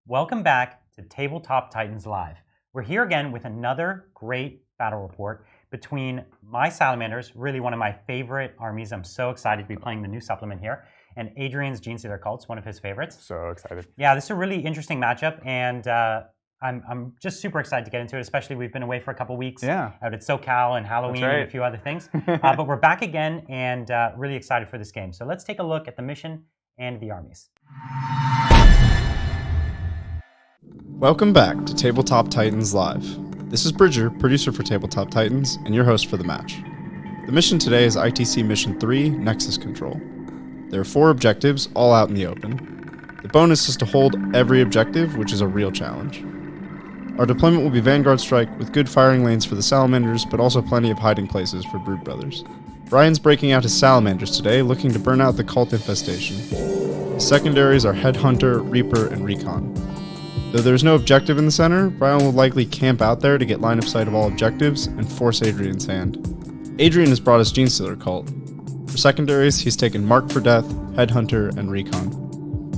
Welcome back to Tabletop Titans Live. We're here again with another great battle report between my Salamanders, really one of my favorite armies. I'm so excited to be playing the new supplement here, and Adrian's Genestealer cults, one of his favorites. So excited. Yeah, this is a really interesting matchup, and I'm just super excited to get into it, especially we've been away for a couple weeks out at SoCal and Halloween and a few other things. But we're back again and really excited for this game. So let's take a look at the mission and the armies. Welcome back to Tabletop Titans Live. This is Bridger, producer for Tabletop Titans, and your host for the match. The mission today is ITC Mission 3, Nexus Control. There are 4 objectives, all out in the open. The bonus is to hold every objective, which is a real challenge. Our deployment will be Vanguard Strike, with good firing lanes for the Salamanders, but also plenty of hiding places for Brood Brothers. Brian's breaking out his Salamanders today, looking to burn out the cult infestation. His secondaries are Headhunter, Reaper, and Recon. Though there is no objective in the center, Brian will likely camp out there to get line of sight of all objectives and force Adrian's hand. Adrian has brought his Genestealer cult. For secondaries, he's taken Mark for Death, Headhunter, and Recon.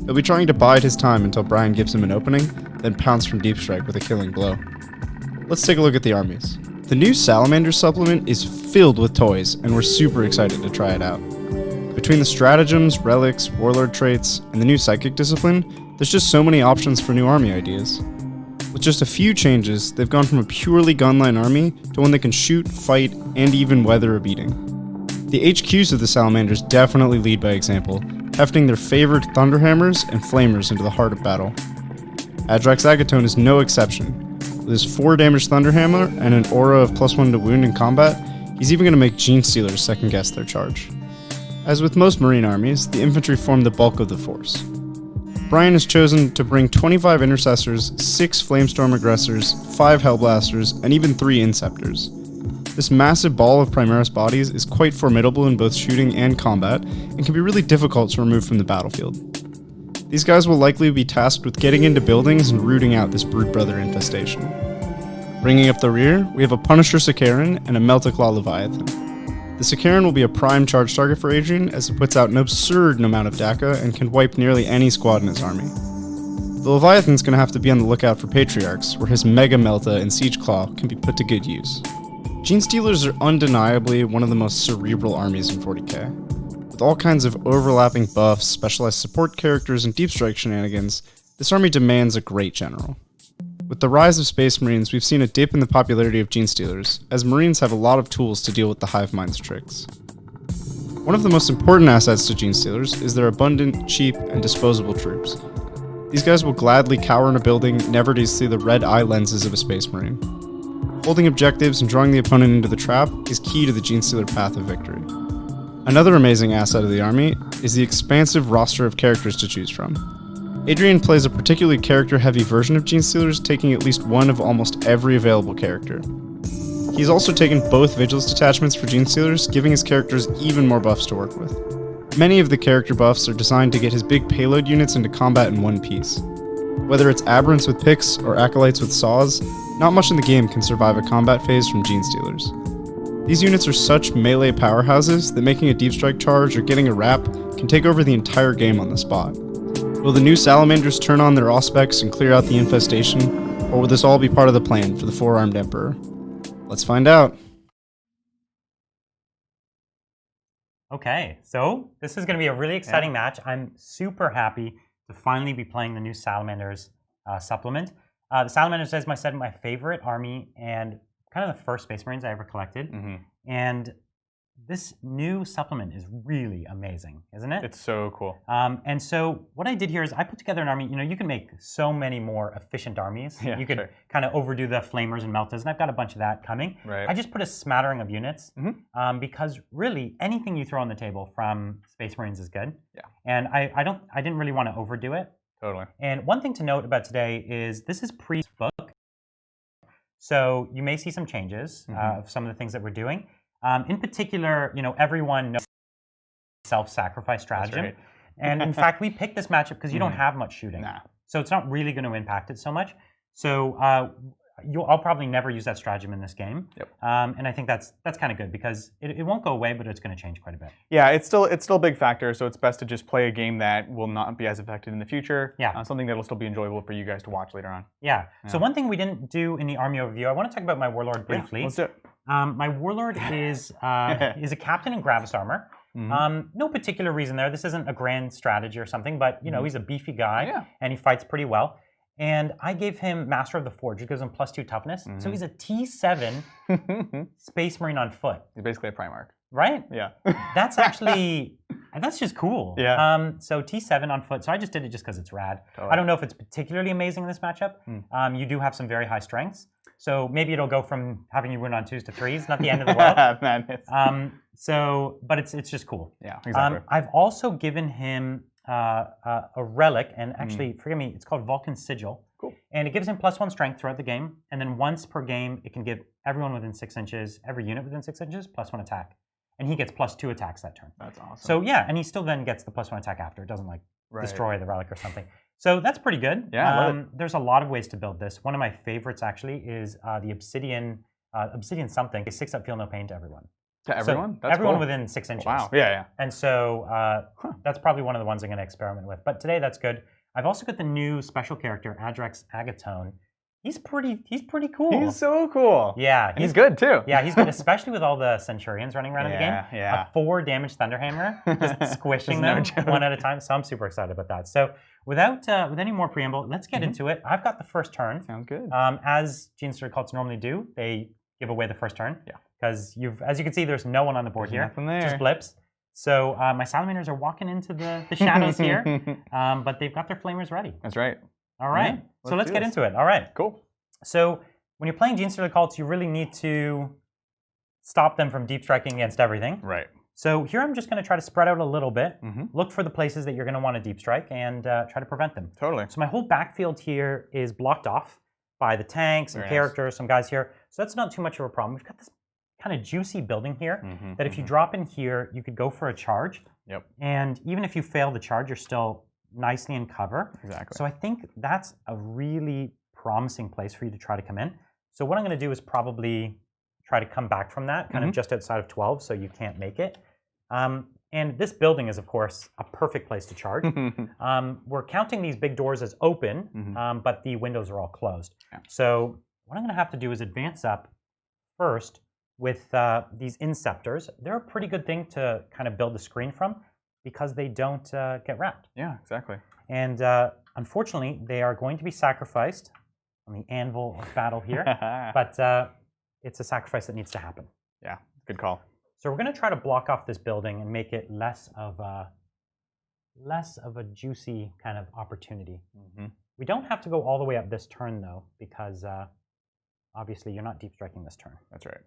He'll be trying to bide his time until Brian gives him an opening, then pounce from Deep Strike with a killing blow. Let's take a look at the armies. The new Salamanders supplement is filled with toys, and we're super excited to try it out. Between the stratagems, relics, warlord traits, and the new psychic discipline, there's just so many options for new army ideas. With just a few changes, they've gone from a purely gunline army to one that can shoot, fight, and even weather a beating. The HQs of the Salamanders definitely lead by example, hefting their favored Thunderhammers and Flamers into the heart of battle. Adrax Agatone is no exception. With his 4 damage Thunderhammer and an aura of +1 to wound in combat, he's even going to make Genestealers second guess their charge. As with most Marine armies, the infantry form the bulk of the force. Brian has chosen to bring 25 Intercessors, 6 Flamestorm Aggressors, 5 Hellblasters, and even 3 Inceptors. This massive ball of Primaris bodies is quite formidable in both shooting and combat, and can be really difficult to remove from the battlefield. These guys will likely be tasked with getting into buildings and rooting out this Brood Brother infestation. Bringing up the rear, we have a Punisher Sicaran and a Melticlaw Leviathan. The Sicaran will be a prime charge target for Adrian, as it puts out an absurd amount of DACA and can wipe nearly any squad in his army. The Leviathan's going to have to be on the lookout for Patriarchs, where his Mega Melta and Siege Claw can be put to good use. Genestealers are undeniably one of the most cerebral armies in 40k. With all kinds of overlapping buffs, specialized support characters, and deep strike shenanigans, this army demands a great general. With the rise of Space Marines, we've seen a dip in the popularity of Genestealers, as Marines have a lot of tools to deal with the Hive Mind's tricks. One of the most important assets to Genestealers is their abundant, cheap, and disposable troops. These guys will gladly cower in a building, never to see the red eye lenses of a Space Marine. Holding objectives and drawing the opponent into the trap is key to the Genestealer path of victory. Another amazing asset of the army is the expansive roster of characters to choose from. Adrian plays a particularly character-heavy version of Genestealers, taking at least one of almost every available character. He's also taken both Vigilance detachments for Genestealers, giving his characters even more buffs to work with. Many of the character buffs are designed to get his big payload units into combat in one piece. Whether it's Aberrants with picks or Acolytes with saws, not much in the game can survive a combat phase from Genestealers. These units are such melee powerhouses that making a deep strike charge or getting a wrap can take over the entire game on the spot. Will the new Salamanders turn on their Auspex and clear out the infestation, or will this all be part of the plan for the 4-armed Emperor? Let's find out. Okay, so this is going to be a really exciting match. I'm super happy to finally be playing the new Salamanders supplement. The Salamanders, as I said, my favorite army and kind of the first Space Marines I ever collected. And this new supplement is really amazing, isn't it? It's so cool. And so what I did here is I put together an army. You know, you can make so many more efficient armies. You could kind of overdo the Flamers and Meltas, and I've got a bunch of that coming. I just put a smattering of units because really anything you throw on the table from Space Marines is good. And I didn't really want to overdo it. Totally. And one thing to note about today is this is pre-book, so you may see some changes of some of the things that we're doing. In particular, you know, everyone knows self-sacrifice stratagem. And in fact, we picked this matchup because you don't have much shooting. So it's not really going to impact it so much. So I'll probably never use that stratagem in this game. Yep. And I think that's kind of good because it won't go away, but it's going to change quite a bit. Yeah, it's still a big factor, so it's best to just play a game that will not be as affected in the future. Yeah. Something that will still be enjoyable for you guys to watch later on. Yeah. So one thing we didn't do in the army overview, I want to talk about my warlord briefly. Yeah, let's do it. My warlord is a captain in Gravis armor. No particular reason there. This isn't a grand strategy or something, but you know he's a beefy guy and he fights pretty well. And I gave him Master of the Forge, which gives him +2 toughness. So he's a T7 Space Marine on foot. He's basically a Primarch. Right? Yeah. That's actually, that's just cool. Yeah. So T7 on foot. So I just did it just because it's rad. Totally. I don't know if it's particularly amazing in this matchup. You do have some very high strengths. So maybe it'll go from having you win on 2s to 3s. Not the end of the world. Madness. But it's just cool. Yeah, exactly. I've also given him a relic, and actually, forgive me, it's called Vulcan Sigil. Cool. And it gives him +1 strength throughout the game, and then once per game, it can give everyone within 6 inches, every unit within 6 inches, +1 attack. And he gets +2 attacks that turn. That's awesome. So yeah, and he still then gets the +1 attack after. It doesn't like destroy the relic or something. So that's pretty good. Yeah, I love it. There's a lot of ways to build this. One of my favorites actually is the Obsidian something. It 6-up feel no pain to everyone. To everyone? So That's everyone cool. within 6 inches. Wow. Yeah. And so that's probably one of the ones I'm going to experiment with. But today that's good. I've also got the new special character, Adrex Agatone. He's pretty cool. He's so cool. Yeah. He's good too. Yeah, he's good, especially with all the Centurions running around in the game. Yeah. A 4 damage Thunderhammer, just squishing them one at a time. So I'm super excited about that. So with any more preamble, let's get into it. I've got the first turn. Sounds good. As Genestealer cults normally do, they give away the first turn. Yeah. Because as you can see, there's no one on the board here. Nothing there. Just blips. So my Salamanders are walking into the shadows here, but they've got their flamers ready. That's right. All right. Yeah, so let's get into it. All right. Cool. So when you're playing Genestealer cults, you really need to stop them from deep striking against everything. Right. So here I'm just going to try to spread out a little bit, look for the places that you're going to want to deep strike, and try to prevent them. Totally. So my whole backfield here is blocked off by the tanks and characters, some guys here. So that's not too much of a problem. We've got this kind of juicy building here that if you drop in here, you could go for a charge. Yep. And even if you fail the charge, you're still nicely in cover. Exactly. So I think that's a really promising place for you to try to come in. So what I'm going to do is probably try to come back from that, kind of just outside of 12, so you can't make it. And this building is, of course, a perfect place to charge. We're counting these big doors as open, but the windows are all closed. Yeah. So what I'm going to have to do is advance up first with these inceptors. They're a pretty good thing to kind of build the screen from because they don't get wrapped. Yeah, exactly. And unfortunately, they are going to be sacrificed on the anvil of battle here, but it's a sacrifice that needs to happen. Yeah, good call. So we're going to try to block off this building and make it less of a juicy kind of opportunity. We don't have to go all the way up this turn though, because obviously you're not deep striking this turn. That's right.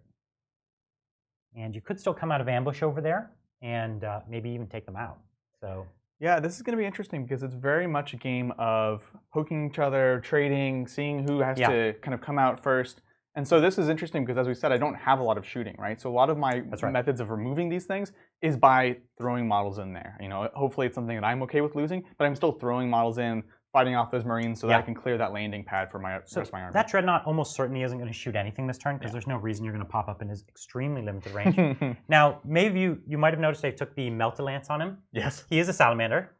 And you could still come out of ambush over there and maybe even take them out. So yeah, this is going to be interesting because it's very much a game of poking each other, trading, seeing who has to kind of come out first. And so this is interesting because, as we said, I don't have a lot of shooting, right? So a lot of my methods of removing these things is by throwing models in there. You know, hopefully it's something that I'm okay with losing, but I'm still throwing models in, fighting off those Marines so that I can clear that landing pad for my rest of my army. That Dreadnought almost certainly isn't going to shoot anything this turn because there's no reason you're going to pop up in his extremely limited range. Now, maybe you might have noticed I took the Melted Lance on him. Yes. He is a Salamander.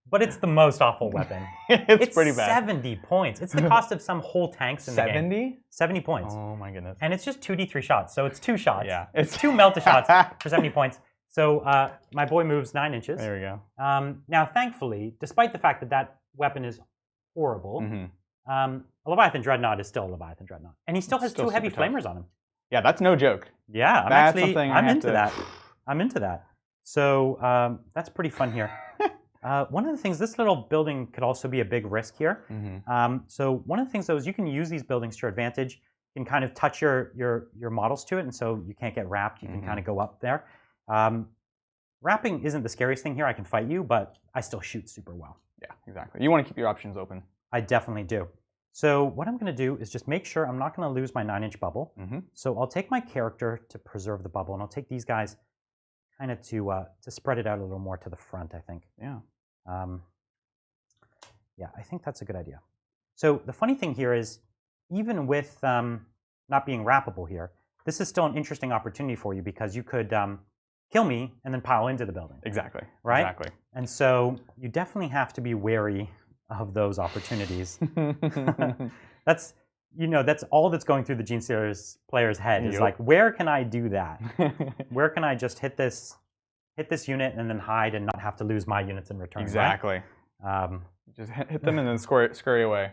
But it's the most awful weapon. It's pretty bad. 70 points. It's the cost of some whole tanks in the game. 70? 70 points. Oh my goodness. And it's just 2d3 shots, so it's 2 shots. Yeah. It's 2 melted shots for 70 points. So my boy moves 9 inches. There we go. Now, thankfully, despite the fact that that weapon is horrible, a Leviathan Dreadnought is still a Leviathan Dreadnought. And he still has 2 heavy flamers on him. Yeah, that's no joke. Yeah, I'm into that. I'm into that. So that's pretty fun here. One of the things, this little building could also be a big risk here. So one of the things, though, is you can use these buildings to your advantage. You can kind of touch your models to it, and so you can't get wrapped. You can kind of go up there. Wrapping isn't the scariest thing here. I can fight you, but I still shoot super well. Yeah, exactly. You want to keep your options open. I definitely do. So what I'm going to do is just make sure I'm not going to lose my 9-inch bubble. So I'll take my character to preserve the bubble, and I'll take these guys kind of to spread it out a little more to the front, I think. Yeah. Yeah, I think that's a good idea. So the funny thing here is even with not being wrappable here, this is still an interesting opportunity for you because you could kill me and then pile into the building. Exactly. Right? Exactly. And so you definitely have to be wary of those opportunities. That's all that's going through the Genestealer's player's head is like, where can I do that? Where can I just hit this unit and then hide and not have to lose my units in return? Exactly. Right? Just hit them and then scurry away.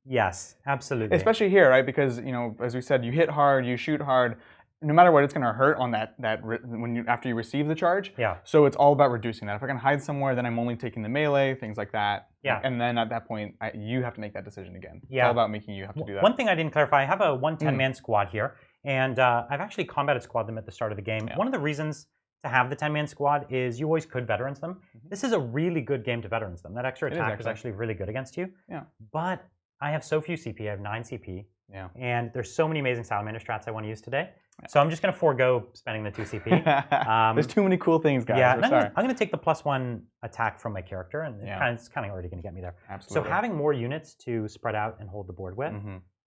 Yes, absolutely. Especially here, right? Because as we said, you hit hard, you shoot hard. No matter what, it's going to hurt on after you receive the charge. Yeah. So it's all about reducing that. If I can hide somewhere, then I'm only taking the melee, things like that. Yeah. And then at that point, you have to make that decision again. Yeah. It's all about making you have to do that. One thing I didn't clarify, I have a 10-man squad here, and I've actually combated squad them at the start of the game. Yeah. One of the reasons to have the 10-man squad is you always could veterans them. This is a really good game to veterans them. That extra attack is actually really good against you. Yeah. But I have so few CP. I have 9 CP. Yeah. And there's so many amazing Salamander strats I want to use today. Yeah. So I'm just going to forego spending the 2 CP. There's too many cool things, guys. Yeah, and I'm going to take the +1 attack from my character, and it's kind of already going to get me there. Absolutely. So having more units to spread out and hold the board with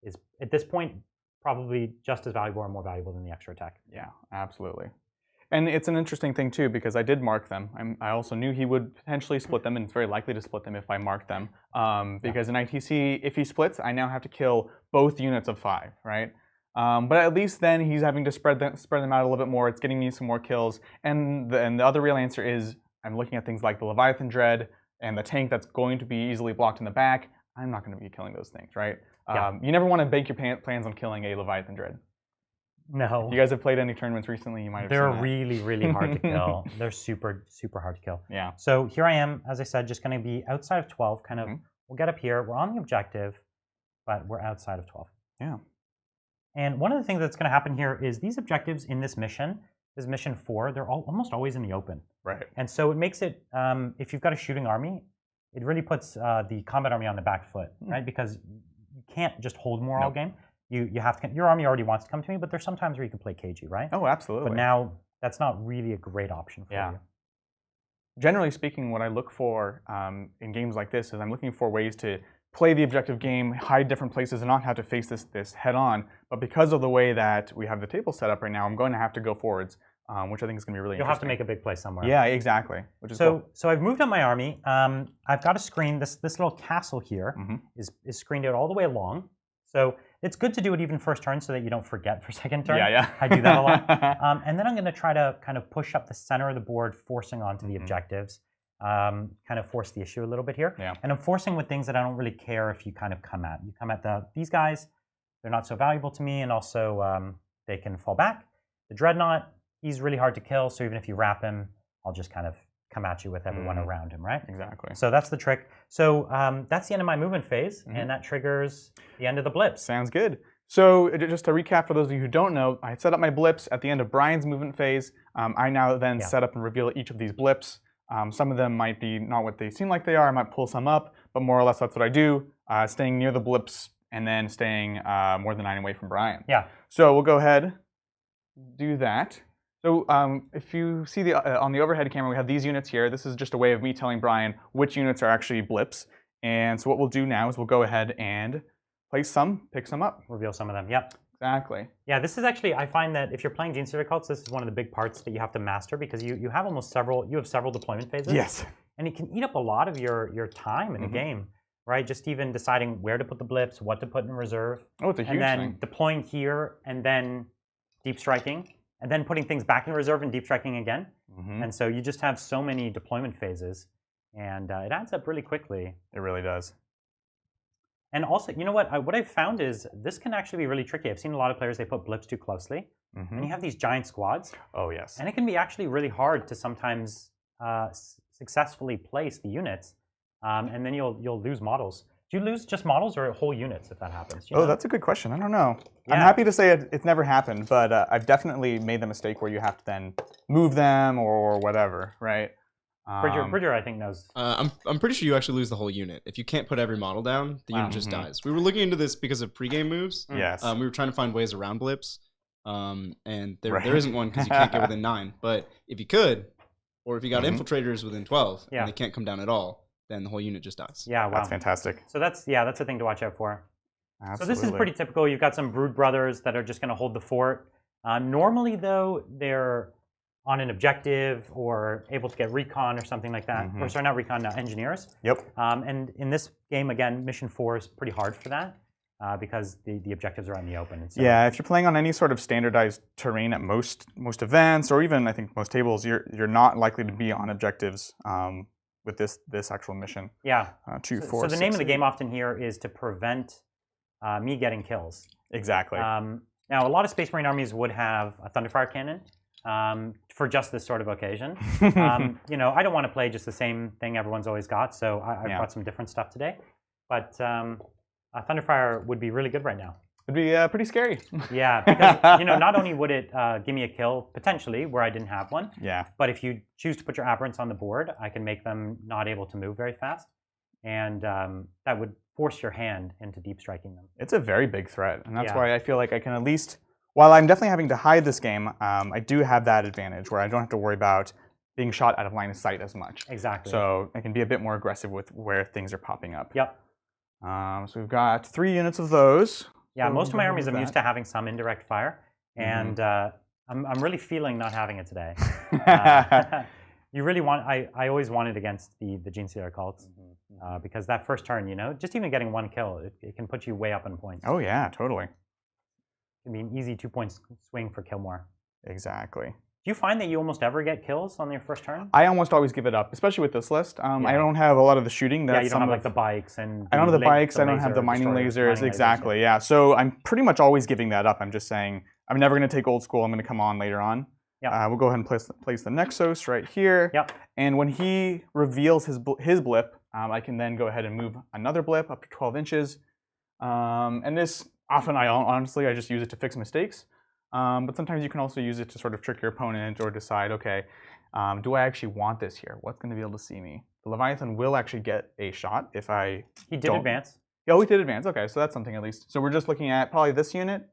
is, at this point, probably just as valuable or more valuable than the extra attack. Yeah, absolutely. And it's an interesting thing, too, because I did mark them. I also knew he would potentially split them, and it's very likely to split them if I marked them. Because in ITC, if he splits, I now have to kill both units of 5, right? But at least then he's having to spread them out a little bit more. It's getting me some more kills. And the other real answer is I'm looking at things like the Leviathan Dread and the tank that's going to be easily blocked in the back. I'm not going to be killing those things, right? You never want to bank your plans on killing a Leviathan Dread. No. If you guys have played any tournaments recently, you might have seen that. They're really, really hard to kill. They're super, super hard to kill. Yeah. So here I am, as I said, just going to be outside of 12. Kind of, we'll get up here. We're on the objective, but we're outside of 12. Yeah. And one of the things that's going to happen here is these objectives in this mission 4, they're almost always in the open. Right. And so it makes it, if you've got a shooting army, it really puts the combat army on the back foot, right? Because you can't just hold more all game. You have to. Your army already wants to come to me, but there's sometimes where you can play cagey, right? Oh, absolutely. But now that's not really a great option for you. Generally speaking, what I look for in games like this is I'm looking for ways to play the objective game, hide different places, and not have to face this head on. But because of the way that we have the table set up right now, I'm going to have to go forwards, which I think is going to be really interesting. You'll have to make a big play somewhere. Yeah, exactly. Which is so cool. So I've moved up my army. I've got a screen. This little castle here is screened out all the way along. So it's good to do it even first turn so that you don't forget for second turn. Yeah. I do that a lot. And then I'm going to try to kind of push up the center of the board, forcing onto the objectives. Kind of force the issue a little bit here. Yeah. And I'm forcing with things that I don't really care if you kind of come at. You come at these guys, they're not so valuable to me, and also they can fall back. The Dreadnought, he's really hard to kill, so even if you wrap him, I'll just kind of come at you with everyone around him, right? Exactly. So that's the trick. So that's the end of my movement phase, and that triggers the end of the blips. Sounds good. So just to recap for those of you who don't know, I set up my blips at the end of Brian's movement phase. I now then set up and reveal each of these blips. Some of them might be not what they seem like they are. I might pull some up, but more or less that's what I do, staying near the blips and then staying more than 9 away from Brian. Yeah. So we'll go ahead, do that. So if you see on the overhead camera, we have these units here. This is just a way of me telling Brian which units are actually blips. And so what we'll do now is we'll go ahead and place some, pick some up. Reveal some of them, yep. Exactly. Yeah, this is actually, I find that if you're playing Genestealer cults, this is one of the big parts that you have to master because you have several deployment phases. Yes. And it can eat up a lot of your time in a game, right? Just even deciding where to put the blips, what to put in reserve. Oh, it's a huge and then thing. Deploying here and then deep striking. And then putting things back in reserve and deep striking again. And so you just have so many deployment phases. And it adds up really quickly. It really does. And also, you know what? What I've found is this can actually be really tricky. I've seen a lot of players, they put blips too closely. And you have these giant squads. Oh, yes. And it can be actually really hard to sometimes successfully place the units. And then you'll lose models. Do you lose just models or whole units if that happens? Do you know? That's a good question. I don't know. Yeah. I'm happy to say it's never happened, but I've definitely made the mistake where you have to then move them or whatever, right? Bridger, I think, knows. I'm pretty sure you actually lose the whole unit. If you can't put every model down, the unit just dies. We were looking into this because of pregame moves. Yes. We were trying to find ways around blips, and there isn't one because you can't get within 9. But if you could, or if you got infiltrators within 12, and they can't come down at all, then the whole unit just dies. Yeah, wow. That's fantastic. So that's a thing to watch out for. Absolutely. So this is pretty typical. You've got some Brood Brothers that are just going to hold the fort. Normally, though, they're on an objective or able to get recon or something like that. Or sorry, not recon, engineers. Yep. And in this game, again, mission 4 is pretty hard for that because the objectives are out in the open. And so, yeah, if you're playing on any sort of standardized terrain at most events, or even I think most tables, you're not likely to be on objectives with this actual mission. Yeah. 2, 4, so the 6, name of the 8. game often here is to prevent me getting kills. Exactly. Now, a lot of Space Marine armies would have a Thunderfire cannon for just this sort of occasion. You know, I don't want to play just the same thing everyone's always got, so I brought some different stuff today. But a Thunderfire would be really good right now. It'd be pretty scary. Yeah, because you know, not only would it give me a kill potentially where I didn't have one, Yeah. but if you choose to put your aberrants on the board, I can make them not able to move very fast, and that would force your hand into deep striking them. It's a very big threat, and that's Yeah. why I feel like I can at least, while I'm definitely having to hide this game, I do have that advantage where I don't have to worry about being shot out of line of sight as much. Exactly. So I can be a bit more aggressive with where things are popping up. Yep. So we've got 3 units of those. Yeah, So most of we'll my go armies with I'm used to having some indirect fire, and I'm really feeling not having it today. You really want, I always want it against the Genestealer cults, because that first turn, you know, just even getting 1 kill, it can put you way up in points. Oh yeah, totally. It can be an easy 2-point swing for kill more. Exactly. Do you find that you almost ever get kills on your first turn? I almost always give it up, especially with this list. I don't have a lot of the shooting. Yeah, That's you don't have like the bikes and I don't have the bikes. the I don't have the mining destroyers, lasers. Exactly. Yeah. So I'm pretty much always giving that up. I'm just saying I'm never going to take old school. I'm going to come on later on. Yeah. We'll go ahead and place the Nexus right here. Yep. And when he reveals his blip, I can then go ahead and move another blip up to 12 inches. And this often, honestly, I just use it to fix mistakes. But sometimes you can also use it to sort of trick your opponent or decide, okay, do I actually want this here? What's going to be able to see me? The Leviathan will actually get a shot if I He did advance. Oh, he did advance. Okay, so that's something at least. So we're just looking at probably this unit.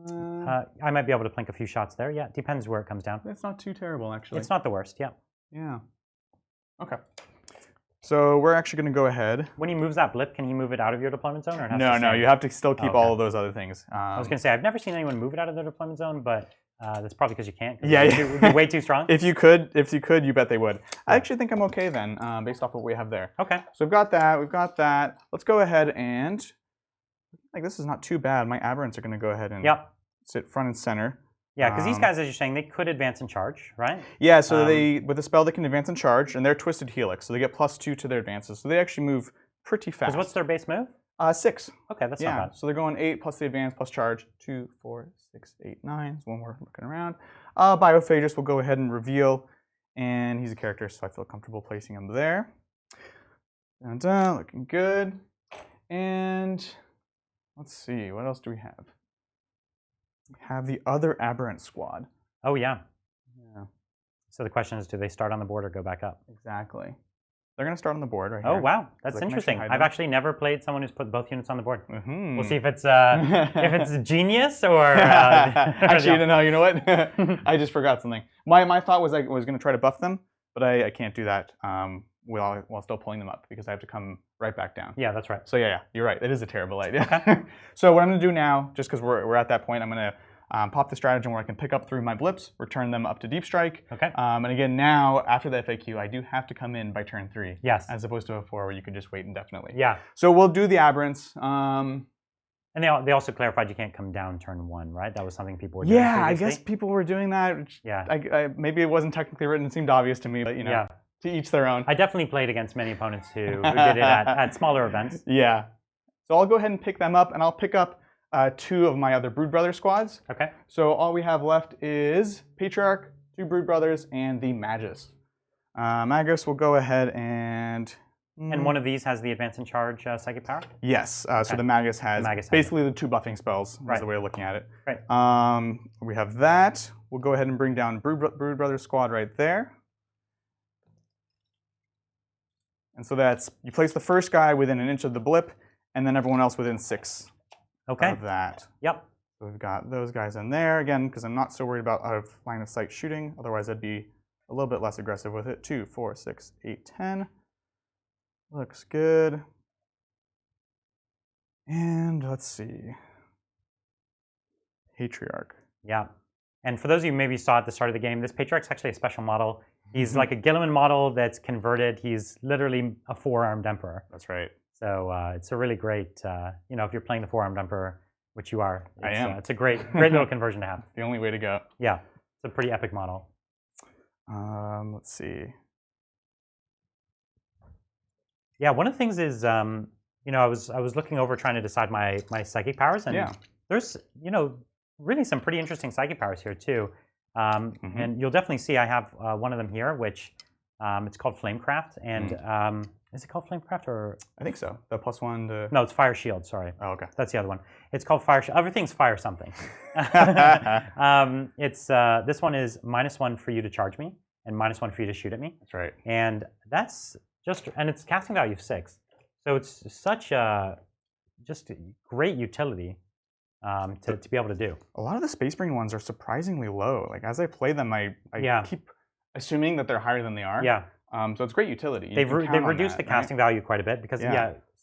I might be able to plink a few shots there. Yeah, depends where it comes down. That's not too terrible, actually. It's not the worst, yeah. Yeah. Okay. So we're actually going to go ahead. When he moves that blip, can he move it out of your deployment zone? Or it has to No, stay? you have to still keep Okay. all of those other things. I was going to say, I've never seen anyone move it out of their deployment zone, but that's probably because you can't. Yeah, it would be way too strong. If you could, you bet they would. I actually think I'm okay then, based off of what we have there. Okay. So we've got that. Let's go ahead and, like, this is not too bad. My aberrants are going to go ahead and sit front and center. Yeah, because these guys, as you're saying, they could advance and charge, right? Yeah, so with the spell, they can advance and charge, and they're Twisted Helix, so they get +2 to their advances. So they actually move pretty fast. Because what's their base move? 6. Okay, that's not bad. So they're going 8 plus the advance plus charge. 2, 4, 6, 8, 9. So one more looking around. Biophagist will go ahead and reveal, and he's a character, so I feel comfortable placing him there. And looking good. And let's see, what else do we have? We have the other Aberrant squad. Oh, yeah. Yeah. So the question is, do they start on the board or go back up? Exactly. They're going to start on the board right here. Oh, wow. That's So they can interesting. actually hide I've them. actually never played someone who's put both units on the board. Mm-hmm. We'll see if it's a genius or... Actually, no, you know what? I just forgot something. My thought was I was going to try to buff them, but I can't do that while still pulling them up because I have to come right back down. Yeah, that's right. So yeah, you're right. It is a terrible idea. So what I'm going to do now, just because we're at that point, I'm going to pop the stratagem where I can pick up through my blips, return them up to deep strike. Okay. And again, now after the FAQ, I do have to come in by turn 3. Yes. As opposed to before where you could just wait indefinitely. Yeah. So we'll do the aberrants. And they also clarified you can't come down turn 1, right? That was something people were doing Yeah, I previously. guess people were doing that. Which Yeah. maybe it wasn't technically written. It seemed obvious to me, but you know, Yeah. to each their own. I definitely played against many opponents who did it at smaller events. Yeah. So I'll go ahead and pick them up, and I'll pick up 2 of my other Brood Brother squads. Okay. So all we have left is Patriarch, 2 Brood Brothers, and the Magus. Magus will go ahead and... And one of these has the advance and charge psychic power? Yes. So the Magus has basically the 2 buffing spells. That's the way of looking at it. Right. We have that. We'll go ahead and bring down Brood Brothers squad right there. And so that's, you place the first guy within an inch of the blip, and then everyone else within 6 of that. Yep. So we've got those guys in there, again, because I'm not so worried about out of line of sight shooting. Otherwise, I'd be a little bit less aggressive with it. 2, 4, 6, 8, 10. Looks good. And let's see. Patriarch. Yeah. And for those of you who maybe saw at the start of the game, this Patriarch's actually a special model. He's like a Gilliman model that's converted. He's literally a 4-armed emperor. That's right. So it's a really great, you know, if you're playing the 4-armed emperor, which you are, I am. It's a great little conversion to have. It's the only way to go. Yeah, it's a pretty epic model. Let's see. Yeah, one of the things is, you know, I was looking over trying to decide my psychic powers, and there's, you know, really some pretty interesting psychic powers here too. And you'll definitely see I have one of them here, which it's called Flamecraft, and is it called Flamecraft or? I think so. The +1 to. No, it's Fire Shield. Sorry. Oh, okay. That's the other one. It's called Fire Shield. Everything's fire something. It's this one is -1 for you to charge me, and -1 for you to shoot at me. That's right. And that's just, and it's casting value of 6, so it's such a just great utility to be able to do. A lot of the Space Marine ones are surprisingly low. Like as I play them, I keep assuming that they're higher than they are. Yeah. So it's great utility. They've reduced the casting value quite a bit because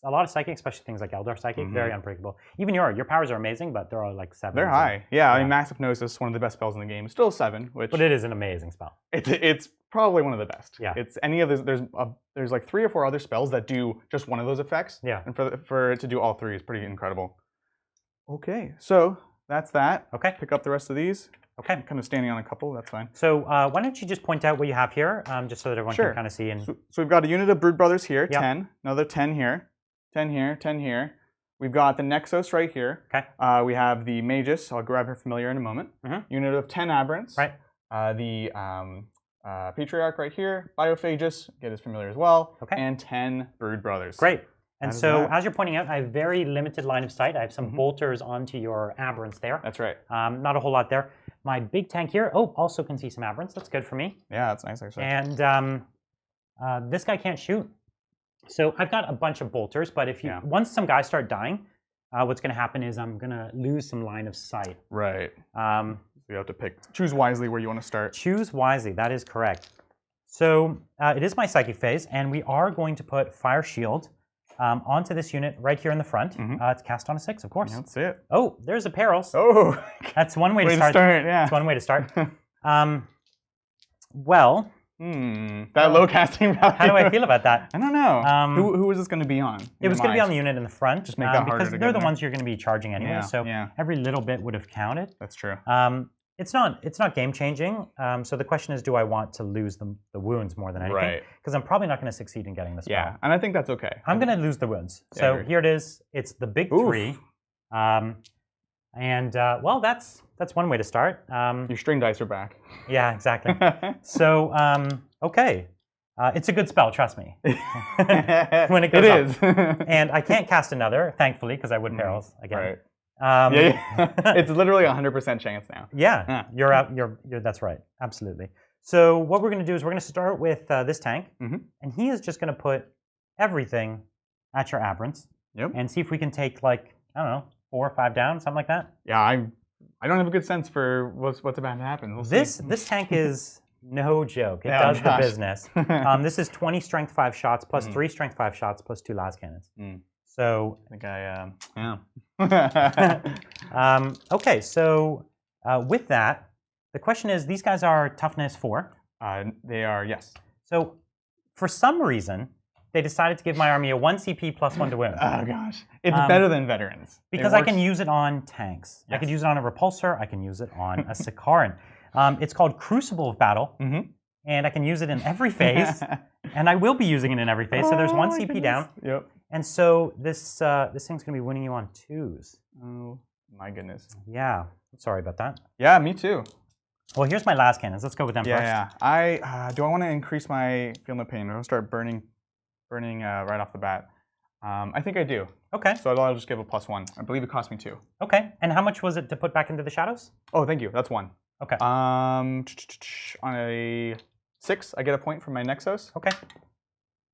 a lot of psychic, especially things like Eldar Psychic, very unpredictable. Even your powers are amazing, but they're all like 7. They're high. Yeah, I mean, Massive Gnosis, one of the best spells in the game. Still 7, which. But it is an amazing spell. It's probably one of the best. Yeah. It's any of those. There's like 3 or 4 other spells that do just one of those effects. Yeah. And for it to do all 3 is pretty incredible. Okay, so that's that. Okay. Pick up the rest of these. Okay. I'm kind of standing on a couple. That's fine. So why don't you just point out what you have here, just so that everyone can kind of see. And so we've got a unit of Brood Brothers here, 10. Another 10 here, 10 here, 10 here. We've got the Nexos right here. Okay. We have the Magus. I'll grab her familiar in a moment. Unit of 10 Aberrants. Right. The Patriarch right here. Biophagus, get his familiar as well. Okay. And 10 Brood Brothers. Great. And so, as you're pointing out, I have very limited line of sight. I have some bolters onto your aberrants there. That's right. Not a whole lot there. My big tank here, also can see some aberrants. That's good for me. Yeah, that's nice actually. And this guy can't shoot. So I've got a bunch of bolters, but if you once some guys start dying, what's going to happen is I'm going to lose some line of sight. Right. So you have to choose wisely where you want to start. Choose wisely. That is correct. So it is my psychic phase, and we are going to put Fire Shield onto this unit right here in the front. It's cast on a 6, of course. That's it. Oh, there's a Perils. Oh, that's one way to start. Yeah, that's one way to start. Well, that low casting value. How do I feel about that? I don't know. Who is this going to be on? It was going to be on the unit in the front. Just make that harder because they're the ones you're going to be charging anyway. So every little bit would have counted. That's true. It's not game changing. So the question is, do I want to lose the wounds more than anything? Right. Because I'm probably not going to succeed in getting this spell. Yeah, and I think that's okay. I'm going to lose the wounds. So here it is. It's the big 3. Well, that's one way to start. Your string dice are back. Yeah, exactly. So okay. It's a good spell, trust me. When it goes up. And I can't cast another, thankfully, because I would Perils again. Right. It's literally 100% chance now. Yeah, you're out. That's right. Absolutely. So what we're going to do is we're going to start with this tank, and he is just going to put everything at your aberrants, and see if we can take like I don't know 4 or 5 down, something like that. Yeah, I don't have a good sense for what's about to happen. We'll see. This tank is no joke. It does the business. This is 20 strength 5 shots plus 3 strength 5 shots plus 2 las cannons. So I think okay, so with that, the question is, these guys are toughness 4. They are, yes. So for some reason, they decided to give my army a 1 CP plus 1 to wound. Oh gosh, it's better than veterans. Because I can use it on tanks. Yes. I could use it on a repulsor. I can use it on a Sikaran. It's called Crucible of Battle, and I can use it in every phase, and I will be using it in every phase. So there's 1 CP down. Yep. And so this thing's going to be winning you on 2s. Oh, my goodness. Yeah. Sorry about that. Yeah, me too. Well, here's my las cannons. Let's go with them first. Yeah. Do I want to increase my Feel No Pain? I'll start burning right off the bat. I think I do. Okay. So I'll just give a +1. I believe it cost me 2. Okay. And how much was it to put back into the shadows? Oh, thank you. That's 1. Okay. On a 6, I get a point from my Nexos. Okay.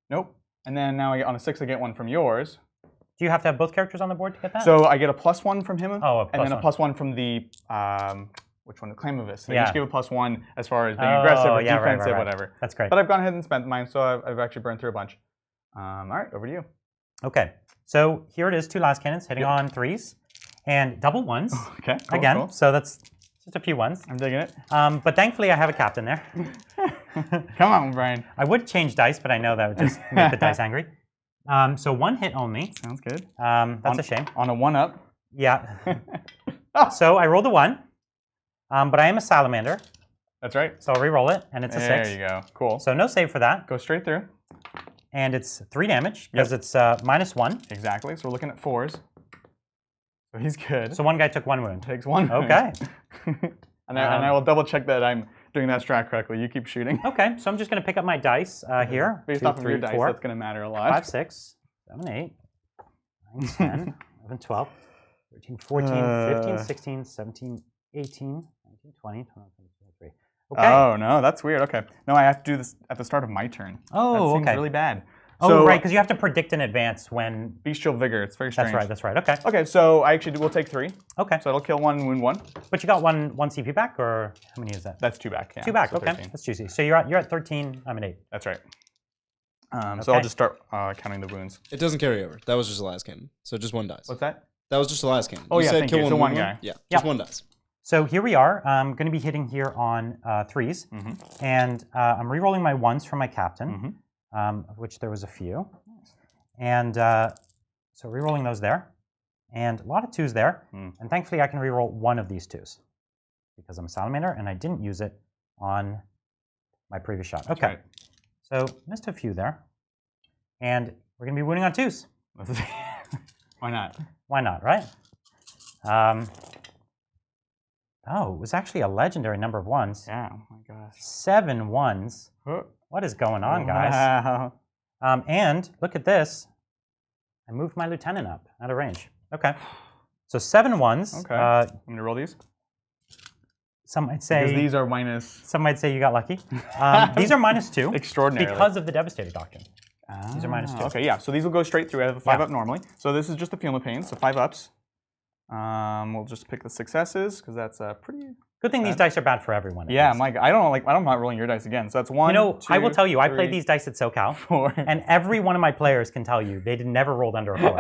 Nope. And then now on a 6, I get 1 from yours. Do you have to have both characters on the board to get that? So I get a +1 from him. Oh, and then a +1 from the which one? The Claimovus. So you just give a +1 as far as being aggressive or defensive, whatever. That's great. But I've gone ahead and spent mine, so I've actually burned through a bunch. All right, over to you. Okay, so here it is, 2 las cannons hitting on 3s and double 1s. Okay, cool, again. Cool. So that's just a few 1s. I'm digging it. But thankfully, I have a captain there. Come on, Brian. I would change dice, but I know that would just make the dice angry. So 1 hit only. Sounds good. That's a shame. On a 1-up. Yeah. So I rolled a 1, but I am a salamander. That's right. So I'll re-roll it, and it's a 6. There you go. Cool. So no save for that. Go straight through. And it's 3 damage because it's -1. Exactly. So we're looking at 4s. So he's good. So one guy took 1 wound. Takes 1 wound. Okay. and I will double check that I'm doing that strat correctly. You keep shooting. Okay. So I'm just going to pick up my dice here. Based 2, off of 3, your dice, 4, that's going to matter a lot. 5, 6, 7, 8, 9, 10, 11, 12, 13, 14, 15, 16, 17, 18, 19, 20, 21, 22, 23. Okay. Oh, no, that's weird. Okay. No, I have to do this at the start of my turn. Oh, that seems okay. really bad. Oh, so, right, because you have to predict in advance when... Bestial Vigor, it's very strange. That's right, okay. Okay, so I actually will take 3. Okay. So it'll kill 1, wound 1. But you got one CP back, or how many is that? That's 2 back, yeah. 2 back, so okay. 13. That's juicy. So you're at 13, I'm at 8. That's right. So Okay. I'll just start counting the wounds. It doesn't carry over. That was just a las cannon. So just 1 dice. What's that? That was just a las cannon. Oh, you yeah, said thank kill you. one, So wound 1 guy. Yeah, just 1 dice. So here we are. I'm going to be hitting here on 3s. And I'm re-rolling my 1s from my captain, of which there was a few. And so re-rolling those there. And a lot of 2s there. And thankfully, I can re-roll 1 of these 2s because I'm a salamander, and I didn't use it on my previous shot. Okay. Right. So missed a few there. And we're going to be winning on 2s. Why not? Why not, right? Oh, it was actually a legendary number of 1s. Yeah, oh my gosh. 7 1s. What is going on, guys? Wow. And look at this. I moved my lieutenant up out of range. Okay. So 7 1s. Okay. I'm going to roll these. Some might say... Because these are minus... Some might say you got lucky. These are -2. Extraordinary. Because of the Devastator Doctrine. These are -2. Okay, yeah. So these will go straight through. I have a 5 up normally. So this is just a Fuel of Pain, so 5 ups. We'll just pick the successes because that's pretty. Good thing these dice are bad for everyone. Yeah, Mike. I'm not rolling your dice again. So that's 1. You know, 2, I will tell you, 3, I played these dice at SoCal, 4. and every one of my players can tell you they never rolled under a 4.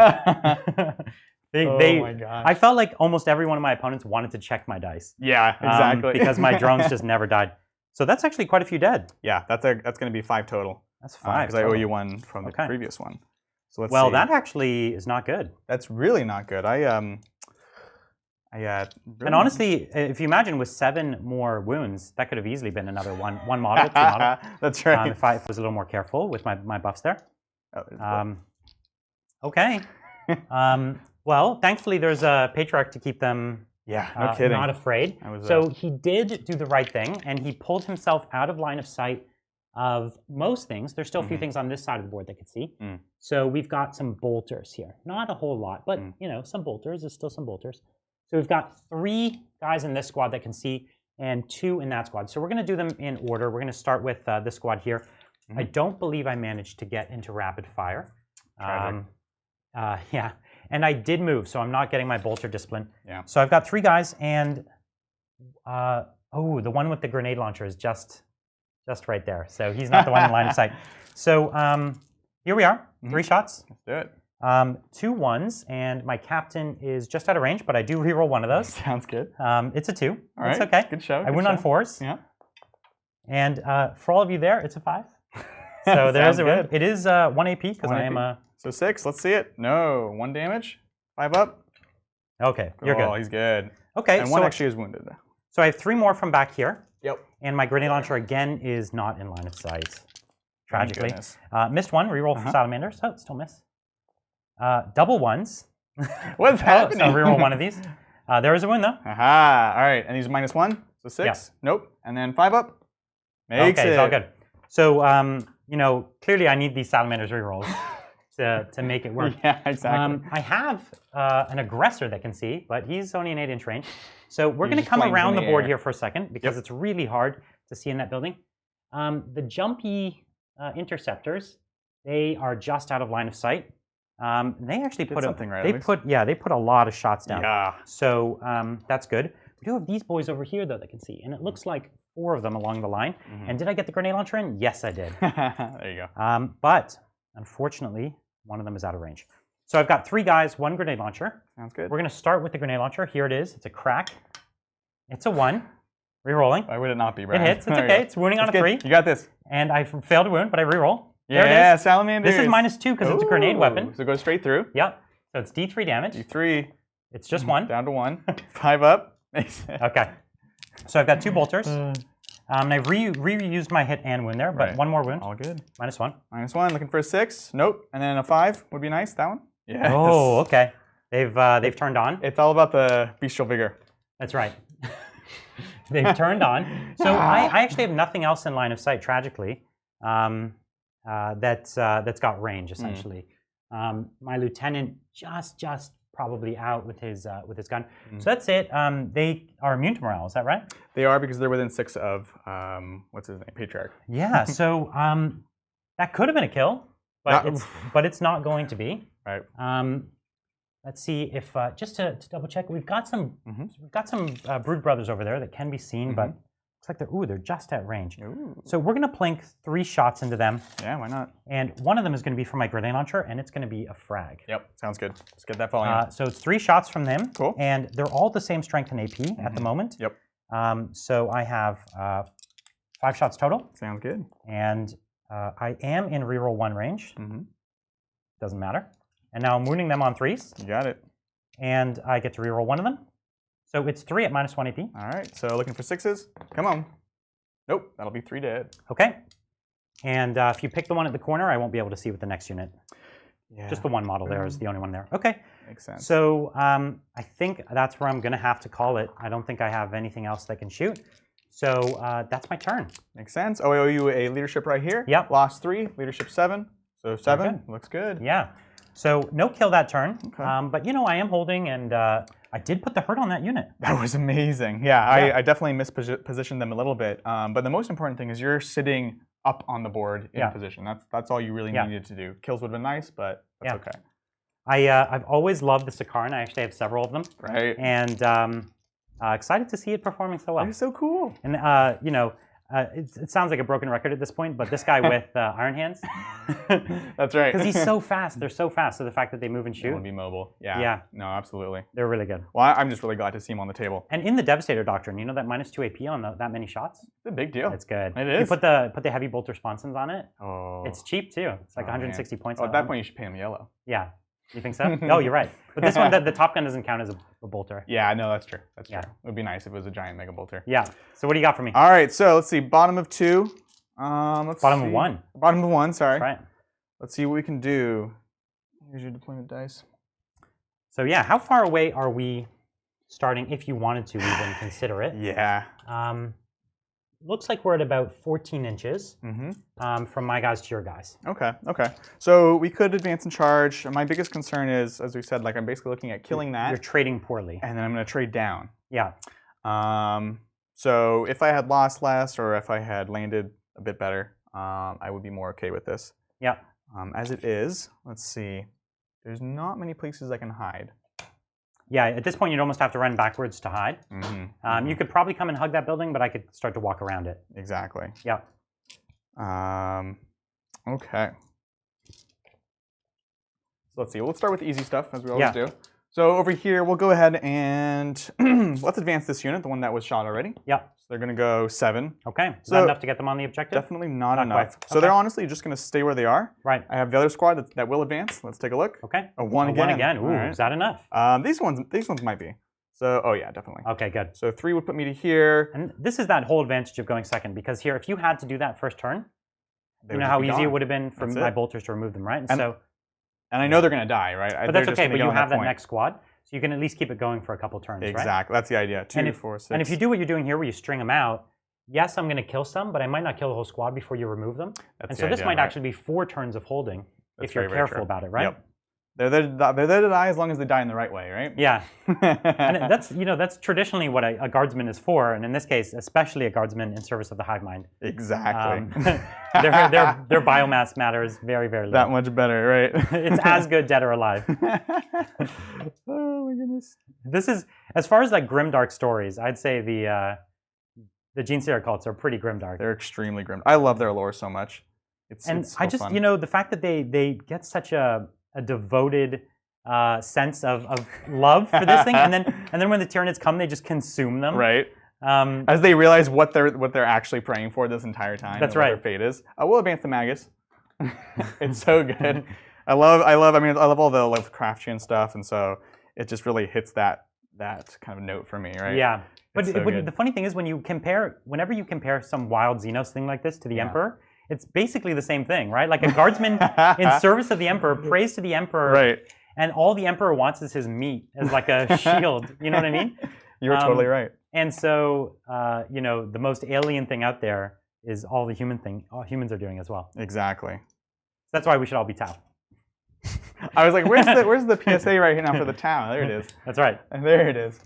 Oh my gosh. I felt like almost every one of my opponents wanted to check my dice. Yeah, exactly. Because my drones just never died. So that's actually quite a few dead. Yeah, that's going to be 5 total. That's 5. Because I owe you 1 from the previous one. So let's see. That actually is not good. That's really not good. really and honestly, if you imagine with 7 more wounds, that could have easily been another one model, 2 model. That's right. If I was a little more careful with my buffs there. Oh, okay. Well, thankfully there's a patriarch to keep them no kidding. not afraid. So he did do the right thing, and he pulled himself out of line of sight of most things. There's still a few things on this side of the board they could see. So we've got some bolters here. Not a whole lot, but you know, some bolters. There's still some bolters. So we've got 3 guys in this squad that can see, and 2 in that squad. So we're going to do them in order. We're going to start with this squad here. I don't believe I managed to get into rapid fire. Yeah, and I did move, so I'm not getting my bolter discipline. Yeah. So I've got 3 guys, and the one with the grenade launcher is just right there. So he's not the one in line of sight. So here we are, 3 shots. Let's do it. 2 1s, and my captain is just out of range, but I do reroll one of those. Sounds good. It's a 2. All right. It's okay. Good show. I win on 4s. Yeah. And for all of you there, it's a 5. So there's a win. It is 1 AP because I am a... So 6. Let's see it. No. 1 damage. 5 up. Okay, you're good. Oh, he's good. Okay, and 1 actually is wounded. So I have 3 more from back here. Yep. And my grenade launcher again is not in line of sight. Tragically. Missed 1. Reroll for Salamanders. Oh, still miss. Double 1s. What's happening? So reroll one of these. There is a win though. Aha! All right, and he's -1, so 6. Yeah. Nope. And then 5 up. Makes it. It's all good. So you know, clearly I need these Salamanders rerolls to make it work. Yeah, exactly. I have an aggressor that can see, but he's only an 8-inch range. So we're going to just come flames around in the the board air. here for a second because it's really hard to see in that building. The jumpy interceptors, they are just out of line of sight. They actually put something right. they put a lot of shots down. Yeah. So that's good. We do have these boys over here though that can see, and it looks like 4 of them along the line. And did I get the grenade launcher in? Yes, I did. There you go. But unfortunately, one of them is out of range. So I've got 3 guys, 1 grenade launcher. Sounds good. We're going to start with the grenade launcher. Here it is. It's a crack. It's a 1. Rerolling. Why would it not be, Brian? It hits. It's okay. It's wounding on a 3. You got this. And I failed to wound, but I reroll. Yeah, there it is. Salamanders. This is -2 because it's a grenade weapon. So it goes straight through. Yep. So it's D3 damage. D3. It's just 1. Down to 1. 5 up. Okay. So I've got 2 bolters. And I reused my hit and wound there, but 1 more wound. All good. -1. -1. Looking for a 6. Nope. And then a 5 would be nice. That one. Yes. Oh, okay. They've turned on. It's all about the bestial vigor. That's right. They've turned on. So I actually have nothing else in line of sight, tragically, that's got range, essentially. My lieutenant just probably out with his gun. So that's it. They are immune to morale, is that right? They are, because they're within 6 of, what's his name, Patriarch. Yeah, so that could have been a kill, but it's not going to be. Right. Let's see if just to double check, we've got some Brood Brothers over there that can be seen, but looks like they're just at range. Ooh. So we're gonna plink 3 shots into them. Yeah, why not? And one of them is gonna be from my grenade launcher, and it's gonna be a frag. Yep, sounds good. Let's get that volume. So it's 3 shots from them. Cool. And they're all the same strength and AP at the moment. Yep. So I have 5 shots total. Sounds good. And I am in reroll 1 range. Doesn't matter. And now I'm wounding them on 3s. You got it. And I get to reroll 1 of them. So it's 3 at -1 AP. All right, so looking for 6s. Come on. Nope, that'll be 3 dead. Okay. And if you pick the one at the corner, I won't be able to see with the next unit. Yeah. Just the one model there is the only one there. Okay. Makes sense. So I think that's where I'm going to have to call it. I don't think I have anything else that can shoot. So that's my turn. Makes sense. Oh, I owe you a leadership right here. Yep. Lost 3, leadership 7. So 7 looks good. Yeah. So no kill that turn. Okay. But, I am holding, and I did put the hurt on that unit. That was amazing. Yeah, I definitely mispositioned them a little bit. But the most important thing is you're sitting up on the board in position. That's all you really needed to do. Kills would have been nice, but that's okay. I've always loved the Sicaran. I actually have several of them. Right. And excited to see it performing so well. It's so cool. And, it sounds like a broken record at this point, but this guy with Iron Hands. That's right. Because he's so fast. They're so fast. So the fact that they move and shoot. They want to be mobile. Yeah. Yeah. No, absolutely. They're really good. Well, I'm just really glad to see him on the table. And in the Devastator Doctrine, that -2 AP on that many shots? It's a big deal. It's good. It is. You put the heavy bolter sponsons on it. Oh. It's cheap, too. It's like 160 points. At that point, you should pay him yellow. Yeah. You think so? Oh, you're right. But this one, the top gun doesn't count as a bolter. Yeah, no, that's true. That's true. Yeah. It would be nice if it was a giant mega bolter. Yeah. So what do you got for me? All right, so let's see. Bottom of 2. Bottom of 1. Bottom of 1, sorry. That's right. Let's see what we can do. Here's your deployment dice. So yeah, how far away are we starting, if you wanted to even consider it? Yeah. Looks like we're at about 14 inches from my guys to your guys. Okay, okay. So we could advance and charge. My biggest concern is, as we said, like I'm basically looking at killing that. You're trading poorly. And then I'm going to trade down. Yeah. So if I had lost less or if I had landed a bit better, I would be more okay with this. Yeah. As it is, let's see. There's not many places I can hide. Yeah, at this point, you'd almost have to run backwards to hide. You could probably come and hug that building, but I could start to walk around it. Exactly. Yeah. Okay. So let's see. Let's start with the easy stuff, as we always do. So over here, we'll go ahead and let's advance this unit, the one that was shot already. Yeah. So they're going to go 7. Okay. Is that enough to get them on the objective? Definitely not enough. Quite. So they're honestly just going to stay where they are. Right. I have the other squad that will advance. Let's take a look. Okay. A 1 again. 1 again. Ooh, right. Is that enough? These ones might be. So, oh yeah, definitely. Okay, good. So 3 would put me to here. And this is that whole advantage of going second, because here, if you had to do that first turn, you know how easy it would have been for my bolters to remove them, right? And I know they're going to die, right? But that's okay, but you have that next squad, so you can at least keep it going for a couple turns, right? Exactly, that's the idea. 2, 4, 6. And if you do what you're doing here, where you string them out, yes, I'm going to kill some, but I might not kill the whole squad before you remove them. And so this might actually be 4 turns of holding if you're careful about it, right? Yep. They're there to die as long as they die in the right way, right? Yeah. And that's traditionally what a guardsman is for, and in this case, especially a guardsman in service of the hive mind. Exactly. Their biomass matters very, very little. That much better, right? It's as good dead or alive. Oh my goodness. This is, as far as like grimdark stories, I'd say the Genestealer cults are pretty grimdark. They're extremely grim. I love their lore so much. It's I so just, fun. the fact that they get such a a devoted sense of love for this thing, and then when the Tyranids come, they just consume them. Right. As they realize what they're actually praying for this entire time. That's and what right. their fate is. We'll advance the Magus. It's so good. I love all the Lovecraftian stuff, and so it just really hits that kind of note for me, right? Yeah. But So the funny thing is whenever you compare some wild Xenos thing like this to the Emperor, it's basically the same thing, right? Like a guardsman in service of the Emperor prays to the Emperor, right? And all the Emperor wants is his meat as like a shield. You know what I mean? You're totally right. And so, the most alien thing out there is all humans are doing as well. Exactly. So that's why we should all be Tau. I was like, where's the PSA right here now for the Tau? There it is. That's right. And there it is.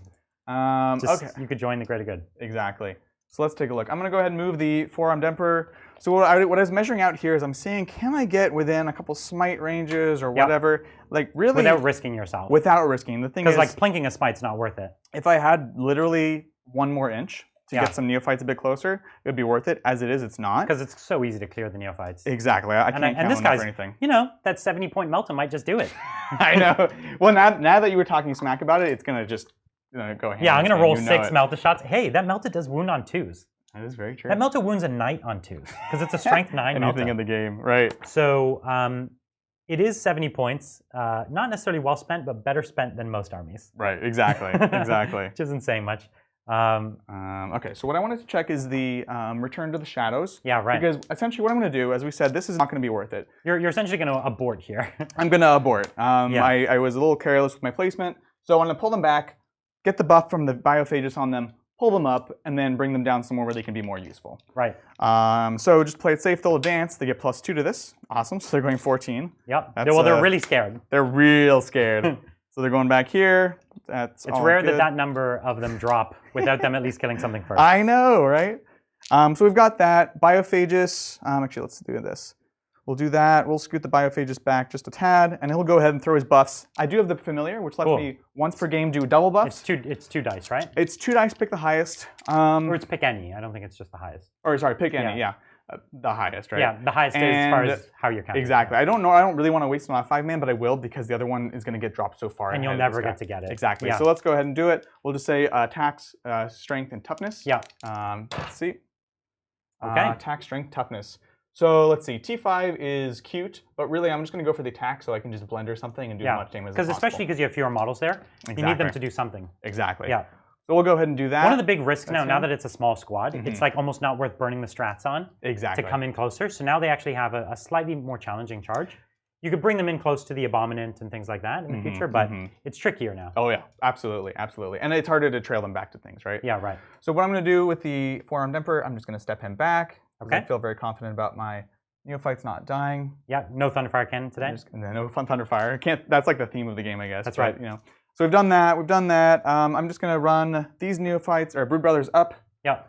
Just, okay. You could join the greater good. Exactly. So let's take a look. I'm going to go ahead and move the four-armed Emperor. So what I was measuring out here is I'm seeing, can I get within a couple smite ranges or whatever? Like really without risking yourself. Without risking. The thing is, because like plinking a smite's not worth it. If I had literally 1 more inch to get some neophytes a bit closer, it would be worth it. As it is, it's not. Because it's so easy to clear the neophytes. Exactly. I can't count this on that guy's, for anything. That 70-point Melta might just do it. I know. Well, now that you were talking smack about it, it's gonna just go hand. Yeah, I'm gonna roll 6 Melta shots. Hey, that Melta does wound on 2s. That is very true. That Melta wounds a knight on 2s because it's a strength 9 Anything Melta. in the game, right? So it is 70 points. Not necessarily well spent, but better spent than most armies. Right. Exactly. Exactly. Which isn't saying much. Okay, so what I wanted to check is the return to the shadows. Yeah, right. Because essentially what I'm going to do, as we said, this is not going to be worth it. You're essentially going to abort here. I'm going to abort. I was a little careless with my placement, so I want to pull them back, get the buff from the biophages on them, pull them up, and then bring them down somewhere where they can be more useful. Right. So just play it safe. They'll advance. They get +2 to this. Awesome. So they're going 14. Yep. They're really scared. They're real scared. So they're going back here. It's rare that number of them drop without them at least killing something first. I know, right? So we've got that. Biophagus. Actually, let's do this. We'll do that. We'll scoot the Biophagus back just a tad, and he'll go ahead and throw his buffs. I do have the Familiar, which lets me once per game do double buffs. It's two dice, right? It's 2 dice, pick the highest. Or it's pick any. I don't think it's just the highest. Or sorry, pick any, yeah. The highest, right? Yeah, the highest as far as how you're counting. Exactly. I don't know. I don't really want to waste it on a 5-man, but I will because the other one is going to get dropped so far. And you'll never get to get it. Exactly. Yeah. So let's go ahead and do it. We'll just say attacks, strength, and toughness. Yeah. Let's see. Okay. Attack, strength, toughness. So let's see. T5 is cute, but really I'm just going to go for the attack so I can just blend or something and do as much damage as possible. Especially because you have fewer models there, you need them to do something. Exactly. Yeah. So we'll go ahead and do that. One of the big risks now that it's a small squad, it's like almost not worth burning the strats on to come in closer. So now they actually have a slightly more challenging charge. You could bring them in close to the Abominant and things like that in the future, but it's trickier now. Oh yeah, absolutely, absolutely. And it's harder to trail them back to things, right? Yeah, right. So what I'm going to do with the four-armed Emperor, I'm just going to step him back. Okay. I feel very confident about my neophytes not dying. Yeah, no Thunderfire Cannon today. No fun Thunderfire. That's like the theme of the game, I guess. That's right. So we've done that. We've done that. I'm just going to run these neophytes, or Brood Brothers, up. Yeah.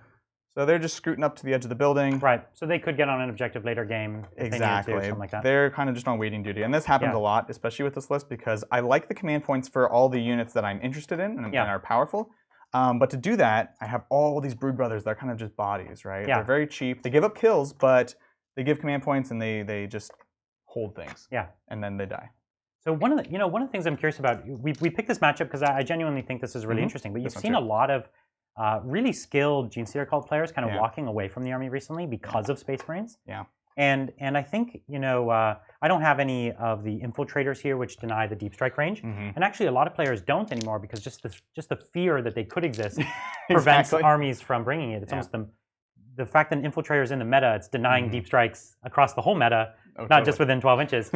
So they're just scooting up to the edge of the building. Right. So they could get on an objective later game. Exactly. If they needed to, or something like that. They're kind of just on waiting duty. And this happens a lot, especially with this list, because I like the command points for all the units that I'm interested in and are powerful. But to do that, I have all these Brood Brothers that are kind of just bodies, right? Yeah. They're very cheap. They give up kills, but they give command points and they just hold things. Yeah. And then they die. So one of the things I'm curious about, we picked this matchup because I genuinely think this is really interesting. But you've seen a lot of really skilled Genestealer cult players kind of walking away from the army recently because of Space Marines. Yeah. And I think I don't have any of the infiltrators here which deny the deep strike range. And actually a lot of players don't anymore because just the fear that they could exist prevents armies from bringing it. It's almost the fact that an infiltrator is in the meta, it's denying deep strikes across the whole meta, not just within 12 inches.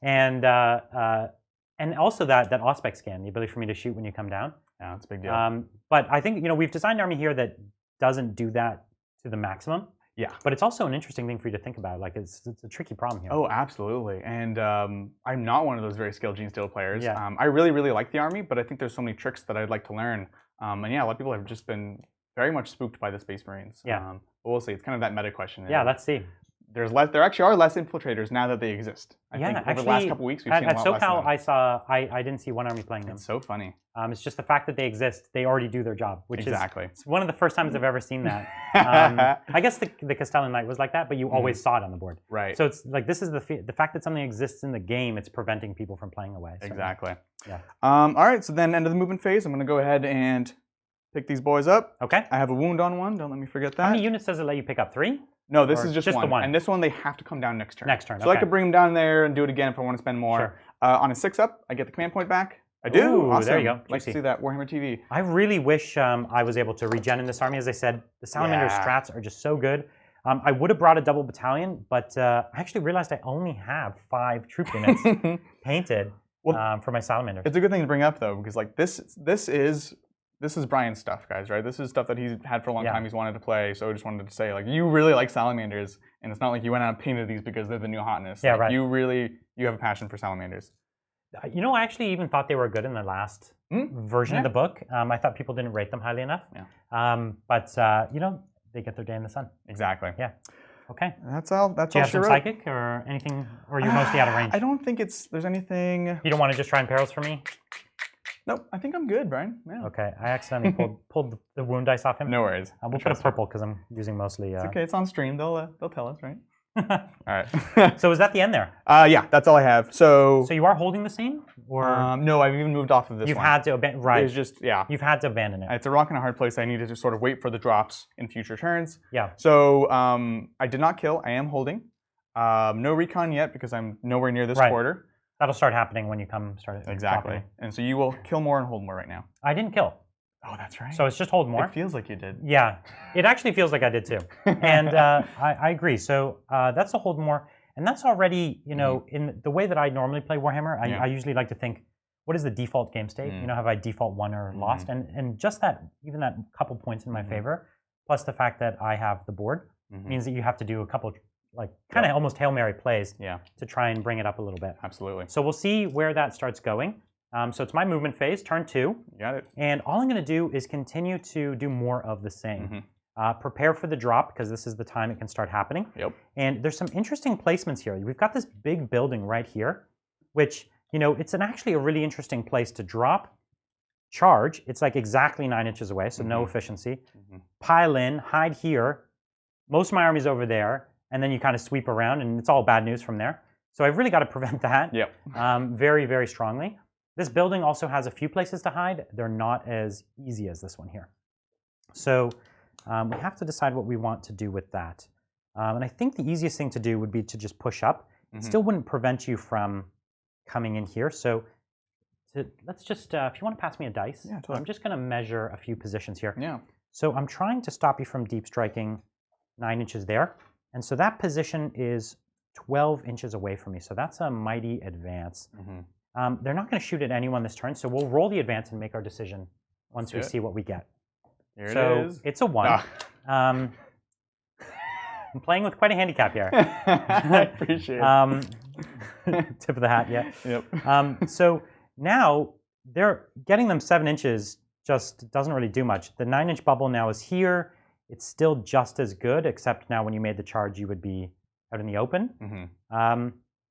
And also that Auspex scan, the ability for me to shoot when you come down. Yeah, it's a big deal. But I think we've designed an army here that doesn't do that to the maximum. Yeah. But it's also an interesting thing for you to think about. Like it's a tricky problem here. Oh, absolutely. And I'm not one of those very skilled Genestealer players. Yeah. I really, really like the army, but I think there's so many tricks that I'd like to learn. And yeah, a lot of people have just been very much spooked by the Space Marines. Yeah. But we'll see. It's kind of that meta question. Yeah, let's see. there actually are less infiltrators now that they exist. I think over the last couple weeks we've seen a lot less of them. At SoCal, I didn't see one army playing them. It's so funny. It's just the fact that they exist. They already do their job, which is it's one of the first times I've ever seen that. I guess the Castellan Knight was like that, but you always saw it on the board. Right. So it's like this is the fact that something exists in the game. It's preventing people from playing away. So, exactly. Yeah. All right. So then, end of the movement phase. I'm going to go ahead and pick these boys up. Okay. I have a wound on one. Don't let me forget that. How many units does it let you pick up? 3? No, this is just the one. And this one, they have to come down next turn. Next turn, So I could bring them down there and do it again if I want to spend more. Sure. On a 6-up, I get the command point back. I do. Ooh, awesome. there you go. Like to see that Warhammer TV. I really wish I was able to regen in this army. As I said, the Salamanders strats are just so good. I would have brought a double battalion, but I actually realized I only have 5 troop units painted for my Salamanders. It's a good thing to bring up though, because like this is Brian's stuff, guys, right? This is stuff that he's had for a long time. He's wanted to play, so I just wanted to say, like, you really like Salamanders, and it's not like you went out and painted these because they're the new hotness. Yeah, like, right. You have a passion for Salamanders. You know, I actually even thought they were good in the last version of the book. I thought people didn't rate them highly enough. Yeah. But you know, they get their day in the sun. Exactly. Yeah. Okay. That's all. That's Do you all have some psychic or anything, or you're mostly out of range? I don't think there's anything. You don't want to just try and perils for me? Nope, I think I'm good, Brian. Yeah. Okay, I accidentally pulled the wound dice off him. No worries. We'll put a purple because I'm using mostly. It's okay, it's on stream. They'll tell us, right? All right. So is that the end there? Yeah, that's all I have. So you are holding the same, or no? I've even moved off of this. You've one. had to abandon. Right. It's just You've had to abandon it. It's a rock and a hard place. I needed to sort of wait for the drops in future turns. Yeah. So I did not kill. I am holding. No recon yet because I'm nowhere near this quarter. That'll start happening when you start exactly. dropping. And so you will kill more and hold more right now. I didn't kill. Oh, that's right. So it's just hold more. It feels like you did. Yeah, it actually feels like I did too. And I agree. So that's a hold more, and that's already, you know, in the way that I normally play Warhammer. I usually like to think, what is the default game state? You know, have I default won or lost? And just that, even that couple points in my favor, plus the fact that I have the board, means that you have to do a couple, like kind of almost Hail Mary plays to try and bring it up a little bit. Absolutely. So we'll see where that starts going. So it's my movement phase, turn 2. You got it. And all I'm going to do is continue to do more of the same. Prepare for the drop, because this is the time it can start happening. Yep. And there's some interesting placements here. We've got this big building right here, which, you know, it's actually a really interesting place to drop, charge. It's like exactly 9 inches away, so no efficiency. Pile in, hide here. Most of my army's over there, and then you kind of sweep around, and it's all bad news from there. So I've really got to prevent that very, very strongly. This building also has a few places to hide. They're not as easy as this one here. So we have to decide what we want to do with that. And I think the easiest thing to do would be to just push up. It still wouldn't prevent you from coming in here. So let's just, if you want to pass me a dice, totally. I'm just going to measure a few positions here. Yeah. So I'm trying to stop you from deep striking 9 inches there. And so that position is 12 inches away from me. So that's a mighty advance. They're not going to shoot at anyone this turn, so we'll roll the advance and make our decision once we see what we get. Here it is. It's a 1. I'm playing with quite a handicap here. I appreciate it. Tip of the hat, yeah. Yep. So now they're getting them 7 inches just doesn't really do much. The 9-inch bubble now is here. It's still just as good, except now when you made the charge, you would be out in the open.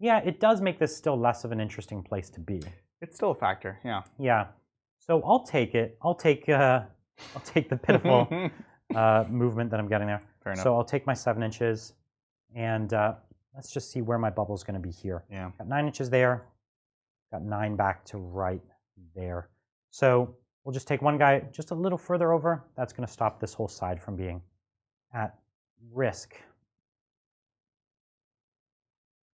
Yeah, it does make this still less of an interesting place to be. It's still a factor, yeah. Yeah. So I'll take it. I'll take the pitiful movement that I'm getting there. Fair enough. So I'll take my 7 inches, and let's just see where my bubble is going to be here. Yeah. Got 9 inches there. Got 9 back to right there. So we'll just take one guy just a little further over. That's going to stop this whole side from being at risk.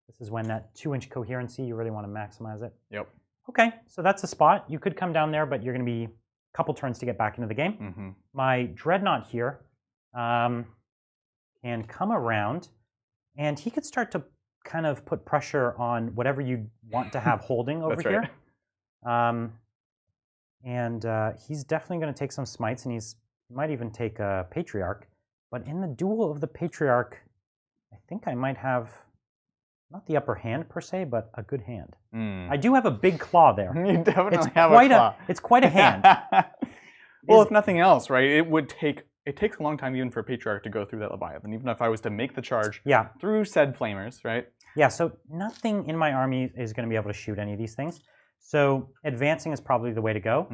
This is when that 2-inch coherency, you really want to maximize it. Yep. Okay, so that's a spot. You could come down there, but you're going to be a couple turns to get back into the game. My Dreadnought here can come around, and he could start to kind of put pressure on whatever you want to have holding over here. And he's definitely going to take some smites, and he might even take a Patriarch. But in the duel of the Patriarch, I think I might have not the upper hand per se, but a good hand. I do have a big claw there. You definitely have a claw. It's quite a hand. Well, if nothing else, right, it would take it takes a long time even for a Patriarch to go through that Leviathan, even if I was to make the charge Yeah. through said Flamers, right? Yeah, so nothing in my army is going to be able to shoot any of these things. So advancing is probably the way to go.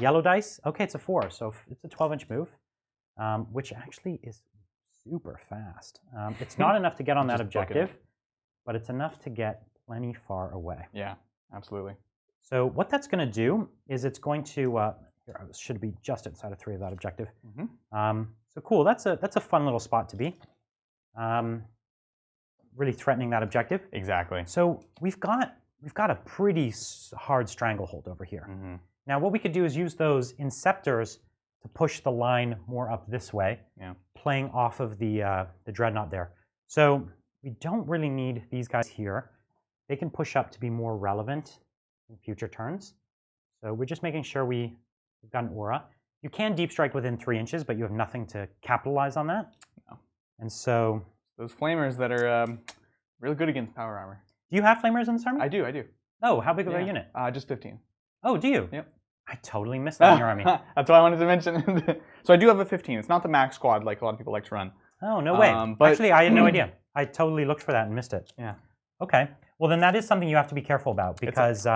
Yellow dice, okay, it's a 4, so it's a 12-inch move, which actually is super fast. It's not enough to get on that objective, but it's enough to get plenty far away. Yeah, absolutely. So what that's going to do is it's going to, here, I should be just outside of 3 of that objective. So cool, that's a fun little spot to be. Really threatening that objective. Exactly. So we've got a pretty hard stranglehold over here. Now what we could do is use those Inceptors to push the line more up this way, playing off of the Dreadnought there. So we don't really need these guys here. They can push up to be more relevant in future turns. So we're just making sure we've got an aura. You can deep strike within 3 inches, but you have nothing to capitalize on that. No. And so those Flamers that are really good against power armor. Do you have Flamers in this army? I do. Oh, how big of a unit? Just 15. Oh, do you? Yep. I totally missed that in your army. That's why I wanted to mention. So I do have a 15. It's not the max squad like a lot of people like to run. Oh, no way. But actually, I had no idea. I totally looked for that and missed it. Yeah. Okay. Well, then that is something you have to be careful about, because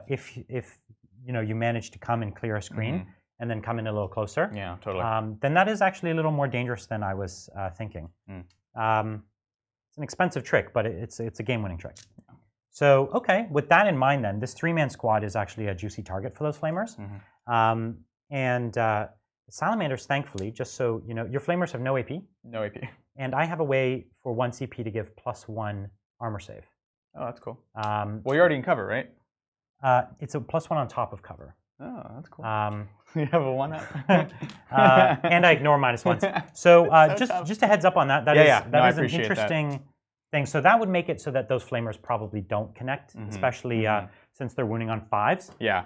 if you manage to come and clear a screen and then come in a little closer, yeah, totally. Then that is actually a little more dangerous than I was thinking. It's an expensive trick, but it's a game-winning trick. So, okay, with that in mind then, this 3-man squad is actually a juicy target for those Flamers. And Salamanders, thankfully, just so you know, your Flamers have no AP. No AP. And I have a way for 1 CP to give +1 armor save. Oh, that's cool. Well, you're already in cover, right? It's a +1 on top of cover. Oh, that's cool. You have a 1 up. And I ignore -1s. So just a heads up on that. That is an interesting thing. So that would make it so that those Flamers probably don't connect, especially since they're wounding on 5s. Yeah.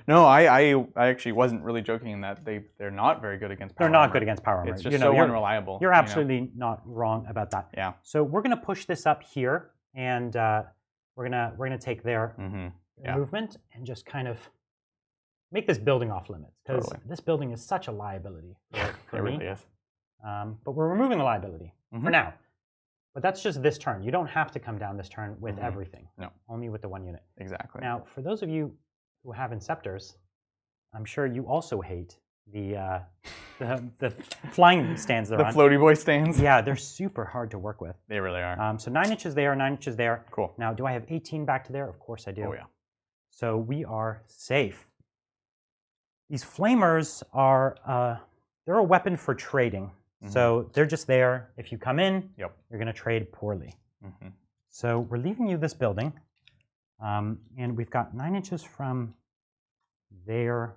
No, I actually wasn't really joking in that they're not very good against power armor. They're not good against power armor. It's just so unreliable. You're absolutely not wrong about that. Yeah. So we're going to push this up here, and we're gonna take their movement and just kind of make this building off limits, because this building is such a liability for me. It really is. But we're removing the liability for now. But that's just this turn. You don't have to come down this turn with everything. No. Only with the 1 unit. Exactly. Now, for those of you who have Inceptors, I'm sure you also hate the flying stands they're on. The floaty boy stands. Yeah, they're super hard to work with. They really are. So 9 inches there, 9 inches there. Cool. Now, do I have 18 back to there? Of course I do. Oh, yeah. So we are safe. These Flamers are they're a weapon for trading. So they're just there. If you come in, you're going to trade poorly. So we're leaving you this building. And we've got 9 inches from there.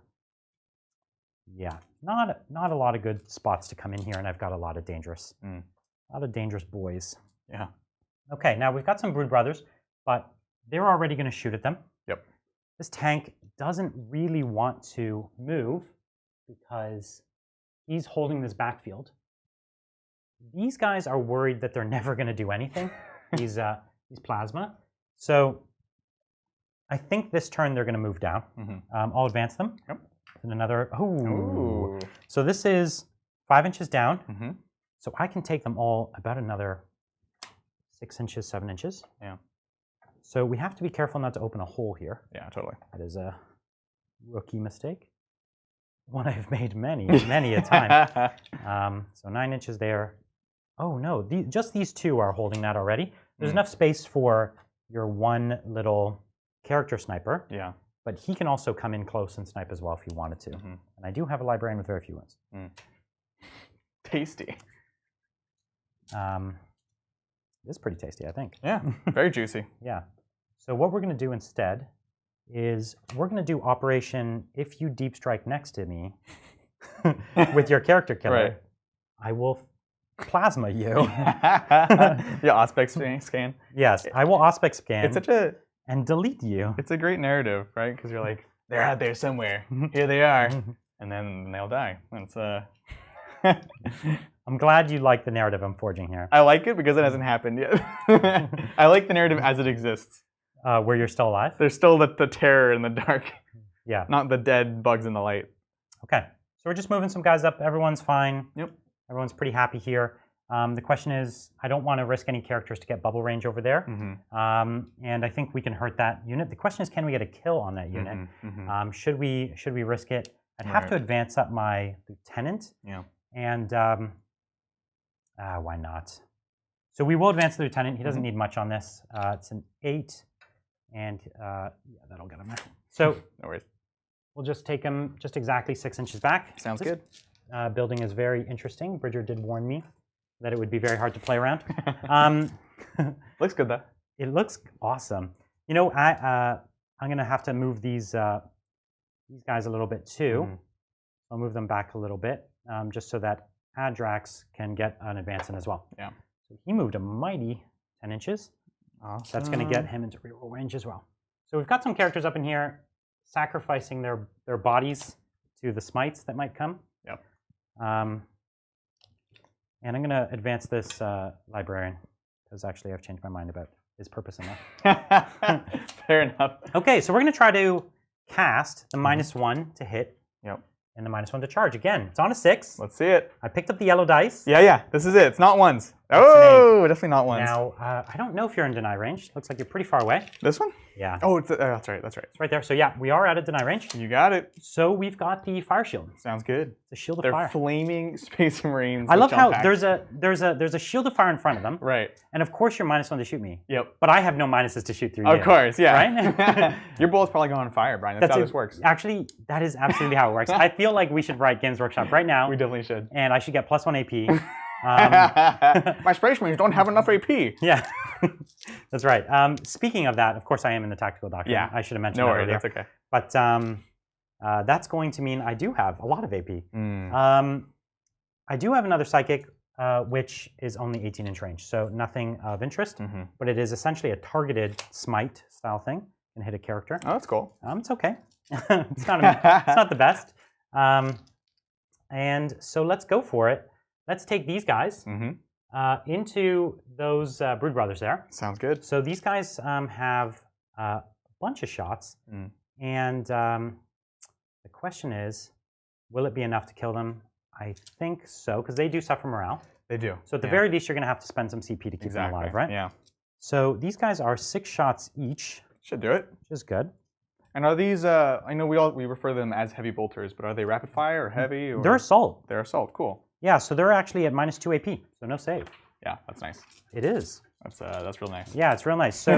Yeah, not a lot of good spots to come in here, and I've got a lot of dangerous boys. Yeah. Okay, now we've got some Brood Brothers, but they're already going to shoot at them. Yep. This tank doesn't really want to move because he's holding this backfield. These guys are worried that they're never going to do anything. He's plasma. So I think this turn they're going to move down. I'll advance them. Yep. And another. Ooh. So this is 5 inches down. So I can take them all about another 6 inches, 7 inches. Yeah. So we have to be careful not to open a hole here. Yeah, totally. That is a rookie mistake. One I've made many a time. So 9 inches there. Oh no, just these 2 are holding that already. There's enough space for your one little character sniper. Yeah. But he can also come in close and snipe as well if he wanted to. And I do have a librarian with very few wounds. Tasty. It is pretty tasty, I think. Yeah, very juicy. Yeah. So what we're going to do instead is we're going to do Operation If You Deep Strike Next to Me with your character killer. I will plasma you. The Auspex scan. Yes, I will Auspex scan. It's such a and delete you. It's a great narrative, right? Because you're like, they're out there somewhere. Here they are, and then they'll die. It's I'm glad you like the narrative I'm forging here. I like it because it hasn't happened yet. I like the narrative as it exists. Where you're still alive? There's still the terror in the dark. Yeah. Not the dead bugs in the light. Okay. we're just moving some guys up. Everyone's fine. Yep. Everyone's pretty happy here. The question is, I don't want to risk any characters to get bubble range over there. And I think we can hurt that unit. The question is, can we get a kill on that unit? Should we risk it? I'd have to advance up my lieutenant. Yeah. And why not? So we will advance the lieutenant. He doesn't need much on this. It's an 8. And yeah, that'll get him there. So no worries. We'll just take him just exactly 6 inches back. Sounds good. Building is very interesting. Bridger did warn me that it would be very hard to play around. Looks good though. It looks awesome. You know, I'm gonna have to move these guys a little bit too. I'll move them back a little bit, just so that Adrax can get an advance in as well. Yeah. So he moved a mighty 10 inches. Awesome. That's gonna get him into reroll range as well. So we've got some characters up in here sacrificing their bodies to the smites that might come. Yep. And I'm going to advance this librarian, because actually I've changed my mind about his purpose in that. Fair enough. Okay, so we're going to try to cast the -1 to hit. Yep. And the -1 to charge. Again, it's on a 6. Let's see it. I picked up the yellow dice. Yeah, this is it. It's not ones. Oh, definitely not ones. Now, I don't know if you're in deny range. Looks like you're pretty far away. This one? Yeah. Oh, that's right. It's right there. So yeah, we are at a deny range. You got it. So we've got the fire shield. Sounds good. It's a shield of They're fire. flaming Space Marines. I love how jump there's a shield of fire in front of them. Right. And of course you're -1 to shoot me. Yep. But I have no minuses to shoot through you. Of course, yeah. Right? Your bullet's probably going on fire, Brian. That's how this works. Actually, that is absolutely how it works. I feel like we should write Games Workshop right now. We definitely should. And I should get +1 AP. My Space Marines don't have enough AP. Yeah, that's right. Speaking of that, of course, I am in the tactical doctrine. Yeah. I should have mentioned No that worries, earlier. that's okay. But that's going to mean I do have a lot of AP. I do have another psychic, which is only 18-inch range, so nothing of interest. But it is essentially a targeted smite style thing. Can hit a character. Oh, that's cool. It's okay. It's not the best. And so let's go for it. Let's take these guys into those Brood Brothers there. Sounds good. So these guys have a bunch of shots. And the question is, will it be enough to kill them? I think so, because they do suffer morale. They do. So at the very least, you're going to have to spend some CP to keep them alive, right? Yeah. So these guys are 6 shots each. Should do it. Which is good. And are these, I know we refer to them as heavy bolters, but are they rapid fire or heavy? Or? They're assault. They're assault, cool. Yeah, so they're actually at -2 AP, so no save. Yeah, that's nice. It is. That's real nice. Yeah, it's real nice. So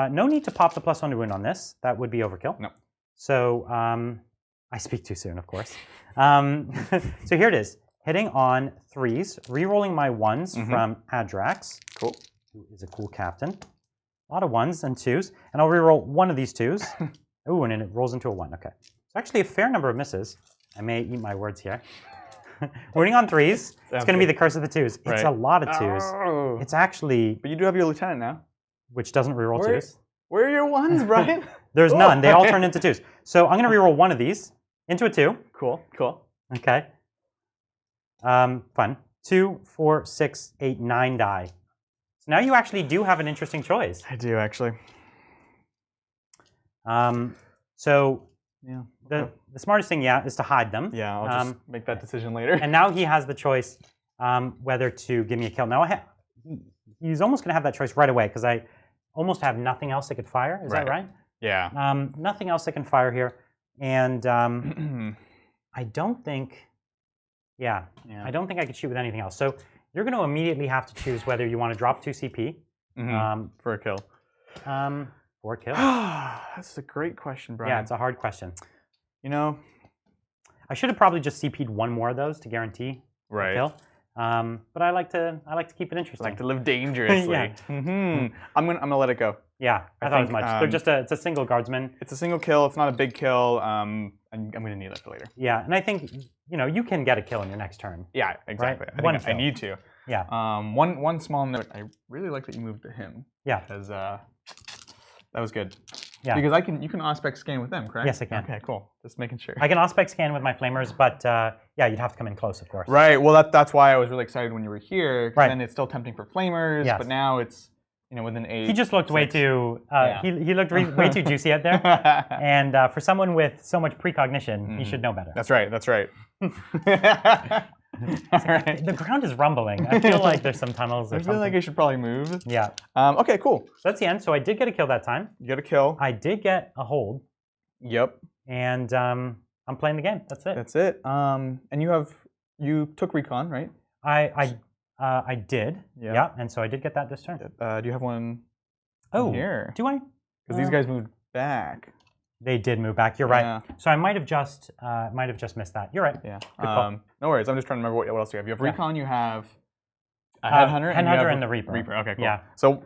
no need to pop the +1 to wound on this. That would be overkill. No. So I speak too soon, of course. So here it is. Hitting on 3s, re-rolling my 1s from Adrax. Cool. Who is a cool captain. A lot of 1s and 2s. And I'll re-roll one of these 2s. Ooh, and then it rolls into a 1. Okay. It's actually a fair number of misses. I may eat my words here. Wounding on 3s. It's going to be the curse of the 2s. It's a lot of 2s. Oh. It's actually... But you do have your lieutenant now. Which doesn't re-roll 2s. Where are your 1s, Brian? There's none. They all turn into 2s. So I'm going to re-roll one of these into a 2. Cool. Okay. Fun. 2, 4, 6, 8, 9 die. So now you actually do have an interesting choice. I do, actually. So yeah, the smartest thing, is to hide them. Yeah, I'll just make that decision later. And now he has the choice whether to give me a kill. Now he's almost going to have that choice right away because I almost have nothing else that could fire. Is that right? Yeah. Nothing else that can fire here. And I don't think, I don't think I could shoot with anything else. So you're going to immediately have to choose whether you want to drop 2 CP. For a kill. For a kill. That's a great question, Brian. Yeah, it's a hard question. You know, I should have probably just CP'd 1 more of those to guarantee a kill. But I like to keep it interesting. I like to live dangerously. I'm gonna let it go. Yeah, I thought as much. They're it's a single guardsman. It's a single kill. It's not a big kill. I'm gonna need that for later. Yeah, and I think you can get a kill in your next turn. Yeah, exactly. Right? I need to. Yeah. One small note. I really like that you moved to him. Yeah. Because that was good. Yeah. Because you can Auspex scan with them, correct? Yes, I can. Okay, cool. Just making sure. I can Auspex scan with my flamers, but you'd have to come in close, of course. Right. Well, that's why I was really excited when you were here. Right. Then it's still tempting for flamers, yes. but now it's with an 8. He just looked way 6. too. Yeah. He looked way too juicy out there. And for someone with so much precognition, he should know better. That's right. That's right. The ground is rumbling. I feel like there's some tunnels or I feel something. like I should probably move. Yeah. Okay, cool. So that's the end. So I did get a kill that time. You got a kill. I did get a hold. Yep. And I'm playing the game. That's it. That's it. And you took recon, right? I did. Yeah. Yeah. And so I did get that this turn. Do you have one here? Do I? Because these guys moved back. They did move back. You're right. Yeah. So I might have just missed that. You're right. Yeah. Good call. No worries. I'm just trying to remember what else you have. You have recon. You have a headhunter. And the Reaper. Reaper. Okay. Cool. Yeah. So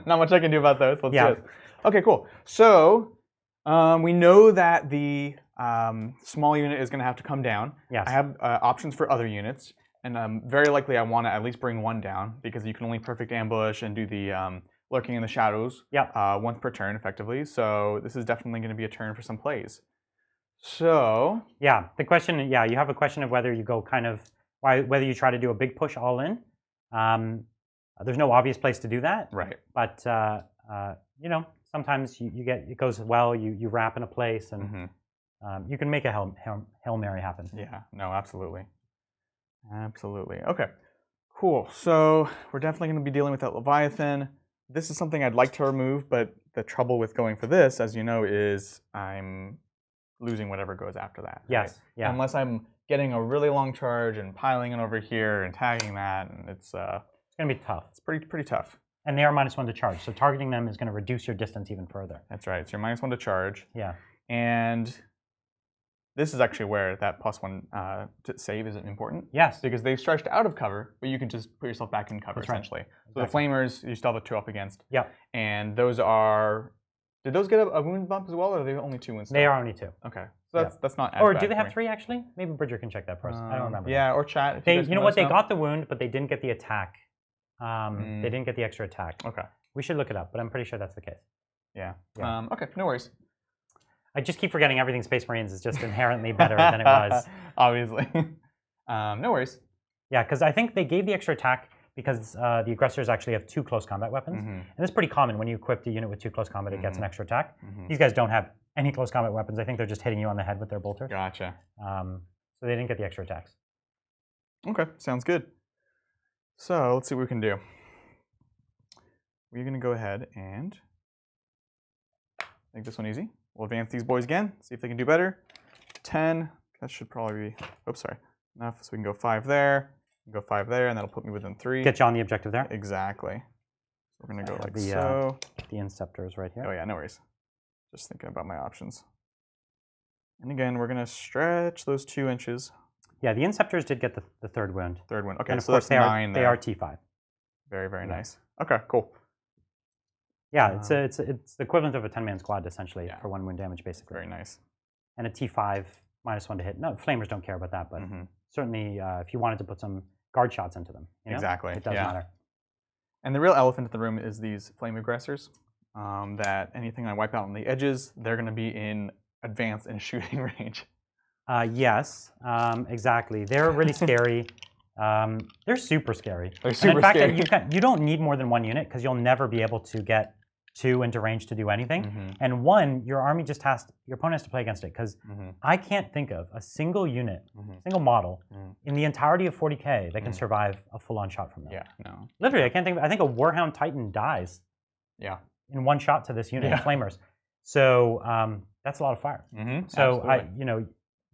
not much I can do about those. Let's Yeah. do it. Okay. Cool. So we know that the small unit is going to have to come down. Yes. I have options for other units, and very likely I want to at least bring one down because you can only perfect ambush and do the lurking in the shadows once per turn, effectively. So this is definitely going to be a turn for some plays. So yeah, the question, you have a question of whether you go whether you try to do a big push all in. There's no obvious place to do that. Right. But sometimes you get it goes well. You wrap in a place and you can make a Hail Mary happen. Yeah. No. Absolutely. Absolutely. Okay. Cool. So we're definitely going to be dealing with that Leviathan. This is something I'd like to remove, but the trouble with going for this, as you know, is I'm losing whatever goes after that. Yes. Right? Yeah. Unless I'm getting a really long charge and piling it over here and tagging that, and it's gonna be tough. It's pretty tough. And they are -1 to charge, so targeting them is going to reduce your distance even further. That's right. So you're -1 to charge. Yeah. And this is actually where that +1 to save is important. Yes. Because they've stretched out of cover, but you can just put yourself back in cover, That's right. essentially. Exactly. So the Flamers, you still have the 2 up against. Yeah. And those are... Did those get a wound bump as well, or are they only 2 wounds? They are only 2. Okay. So that's not as Or bad do they for have me. 3, actually? Maybe Bridger can check that for us. I don't remember. Yeah, or chat. If You guys can know let what? us They know. got the wound, but they didn't get the attack. They didn't get the extra attack. Okay. We should look it up, but I'm pretty sure that's the case. Yeah. Yeah. Okay, no worries. I just keep forgetting everything Space Marines is just inherently better than it was. Obviously. No worries. Yeah, because I think they gave the extra attack because the aggressors actually have 2 close combat weapons. And that's pretty common. When you equip a unit with 2 close combat, it gets an extra attack. These guys don't have any close combat weapons. I think they're just hitting you on the head with their bolters. Gotcha. So they didn't get the extra attacks. Okay, sounds good. So let's see what we can do. We're going to go ahead and make this one easy. We'll advance these boys again, see if they can do better. 10, that should probably be, oops, sorry, enough. So we can go 5 there, go 5 there, and that'll put me within 3. Get you on the objective there. Exactly. So we're going to go like the, so. The Inceptor is right here. Oh yeah, no worries. Just thinking about my options. And again, we're going to stretch those 2 inches. Yeah, the Inceptors did get the 3rd wound. 3rd one. Okay, and of so course that's 9 there. They are T5. Very, very nice. Okay, cool. Yeah, it's the equivalent of a 10-man squad essentially for 1 wound damage, basically. Very nice. And a T5 -1 to hit. No, Flamers don't care about that, but certainly if you wanted to put some guard shots into them, exactly, it does matter. And the real elephant in the room is these flame aggressors. That anything I wipe out on the edges, they're going to be in advanced and shooting range. Yes, exactly. They're really scary. They're super scary. They're super and in fact, scary. you don't need more than 1 unit because you'll never be able to get 2 into range to do anything. And 1, your army just your opponent has to play against it because I can't think of a single unit, single model in the entirety of 40K that can survive a full-on shot from them. Yeah, no. Literally, I can't think. I think a Warhound Titan dies. Yeah. In 1 shot to this unit of Flamers. So that's a lot of fire. So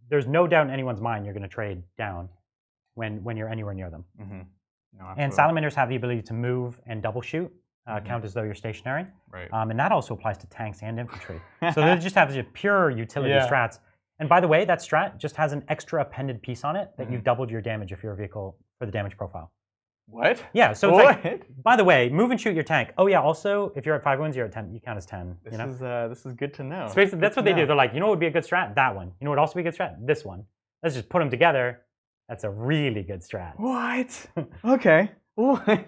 there's no doubt in anyone's mind you're going to trade down when you're anywhere near them. No, and Salamanders have the ability to move and double shoot, count as though you're stationary. Right. And that also applies to tanks and infantry. So they just have pure utility strats. And by the way, that strat just has an extra appended piece on it that you've doubled your damage if you're a vehicle for the damage profile. What? Yeah, so it's like, by the way, move and shoot your tank. Oh yeah, also, if you're at 5 wounds, you're at 10. You count as 10. This is good to know. So basically, that's what they do. They're like, you know what would be a good strat? That one. You know what else would be a good strat? This one. Let's just put them together. That's a really good strat. What? Okay. What?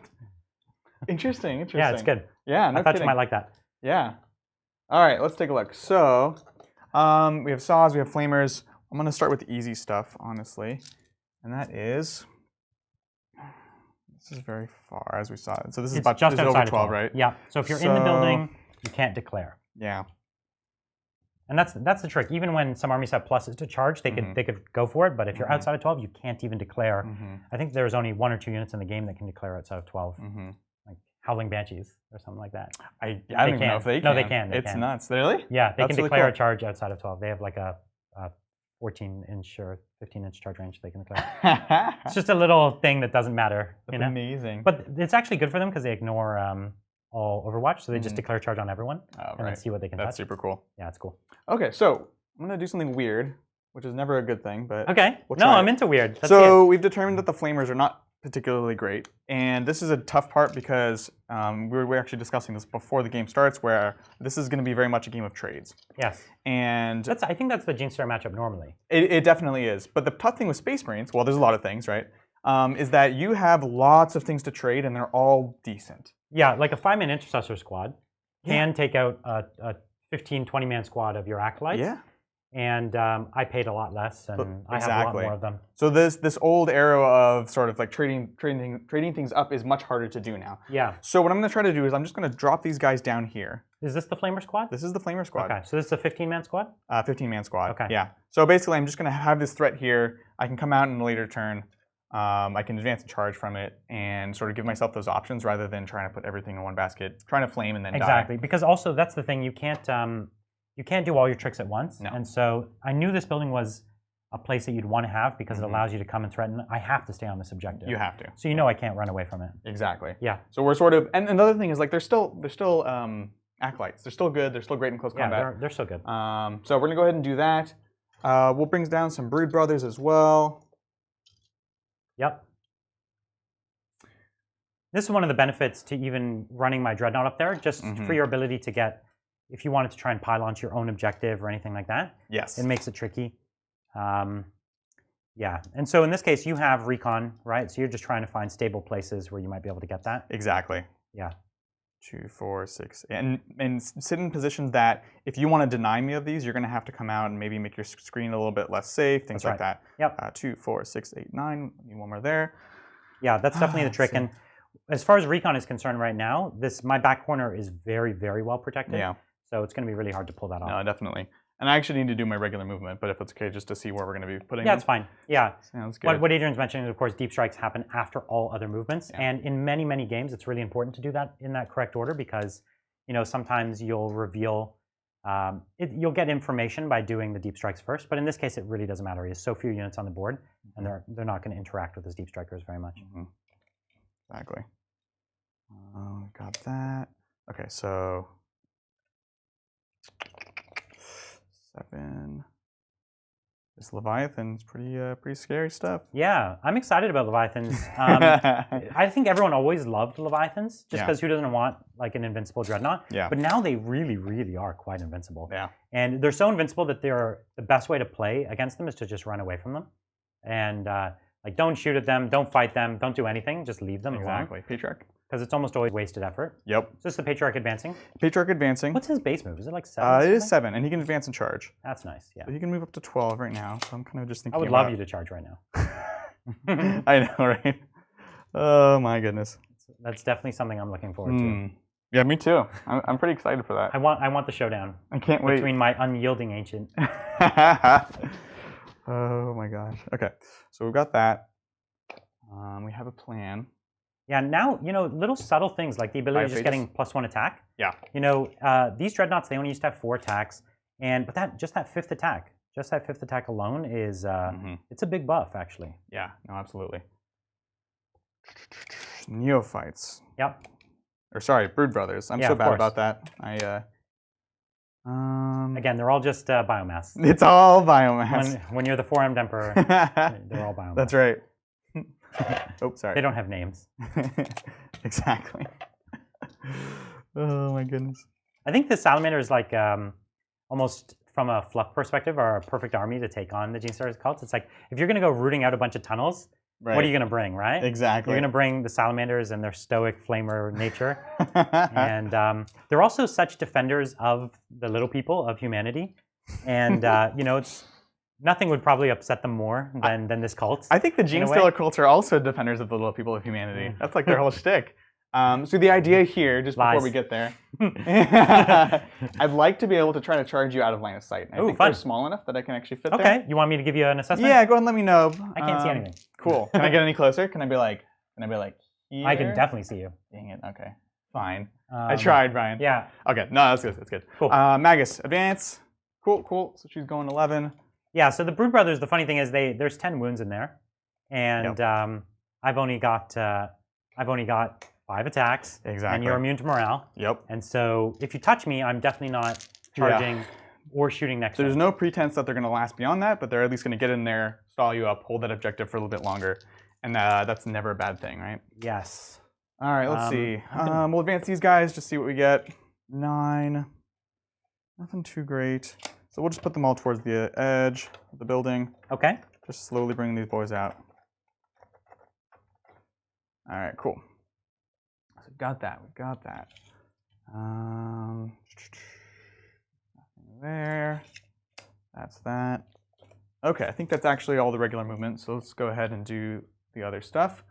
Interesting. Yeah, it's good. Yeah, no I thought kidding. you might like that. Yeah. All right, let's take a look. So we have saws, we have flamers. I'm going to start with the easy stuff, honestly. And that is, This is very far, as we saw. So this is It's about just this is outside over of 12, right? Yeah. So if you're in the building, you can't declare. Yeah. And that's the trick. Even when some armies have pluses to charge, they could go for it. But if you're outside of 12, you can't even declare. I think there's only 1 or 2 units in the game that can declare outside of 12, like Howling Banshees or something like that. I don't even know if they can. No, they can. It's nuts. Really? Yeah, they That's can really declare cool. a charge outside of 12. They have like a 14-inch or 15-inch charge range they can declare. It's just a little thing that doesn't matter. That's amazing. But it's actually good for them because they ignore all Overwatch, so they just declare charge on everyone and then see what they can touch. That's super cool. Yeah, it's cool. Okay, so I'm going to do something weird, which is never a good thing, but okay. we'll No, try I'm it. into weird. Let's So we've determined that the flamers are not particularly great, and this is a tough part because we were actually discussing this before the game starts, where this is going to be very much a game of trades. Yes. And I think that's the Genestealer matchup normally. It definitely is. But the tough thing with Space Marines, well, there's a lot of things, right? Is that you have lots of things to trade, and they're all decent. Yeah, like a 5-man intercessor squad can take out a 15, 20-man squad of your acolytes. Yeah. And I paid a lot less, and I have a lot more of them. So this old era of sort of like trading things up is much harder to do now. Yeah. So what I'm going to try to do is I'm just going to drop these guys down here. Is this the Flamer squad? This is the Flamer squad. Okay, so this is a 15-man squad? 15-man squad. Okay. Yeah. So basically, I'm just going to have this threat here. I can come out in a later turn. I can advance a charge from it and sort of give myself those options rather than trying to put everything in one basket, trying to flame and then die. Exactly, because also that's the thing. You can't do all your tricks at once. No. And so I knew this building was a place that you'd want to have because it allows you to come and threaten. I have to stay on this objective. You have to. So you know I can't run away from it. Exactly. Yeah. So we're sort of, and another thing is like they're still acolytes. They're still good. They're still great in close combat. Yeah, they're so good. So we're gonna go ahead and do that. We'll bring down some Brood Brothers as well. Yep. This is one of the benefits to even running my Dreadnought up there, just for your ability to get, if you wanted to try and pile onto your own objective or anything like that. Yes. It makes it tricky. Yeah, and so in this case, you have recon, right? So you're just trying to find stable places where you might be able to get that. Exactly. Yeah. 2, 4, 6, and sit in positions that if you want to deny me of these, you're going to have to come out and maybe make your screen a little bit less safe, things like that. Yep. 2, 4, 6, 8, 9. Need one more there. Yeah, that's definitely the trick. And as far as recon is concerned right now, my back corner is very, very well protected. Yeah. So it's going to be really hard to pull that off. No, definitely. And I actually need to do my regular movement, but if it's okay, just to see where we're going to be putting Yeah, them. it's fine. Yeah. Sounds good. What Adrian's mentioning is, of course, deep strikes happen after all other movements. Yeah. And in many, many games, it's really important to do that in that correct order because, sometimes you'll reveal, you'll get information by doing the deep strikes first. But in this case, it really doesn't matter. There's so few units on the board, and they're not going to interact with those deep strikers very much. Exactly. Got that. Okay, so 7. This Leviathan's pretty scary stuff. Yeah, I'm excited about Leviathans. I think everyone always loved Leviathans, just because who doesn't want like an invincible dreadnought? Yeah. But now they really, really are quite invincible. Yeah. And they're so invincible that the best way to play against them is to just run away from them, and don't shoot at them, don't fight them, don't do anything, just leave them alone. Exactly. Patriarch. Because it's almost always wasted effort. Yep. Is this the Patriarch advancing? Patriarch advancing. What's his base move? Is it like 7? It is 7, and he can advance and charge. That's nice, yeah. So he can move up to 12 right now, so I'm kind of just thinking I would love you to charge right now. I know, right? Oh my goodness. That's definitely something I'm looking forward to. Yeah, me too. I'm pretty excited for that. I want the showdown. I can't wait. Between my unyielding ancient. Oh my gosh. Okay, so we've got that. We have a plan. Yeah, now, little subtle things like the ability of just getting +1 attack. Yeah. These dreadnoughts, they only used to have 4 attacks. But that 5th attack, just that 5th attack alone is, it's a big buff, actually. Yeah, no, absolutely. Neophytes. Yep. Or sorry, Brood Brothers. I'm so bad about that. Again, they're all just biomass. It's all biomass. When you're the 4-armed Emperor, they're all biomass. That's right. Oh, sorry. They don't have names. Exactly. Oh my goodness. I think the Salamander is like almost from a fluff perspective are a perfect army to take on the Genestealer cults. It's like if you're going to go rooting out a bunch of tunnels, what are you going to bring, right? Exactly. You're going to bring the Salamanders and their stoic flamer nature. And they're also such defenders of the little people, of humanity. And, nothing would probably upset them more than this cult. I think the Genestealer cults are also defenders of the little people of humanity. That's like their whole shtick. So the idea here, just before we get there, I'd like to be able to try to charge you out of line of sight. I think they're small enough that I can actually fit there. Okay, you want me to give you an assessment? Yeah, go ahead and let me know. I can't see anything. Cool. Can I get any closer? Can I be like here? I can definitely see you. Dang it. Okay. Fine. I tried, Brian. Yeah. Okay. No, that's good. That's good. Cool. Magus, advance. Cool. So she's going 11. Yeah. So the Brood Brothers. The funny thing is, there's 10 wounds in there, and I've only got 5 attacks. Exactly. And you're immune to morale. Yep. And so if you touch me, I'm definitely not charging or shooting next. There's no pretense that they're going to last beyond that, but they're at least going to get in there, stall you up, hold that objective for a little bit longer, and that's never a bad thing, right? Yes. All right, let's see. We'll advance these guys, just see what we get. 9. Nothing too great. So we'll just put them all towards the edge of the building. Okay. Just slowly bringing these boys out. All right, cool. So we've got that. Nothing there. That's that. Okay, I think that's actually all the regular movement. So let's go ahead and do the other stuff.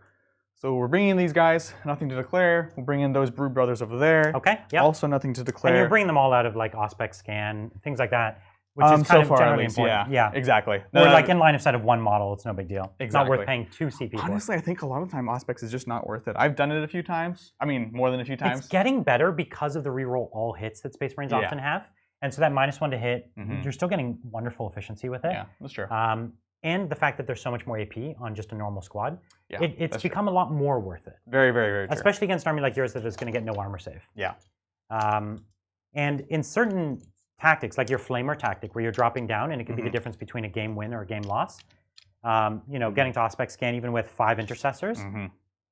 So we're bringing in these guys, nothing to declare. We'll bring in those Brood Brothers over there. Okay, yeah. Also nothing to declare. And you're bringing them all out of like Auspex scan, things like that, which is kind of generally important. Yeah, exactly. Or like in line of sight of one model, it's no big deal. Exactly. It's not worth paying 2 CP for. Honestly, I think a lot of the time Auspex is just not worth it. I've done it a few times. I mean, more than a few times. It's getting better because of the reroll all hits that Space Marines often have. And so that -1 to hit, you're still getting wonderful efficiency with it. Yeah, that's true. And the fact that there's so much more AP on just a normal squad, yeah, it's become a lot more worth it. Very, very, very true. Especially against an army like yours that is going to get no armor save. Yeah. And in certain tactics, like your Flamer tactic, where you're dropping down, and it could be the difference between a game win or a game loss. Getting to Auspex scan even with 5 intercessors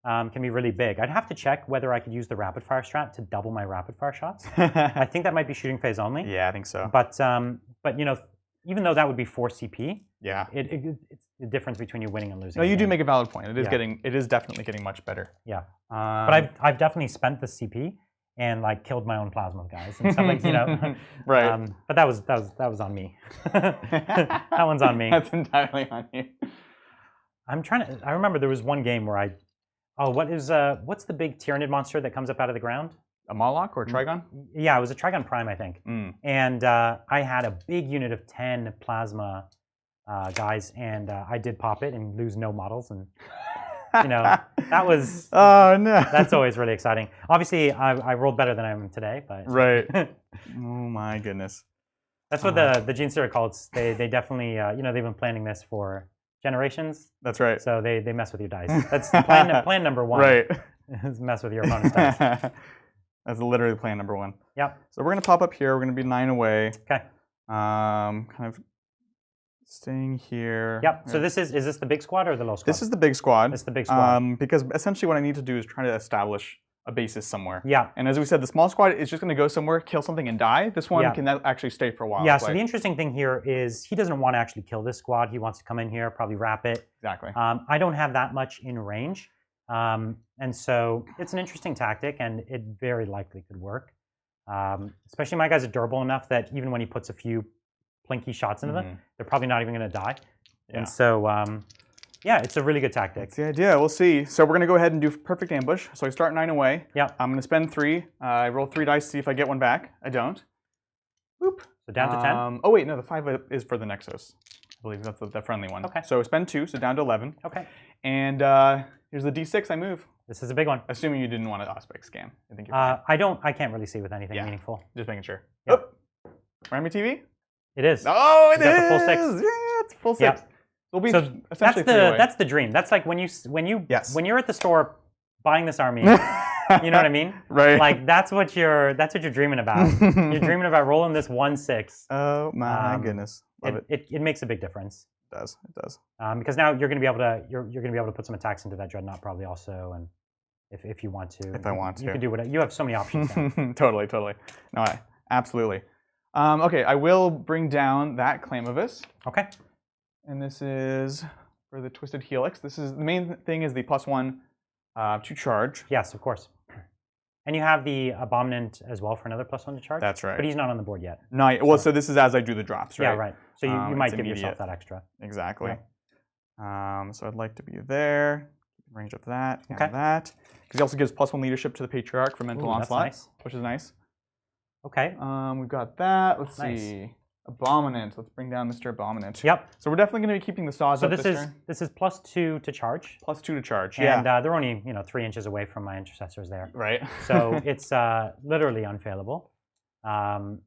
can be really big. I'd have to check whether I could use the rapid fire strat to double my rapid fire shots. I think that might be shooting phase only. Yeah, I think so. But even though that would be 4 CP, it's the difference between you winning and losing. No, you do make a valid point. It is definitely getting much better. Yeah. But I've definitely spent the CP and like killed my own plasma guys and stuff like Right. But that was on me. That one's on me. That's entirely on you. I remember there was one game where what's the big Tyranid monster that comes up out of the ground? A Moloch or a Trigon? Yeah, it was a Trigon Prime, I think. And I had a big unit of 10 plasma guys, and I did pop it and lose no models, and that was oh no, that's always really exciting. Obviously, I rolled better than I am today, but right. Oh my goodness, that's what the Genestealer cults. They definitely they've been planning this for generations. That's right. So they mess with your dice. That's plan number 1. Right. Is mess with your opponent's dice. That's literally plan number 1. Yep. So we're gonna pop up here. We're gonna be 9 away. Okay. Kind of staying here. Yep. So is this the big squad or the little squad? This is the big squad. It's the big squad. Because essentially what I need to do is try to establish a basis somewhere. Yeah. And as we said, the small squad is just going to go somewhere, kill something, and die. This one can actually stay for a while. Yeah. So the interesting thing here is he doesn't want to actually kill this squad. He wants to come in here, probably wrap it. Exactly. I don't have that much in range, and so it's an interesting tactic, and it very likely could work. Especially my guys are durable enough that even when he puts a few plinky shots into them, they're probably not even going to die. Yeah. And so, it's a really good tactic. That's the idea. We'll see. So we're going to go ahead and do perfect ambush. So I start 9 away. Yeah. I'm going to spend 3. I roll 3 dice to see if I get one back. I don't. Whoop. So down to 10? Oh, wait. No, the 5 is for the Nexus. I believe that's the friendly one. Okay. So spend 2, so down to 11. Okay. And here's the D6 I move. This is a big one. Assuming you didn't want an Auspex scan. I think you're fine. I can't really see with anything meaningful. Just making sure. Yep. Oh, Rami TV? It is. Oh, it is. Got the full 6. Yeah, it's full 6. Yep. It'll be so essentially that's the dream. That's like when you're at the store buying this army. You know what I mean? Right. Like that's what you're dreaming about. You're dreaming about rolling this 1/6. Oh my goodness. Love it. It makes a big difference. It does. It does. Because now you're going to be able to put some attacks into that dreadnought probably also, and if you want to. If I want to. You can do whatever. You have so many options now. Totally. No, absolutely. Okay, I will bring down that Clamovis. Okay. And this is for the Twisted Helix. This is the main thing is the +1 to charge. Yes, of course. And you have the Abominant as well for another +1 to charge. That's right. But he's not on the board yet. Well, so this is as I do the drops, right? Yeah, right. So you might it's give immediate. yourself that extra. Exactly. So I'd like to be there. Range of that and that. Because he also gives +1 leadership to the Patriarch for mental onslaught, nice. which is nice. Okay. We've got that. Let's Nice. see. Abominant. Let's bring down Mr. Abominant. Yep. So we're definitely going to be keeping the saws So up this turn. this is +2 to charge. +2 to charge. And Yeah. they're only 3 inches away from my intercessors there. Right. So it's literally unfailable to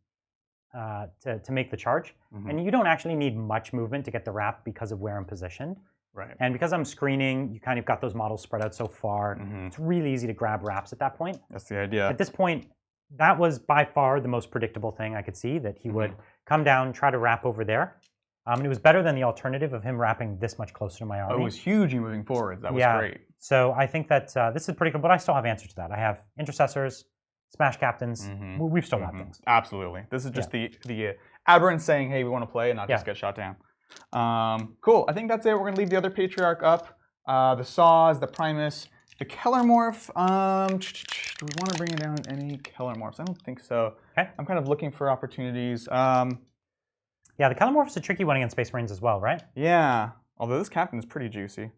make the charge. And you don't actually need much movement to get the wrap because of where I'm positioned. Right. And because I'm screening, you kind of got those models spread out so far. It's really easy to grab wraps at that point. That's the idea. At this point, that was by far the most predictable thing I could see, that he would come down, try to wrap over there. And it was better than the alternative of him wrapping this much closer to my army. Oh, it was huge moving forward. That was great. So I think that this is pretty cool, but I still have answers to that. I have intercessors, smash captains. We've still got things. Absolutely. This is just the aberrant saying, hey, we want to play and not just get shot down. Cool. I think that's it. We're going to leave the other Patriarch up. The Saws, the Primus, the Kellermorph. Do we want to bring down any Kellermorphs? I don't think so. Okay. I'm kind of looking for opportunities. Yeah, the Kellermorph is a tricky one against Space Marines as well, right? Yeah. Although this captain is pretty juicy.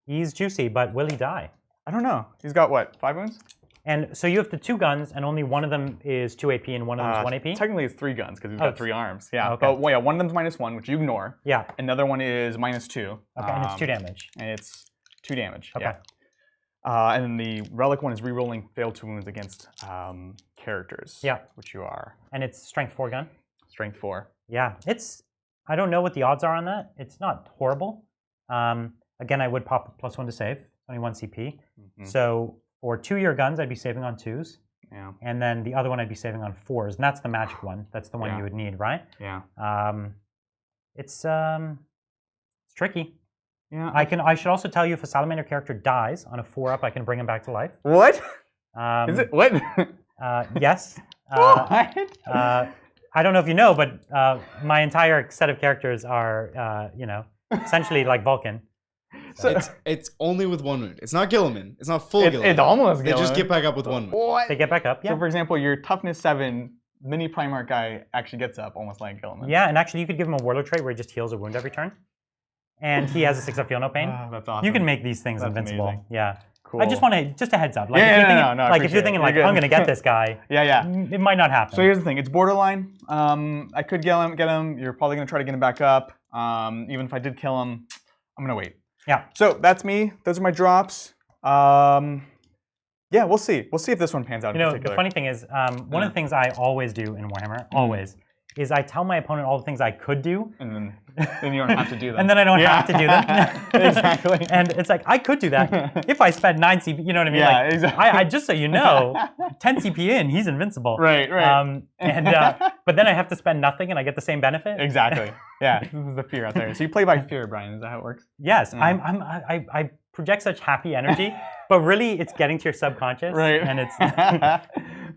He's juicy, but will he die? I don't know. He's got what, 5 wounds? And so you have the 2 guns, and only one of them is 2 AP and one of them is 1 AP? Technically, it's 3 guns because he's got 3 arms. Yeah. Okay. But yeah, one of them's -1, which you ignore. Yeah. Another one is -2. Okay, and it's 2 damage. And it's 2 damage. Okay. Yeah. And then the relic one is rerolling failed 2 wounds against characters. Yeah. Which you are. And it's strength 4 gun. Strength 4. Yeah, I don't know what the odds are on that. It's not horrible. Again, I would pop a +1 to save. Only 1 CP. So for 2-year guns, I'd be saving on 2s. Yeah. And then the other one I'd be saving on 4s. And that's the magic one. That's the one you would need, right? Yeah. It's tricky. Yeah. I should also tell you, if a Salamander character dies on a 4-up, I can bring him back to life. What? Is it what? Yes. What? I don't know if you know, but my entire set of characters are, essentially like Vulcan. So it's only with 1 wound. It's not Gilliman. It's not full Gilliman. It's almost They Gilliman. just get back up with 1 wound. What? They get back up, yeah. So for example, your toughness 7 mini Primarch guy actually gets up almost like Gilliman. Yeah, and actually you could give him a warlord trait where he just heals a wound every turn. And he has a 6-up feel no pain. That's awesome. You can make these things That's invincible. amazing. Yeah. Cool. I just want to, just a heads up. Like, Yeah, if you're no, thinking, no, I like if you're appreciate thinking it. like, You're I'm good. going to get this guy, Yeah. it might not happen. So here's the thing. It's borderline. I could get him. You're probably going to try to get him back up. Even if I did kill him, I'm going to wait. Yeah. So that's me. Those are my drops. Yeah, we'll see. We'll see if this one pans out in particular. The funny thing is, one of the things I always do in Warhammer, always, is I tell my opponent all the things I could do. And then you don't have to do them. And then I don't have to do them. Exactly. And it's like, I could do that if I spent 9 CP, you know what I mean? Yeah, like, exactly. I just so you know, 10 CP in, he's invincible. Right. But then I have to spend nothing and I get the same benefit. Exactly. Yeah, this is the fear out there. So you play by fear, Brian. Is that how it works? Yes, I project such happy energy, but really it's getting to your subconscious. Right. And it's,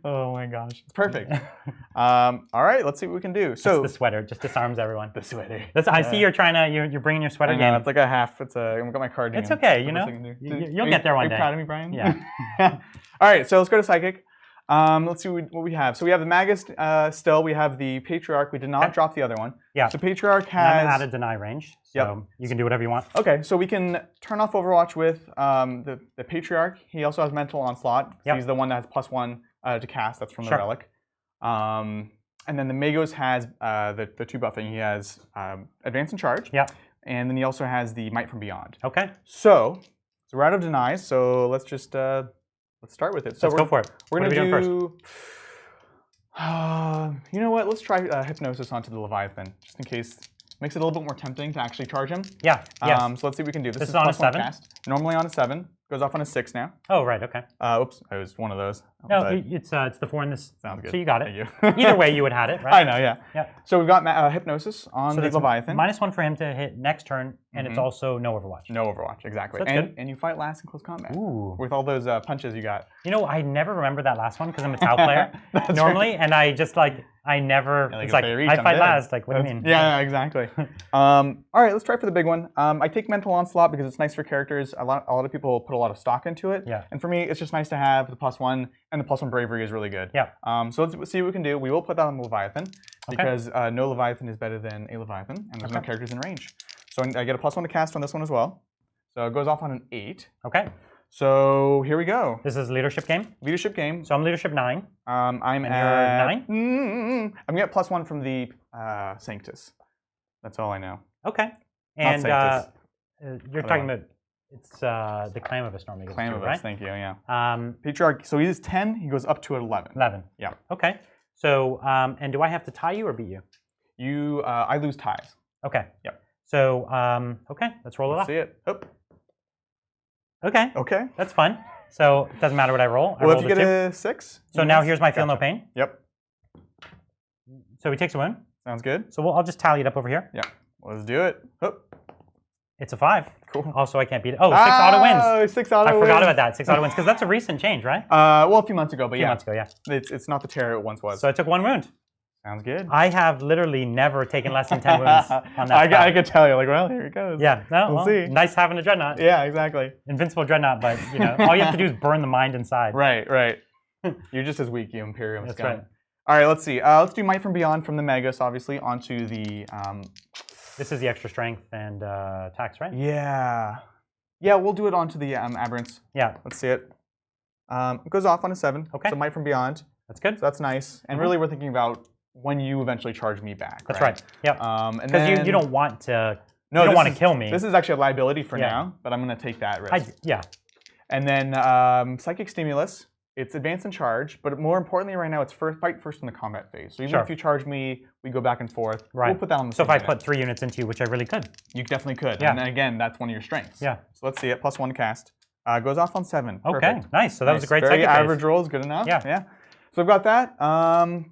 oh my gosh. It's perfect. All right, let's see what we can do. So the sweater just disarms everyone. The sweater. I see you're trying to, you're bringing your sweater I know, game. it's like a half. I've got my card. It's okay, you know. You'll get there one day. Are you proud of me, Brian? Yeah. All right, so let's go to Psychic. Let's see what we have. So we have the Magus still. We have the Patriarch. We did not drop the other one. Yeah. So Patriarch I'm has out of deny range, so you can do whatever you want. Okay, so we can turn off Overwatch with the Patriarch. He also has Mental Onslaught. He's the one that has +1 to cast. That's from the Relic. And then the Magos has the 2 buffing. He has Advance and Charge. Yeah. And then he also has the Might from Beyond. Okay. So we're out of denies. So let's just let's start with it. So let's go for it. We're going to do you know what? Let's try Hypnosis onto the Leviathan, just in case. Makes it a little bit more tempting to actually charge him. Yeah. Yes. So let's see what we can do. This is on a 7. Cast. Normally on a 7. Goes off on a 6 now. Oh, right. Okay. Oops. It was one of those. No, it's the 4 in this. Sounds good. So you got it. Thank you. Either way, you would have it, right? I know, yeah. Yeah. So we've got Hypnosis on the Leviathan. -1 for him to hit next turn, and it's also no Overwatch. No Overwatch, exactly. So that's good. And you fight last in close combat. Ooh. With all those punches you got. You know, I never remember that last one because I'm a Tau player normally, and I just I never. Yeah, it's like I fight last. Like, what do you mean? Yeah, exactly. All right, let's try for the big one. I take Mental Onslaught because it's nice for characters. A lot of people put a lot of stock into it. Yeah. And for me, it's just nice to have the +1, and the +1 Bravery is really good. Yeah. So let's see what we can do. We will put that on Leviathan. because no Leviathan is better than a Leviathan, and there's no characters in range. So I get a +1 to cast on this one as well. So it goes off on an 8. Okay. So here we go. This is leadership game? Leadership game. So I'm leadership 9. I'm and at... you're 9? I'm going to get +1 from the Sanctus. That's all I know. Okay. And Sanctus. you're talking about, it's the Claim of a Storm Eagle, Claim of right? us, thank you, yeah. Patriarch, so he is 10, he goes up to 11. 11. Yeah. Okay. So, and do I have to tie you or beat you? I lose ties. Okay. Yep. So, okay, let's roll it Let's up. see it. Oh. Okay. Okay. That's fun. So it doesn't matter what I roll. Well, if you get a 6. So now here's my Feel No Gotcha. Pain. Yep. So he takes a wound. Sounds good. So I'll just tally it up over here. Yeah. Let's do it. Oh. It's a 5. Cool. Also, I can't beat it. Oh, 6 auto wins. Oh, 6 auto wins. I forgot about that. 6 auto wins, because that's a recent change, right? Well, a few months ago, but A few months ago, yeah. It's not the terror it once was. So I took 1 wound. Sounds good. I have literally never taken less than 10 wounds on that I could tell you, like, well, here it goes. Yeah, no, We'll see. Nice having a dreadnought. Yeah, exactly. Invincible dreadnought, but you know, all you have to do is burn the mind inside. Right, right. You're just as weak, you Imperium That's scum. right. All right, let's see. Let's do Might from Beyond from the Magus, obviously, onto the... This is the extra strength and attacks, right? Yeah. Yeah, we'll do it onto the Aberrants. Yeah. Let's see it. It goes off on a 7. Okay. So Might from Beyond. That's good. So that's nice. And really, we're thinking about when you eventually charge me back. That's right. Yeah. Because you don't want to. No, you don't want to kill me. This is actually a liability for now, but I'm going to take that risk. Yeah. And then Psychic Stimulus. It's advance and charge, but more importantly right now, it's fight first in the combat phase. So even if you charge me, we go back and forth. Right. We'll put that on the So same if I put 3 units into you, which I really could. You definitely could. Yeah. And again, that's one of your strengths. Yeah. So let's see it. +1 cast. Goes off on 7. Okay. Perfect. Nice. So that was a great Very psychic average phase. roll is good enough. Yeah. Yeah. So we've got that.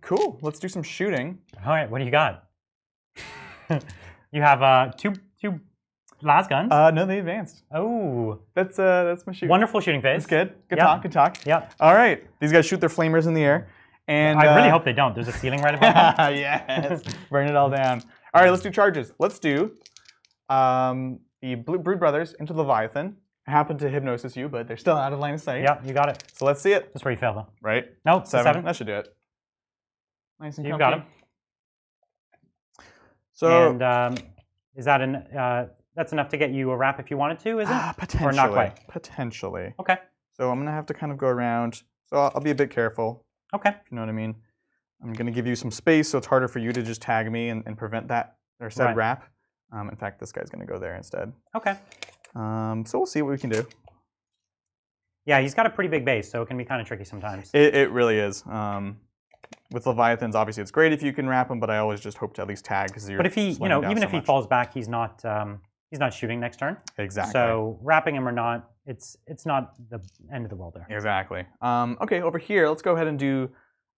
Cool. Let's do some shooting. All right. What do you got? You have two las guns. No, they advanced. Oh. That's my shooting. Wonderful shooting phase. That's good. Good Yep. talk. Good talk. Yep. All right. These guys shoot their flamers in the air. And I really hope they don't. There's a ceiling right above them. yes. Burn it all down. All right. Let's do charges. Let's do the Brood Brothers into Leviathan. I happen to hypnosis you, but they're still out of line of sight. Yeah, you got it. So let's see it. That's where you fail, though. Right? No, 7. That should do it. Nice and You comfy. got him. So, And is that that's enough to get you a wrap if you wanted to, is it? potentially. Or not quite? Potentially. Okay. So I'm going to have to kind of go around. So I'll be a bit careful. Okay. If you know what I mean. I'm going to give you some space so it's harder for you to just tag me and prevent that, or said Right. wrap. In fact, this guy's going to go there instead. Okay. So we'll see what we can do. Yeah, he's got a pretty big base, so it can be kind of tricky sometimes. It really is. With Leviathans, obviously it's great if you can wrap him, but I always just hope to at least tag because you're. But if he, slowing him down even so if he much. falls back, he's not shooting next turn. Exactly. So wrapping him or not, it's not the end of the world there. Exactly. Okay, over here, let's go ahead and do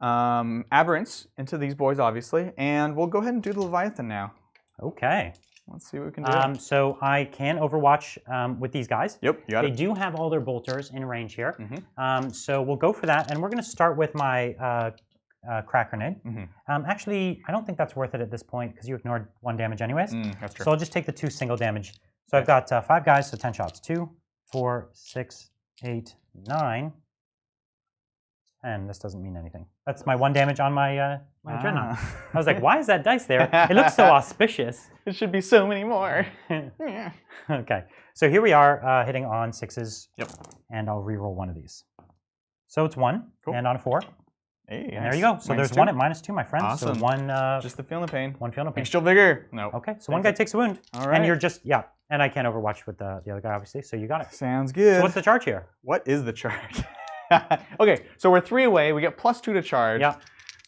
Aberrants into these boys, obviously, and we'll go ahead and do the Leviathan now. Okay. Let's see what we can do. So I can Overwatch with these guys. Yep, you got They it. do have all their bolters in range here. Mm-hmm. So we'll go for that, and we're going to start with my crack grenade. Mm-hmm. Actually, I don't think that's worth it at this point because you ignored 1 damage anyways. That's true. So I'll just take the 2 single damage. So I've got 5 guys, so 10 shots. 2, 4, 6, 8, 9, 10. This doesn't mean anything. That's my 1 damage on my dreadnought. I was like, why is that dice there? It looks so auspicious. It should be so many more. Okay, so here we are hitting on 6s. Yep. And I'll reroll 1 of these. So it's 1, Cool. and on a 4. Hey, And there you go. So there's 1 at -2, my friend. Awesome. So 1. Just the feeling of pain. 1 feeling of pain. Extra vigor. No. Okay, so 1 guy takes a wound. All right. And you're just, and I can't Overwatch with the other guy, obviously, so you got it. Sounds good. So what's the charge here? What is the charge? Okay, so we're 3 away. We get +2 to charge. Yeah.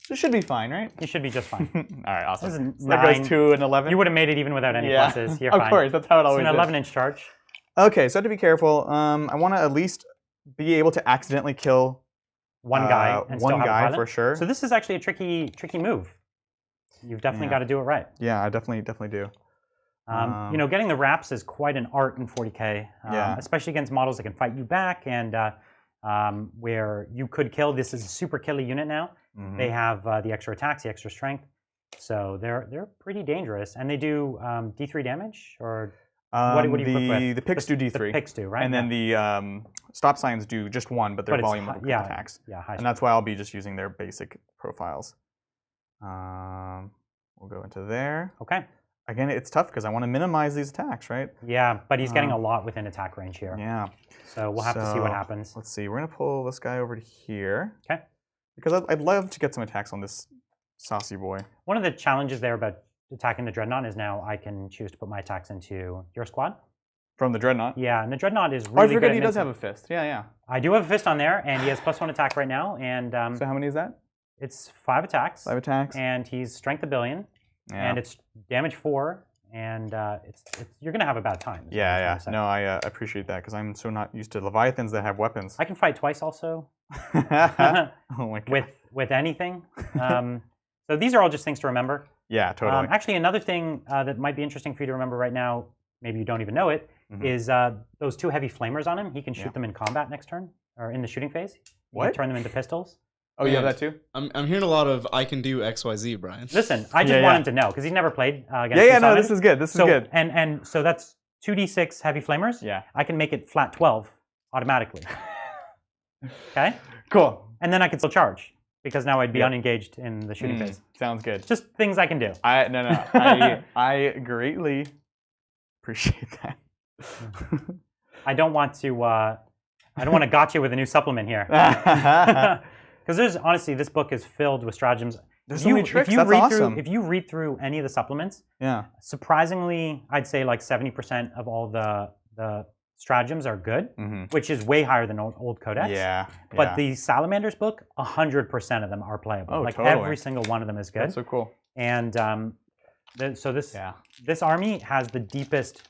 This should be fine, right? You should be just fine. All right, awesome. This is So that goes 9. 2 and 11. You would have made it even without any pluses. You're of fine. course, that's how it It's always an is. 11-inch charge. Okay, so I have to be careful. I want to at least be able to accidentally kill 1 guy and still one have a guy pilot. for sure. So this is actually a tricky move. You've definitely got to do it right. Yeah, I definitely do. Getting the wraps is quite an art in 40K, especially against models that can fight you back and where you could kill. This is a super killy unit now. Mm-hmm. They have the extra attacks, the extra strength, so they're pretty dangerous. And they do D3 damage, or what do you equip with? The picks do D3. The picks do, right? And then the stop signs do just 1, but they're volume attacks. Yeah, high and that's why I'll be just using their basic profiles. We'll go into there. Okay. Again, it's tough because I want to minimize these attacks, right? Yeah, but he's getting a lot within attack range here. Yeah. So we'll have to see what happens. Let's see. We're going to pull this guy over to here. Okay. Because I'd love to get some attacks on this saucy boy. One of the challenges there about attacking the Dreadnought is now I can choose to put my attacks into your squad. From the Dreadnought? Yeah, and the Dreadnought is really Oh, I good forget at he does have mincing. a fist. Yeah, yeah. I do have a fist on there, and he has +1 attack right now. And So how many is that? it's 5 attacks. 5 attacks. And he's strength 1 billion, Yeah. and it's damage 4, and you're gonna have a bad time. is what I'm Yeah, trying yeah. to say. No, I appreciate that because I'm so not used to Leviathans that have weapons. I can fight twice also. Oh my god. with anything. So these are all just things to remember. Yeah, totally. Actually, another thing that might be interesting for you to remember right now, maybe you don't even know it, is those 2 heavy flamers on him. He can shoot them in combat next turn, or in the shooting phase. You can turn them into pistols. Oh, you have that too? I'm hearing a lot of I can do XYZ, Brian. Listen, I just want him to know, because he's never played against Yeah, these no, Salamanders. this is good. This is So, good. and so that's 2d6 heavy flamers. Yeah. I can make it flat 12 automatically. Okay? Cool. And then I can still charge, because now I'd be unengaged in the shooting phase. Sounds good. Just things I can do. I greatly appreciate that. I don't want to gotcha with a new supplement here. Because there's honestly, this book is filled with stratagems. There's so many tricks. That's awesome. If you read through any of the supplements, Yeah. surprisingly, I'd say like 70% of all the stratagems are good, Mhm. which is way higher than old codex. Yeah. But the Salamanders book, 100% of them are playable. Oh, like totally. every single one of them is good. That's so cool. And so this Yeah. this army has the deepest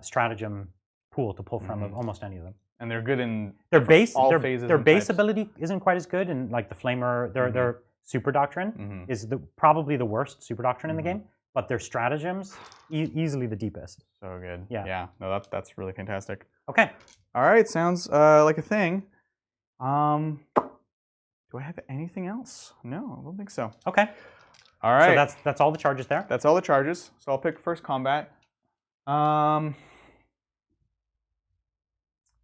stratagem pool to pull from of almost any of them. And they're good in Their base, all their, phases their and base types. ability isn't quite as good, and like the flamer, their super doctrine is probably the worst super doctrine in the game. But their stratagems easily the deepest. So good. Yeah. Yeah. No, that's really fantastic. Okay. All right. Sounds like a thing. Do I have anything else? No, I don't think so. Okay. All right. So that's all the charges there. That's all the charges. So I'll pick first combat.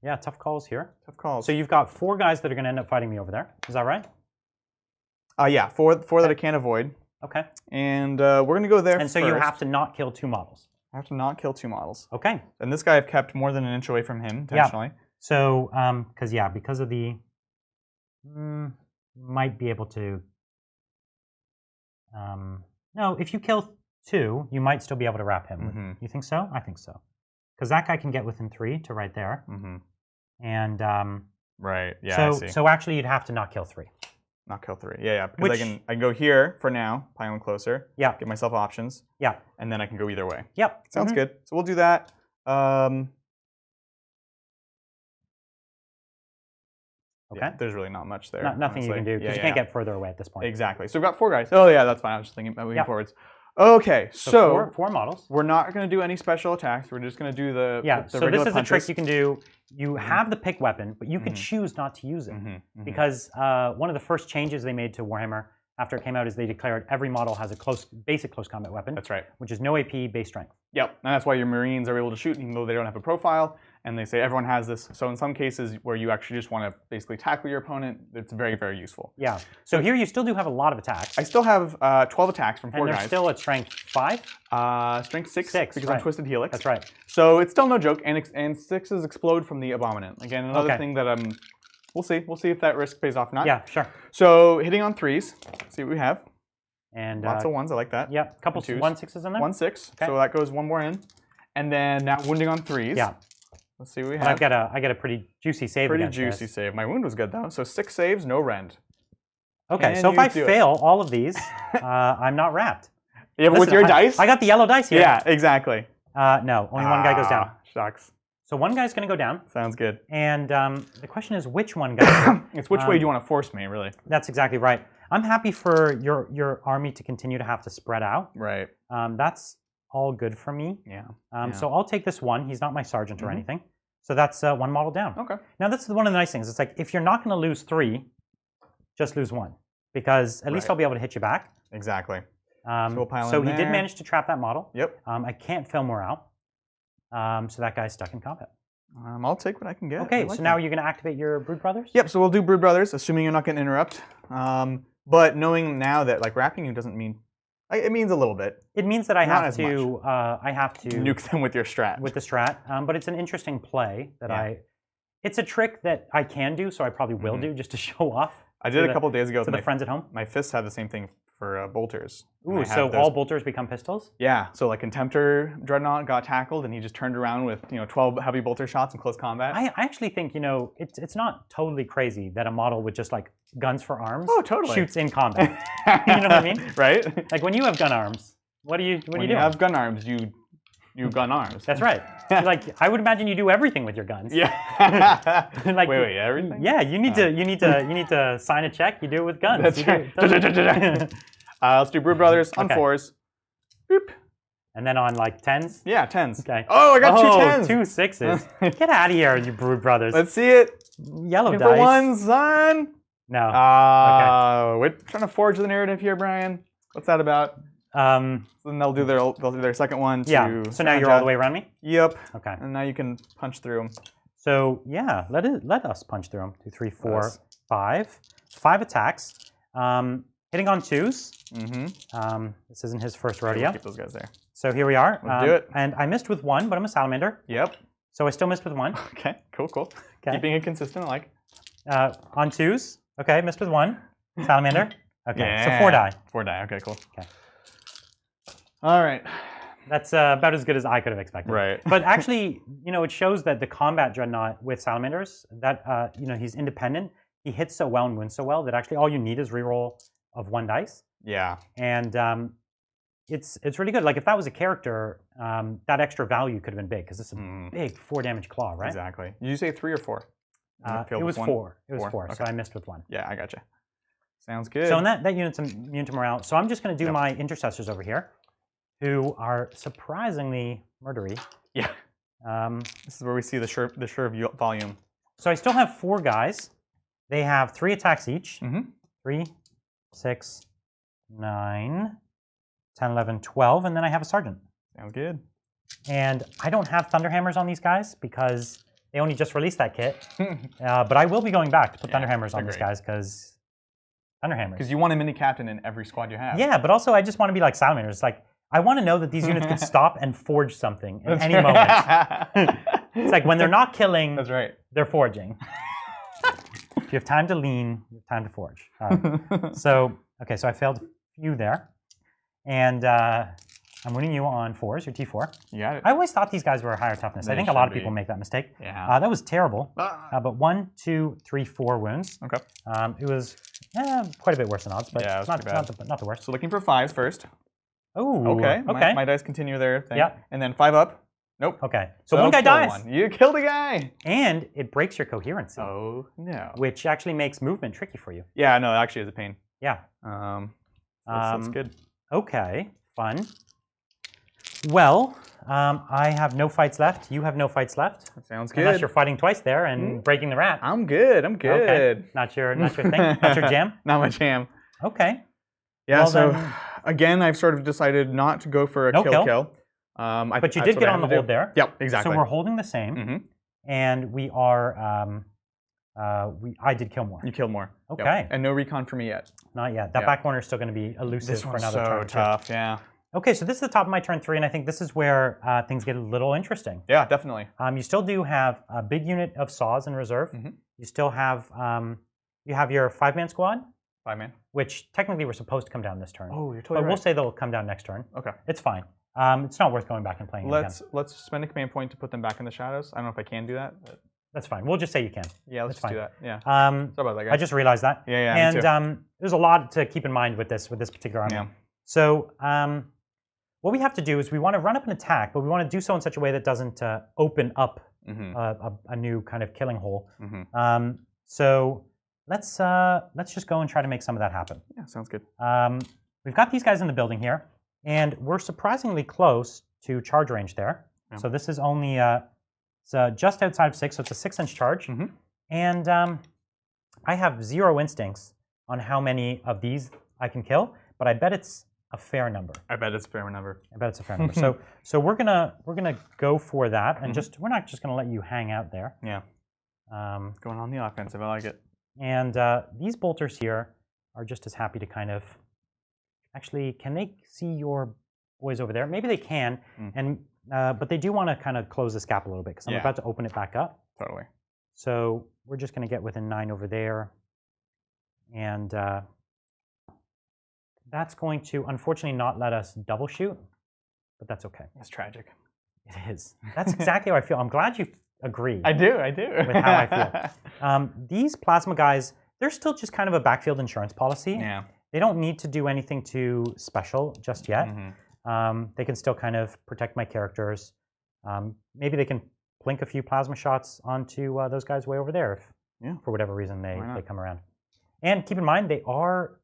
Yeah, tough calls here. Tough calls. So you've got 4 guys that are going to end up fighting me over there. Is that right? Yeah, four that I can't avoid. Okay. And we're going to go there And so you have to not kill 2 models. I have to not kill 2 models. Okay. And this guy I've kept more than an inch away from him intentionally. So, because of the, might be able to, no, if you kill 2, you might still be able to wrap him. You think so? I think so. Because that guy can get within 3 to right there. And Right. Yeah. I see. so actually you'd have to not kill 3. Not kill 3. Yeah, yeah. Because I can go here for now, pile one closer. Yeah. Get myself options. Yeah. And then I can go either way. Yep. Sounds good. So we'll do that. Okay. Yeah, there's really not much there. Nothing you honestly. can do because you can't get further away at this point. Exactly. So we've got 4 guys. Oh yeah, that's fine. I was just thinking about moving forwards. Okay, so 4 models. we're not going to do any special attacks. We're just going to do the Yeah. the So regular this is a trick punches. you can do. You have the pick weapon, but you could choose not to use it because one of the first changes they made to Warhammer after it came out is they declared every model has a basic close combat weapon. That's right. Which is no AP, base strength. Yep. And that's why your Marines are able to shoot even though they don't have a profile. And they say everyone has this. So in some cases where you actually just want to basically tackle your opponent, it's very, very useful. Yeah. So here you still do have a lot of attacks. I still have 12 attacks from 4 and guys. they're still at strength 5? Strength 6 6, because right. I'm Twisted Helix. That's right. So it's still no joke. And 6s explode from the Abominant. Again, another Okay. thing that we'll see. We'll see if that risk pays off or not. Yeah, sure. So hitting on 3s. See what we have. And Lots of 1s. I like that. Yep. Couple 2s. 1 6s in there. 1 6. Okay. So that goes 1 more in. And then now wounding on 3s. Yeah. Let's see what we But have. I get a pretty juicy save. Pretty against juicy this. save. My wound was good though. So 6 saves, no rend. Okay. Can So if you I do it? fail all of these, I'm not wrapped. Yeah, but with Listen, your dice? I got the yellow dice here. Yeah, exactly. No, only one guy goes down. Shucks. So one guy's going to go down. Sounds good. And the question is which one guy? It's which way do you want to force me, really? That's exactly right. I'm happy for your army to continue to have to spread out. Right. That's all good for me. Yeah. So I'll take this one. He's not my sergeant or anything. So that's 1 model down. Okay. Now that's one of the nice things. It's like if you're not going to lose 3, just lose 1. Because at least I'll be able to hit you back. Exactly. So we'll pile so in he did there. manage to trap that model. Yep. I can't fail morale. So that guy's stuck in combat. I'll take what I can get. Okay, I like so now that. you're going to activate your Brood Brothers? Yep, so we'll do Brood Brothers, assuming you're not going to interrupt. But knowing now that like wrapping you doesn't mean It means a little bit. It means that I Not have as to Nuke them with your strat. with the strat, but it's an interesting play that Yeah. It's a trick that I can do, so I probably will do just to show off. I did a couple days ago to with the friends at home. My fists have the same thing for bolters. Ooh, so all bolters become pistols? Yeah, so like Contemptor Dreadnought got tackled, and he just turned around with 12 heavy bolter shots in close combat. I actually think it's not totally crazy that a model with just like guns for arms totally. shoots in combat. You know what I mean? Right? Like when you have gun arms, what do you do? When you have gun arms, you gun arms. That's right. Like I would imagine you do everything with your guns. Yeah. Like, wait, everything? Yeah, you need to sign a check. You do it with guns. That's right. Let's do Brood Brothers on 4s. Boop. And then on like 10s? Yeah, 10s. Okay. Oh, I got 2 10s. 2 6s. Get out of here, you Brood Brothers. Let's see it. Yellow Looking dice. for one, son. No. We're trying to forge the narrative here, Brian. What's that about? So then they'll do their second one. Yeah. So now you're all the way around me? Yep. Okay. And now you can punch through them. So yeah, let us punch through them. 2, 3, 4, 5. 5 attacks. Hitting on 2s. Mm-hmm. This isn't his first rodeo. We'll keep those guys there. So here we are. Let's do it. And I missed with 1, but I'm a salamander. Yep. So I still missed with 1. Okay. Cool. Okay. Keeping it consistent, I like. On 2s. Okay, missed with 1. Salamander. Okay, Yeah. so 4 die. 4 die. Okay, cool. Okay. All right. That's about as good as I could have expected. Right. But actually, it shows that the combat dreadnought with salamanders, that he's independent. He hits so well and wins so well that actually all you need is reroll of 1 dice. Yeah. And it's really good. Like if that was a character, that extra value could have been big because it's a big 4 damage claw, right? Exactly. Did you say 3 or 4? It was 4. It was 4. Okay. So I missed with 1. Yeah, I gotcha. Sounds good. So in that unit's immune to morale. So I'm just going to do my intercessors over here, who are surprisingly murdery. Yeah. This is where we see the sure volume. So I still have 4 guys. They have 3 attacks each. 3, 6, 9, 10, 11, 12, and then I have a sergeant. Sounds good. And I don't have Thunderhammers on these guys because they only just released that kit. But I will be going back to put Thunderhammers on these guys because Thunderhammers. Because you want a mini captain in every squad you have. Yeah, but also I just want to be like Salamanders. Like I want to know that these units could stop and forge something at any moment. It's like when they're not killing, that's right. They're forging. If you have time to lean, you have time to forge. All right. So I failed a few there. And I'm winning you on 4s, your T4. You got it. I always thought these guys were a higher toughness. I think a lot of people make that mistake. Yeah. That was terrible. But 1, 2, 3, 4 wounds. Okay. It was quite a bit worse than odds, but yeah, not the worst. So looking for 5s first. Oh, okay. Okay. My dice continue their thing. Yeah. And then 5 up. Nope. Okay. So 1 guy dies. You killed a guy. And it breaks your coherency. Oh, no. Which actually makes movement tricky for you. Yeah, no, it actually is a pain. Yeah. That's good. Okay. Fun. Well, I have no fights left. You have no fights left. That sounds good. Unless you're fighting twice there and breaking the rat. I'm good. Okay. Not your thing? Not your jam? Not my jam. Okay. Yeah, well, so then, again, I've sort of decided not to go for a kill. But you did get on the hold there. Yep, exactly. So we're holding the same. And we are, I did kill more. You killed more. Okay. Yep. And no recon for me yet. Not yet. That back corner is still going to be elusive for another turn. This one's so tough, yeah. Okay, so this is the top of my turn 3, and I think this is where things get a little interesting. Yeah, definitely. You still do have a big unit of saws in reserve. You still have your 5-man squad. 5-man. Which technically were supposed to come down this turn. Oh, you're totally But right. we'll say they'll come down next turn. Okay. It's fine. It's not worth going back and playing again. Let's spend a command point to put them back in the shadows. I don't know if I can do that. But... That's fine. We'll just say you can. Yeah, let's just do that. Yeah. Sorry about that, guys. I just realized that. Yeah, and me too. There's a lot to keep in mind with this particular army. Yeah. So what we have to do is we want to run up an attack, but we want to do so in such a way that doesn't open up a new kind of killing hole. So let's just go and try to make some of that happen. Yeah, sounds good. We've got these guys in the building here, and we're surprisingly close to charge range there. Yeah. So this is only it's just outside of 6, so it's a 6-inch charge. And I have 0 instincts on how many of these I can kill, but I bet it's a fair number. I bet it's a fair number. I bet it's a fair number. So we're gonna go for that, and we're not just gonna let you hang out there. Yeah. Going on the offensive, I like it. And these bolters here are just as happy to kind of Actually, can they see your boys over there? Maybe they can, and but they do want to kind of close this gap a little bit because I'm about to open it back up. Totally. So we're just going to get within 9 over there, and that's going to unfortunately not let us double shoot, but that's okay. It's tragic. It is. That's exactly how I feel. I'm glad you agree. I do. With how I feel. These plasma guys, they're still just kind of a backfield insurance policy. Yeah. They don't need to do anything too special just yet. They can still kind of protect my characters. Maybe they can plink a few plasma shots onto those guys way over there if, for whatever reason, they come around. And keep in mind, they are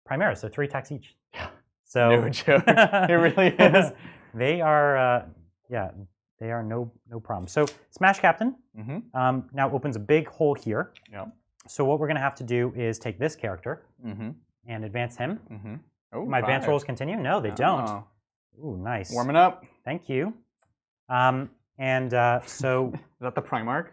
Primaris, so 3 attacks each. Yeah. So no joke. It really is. They are, they are no problem. So Smash Captain now opens a big hole here. Yeah. So what we're going to have to do is take this character and advance him. Oh, my advance rolls continue? No, they don't. Ooh, nice. Warming up. Thank you. So is that the Primarch?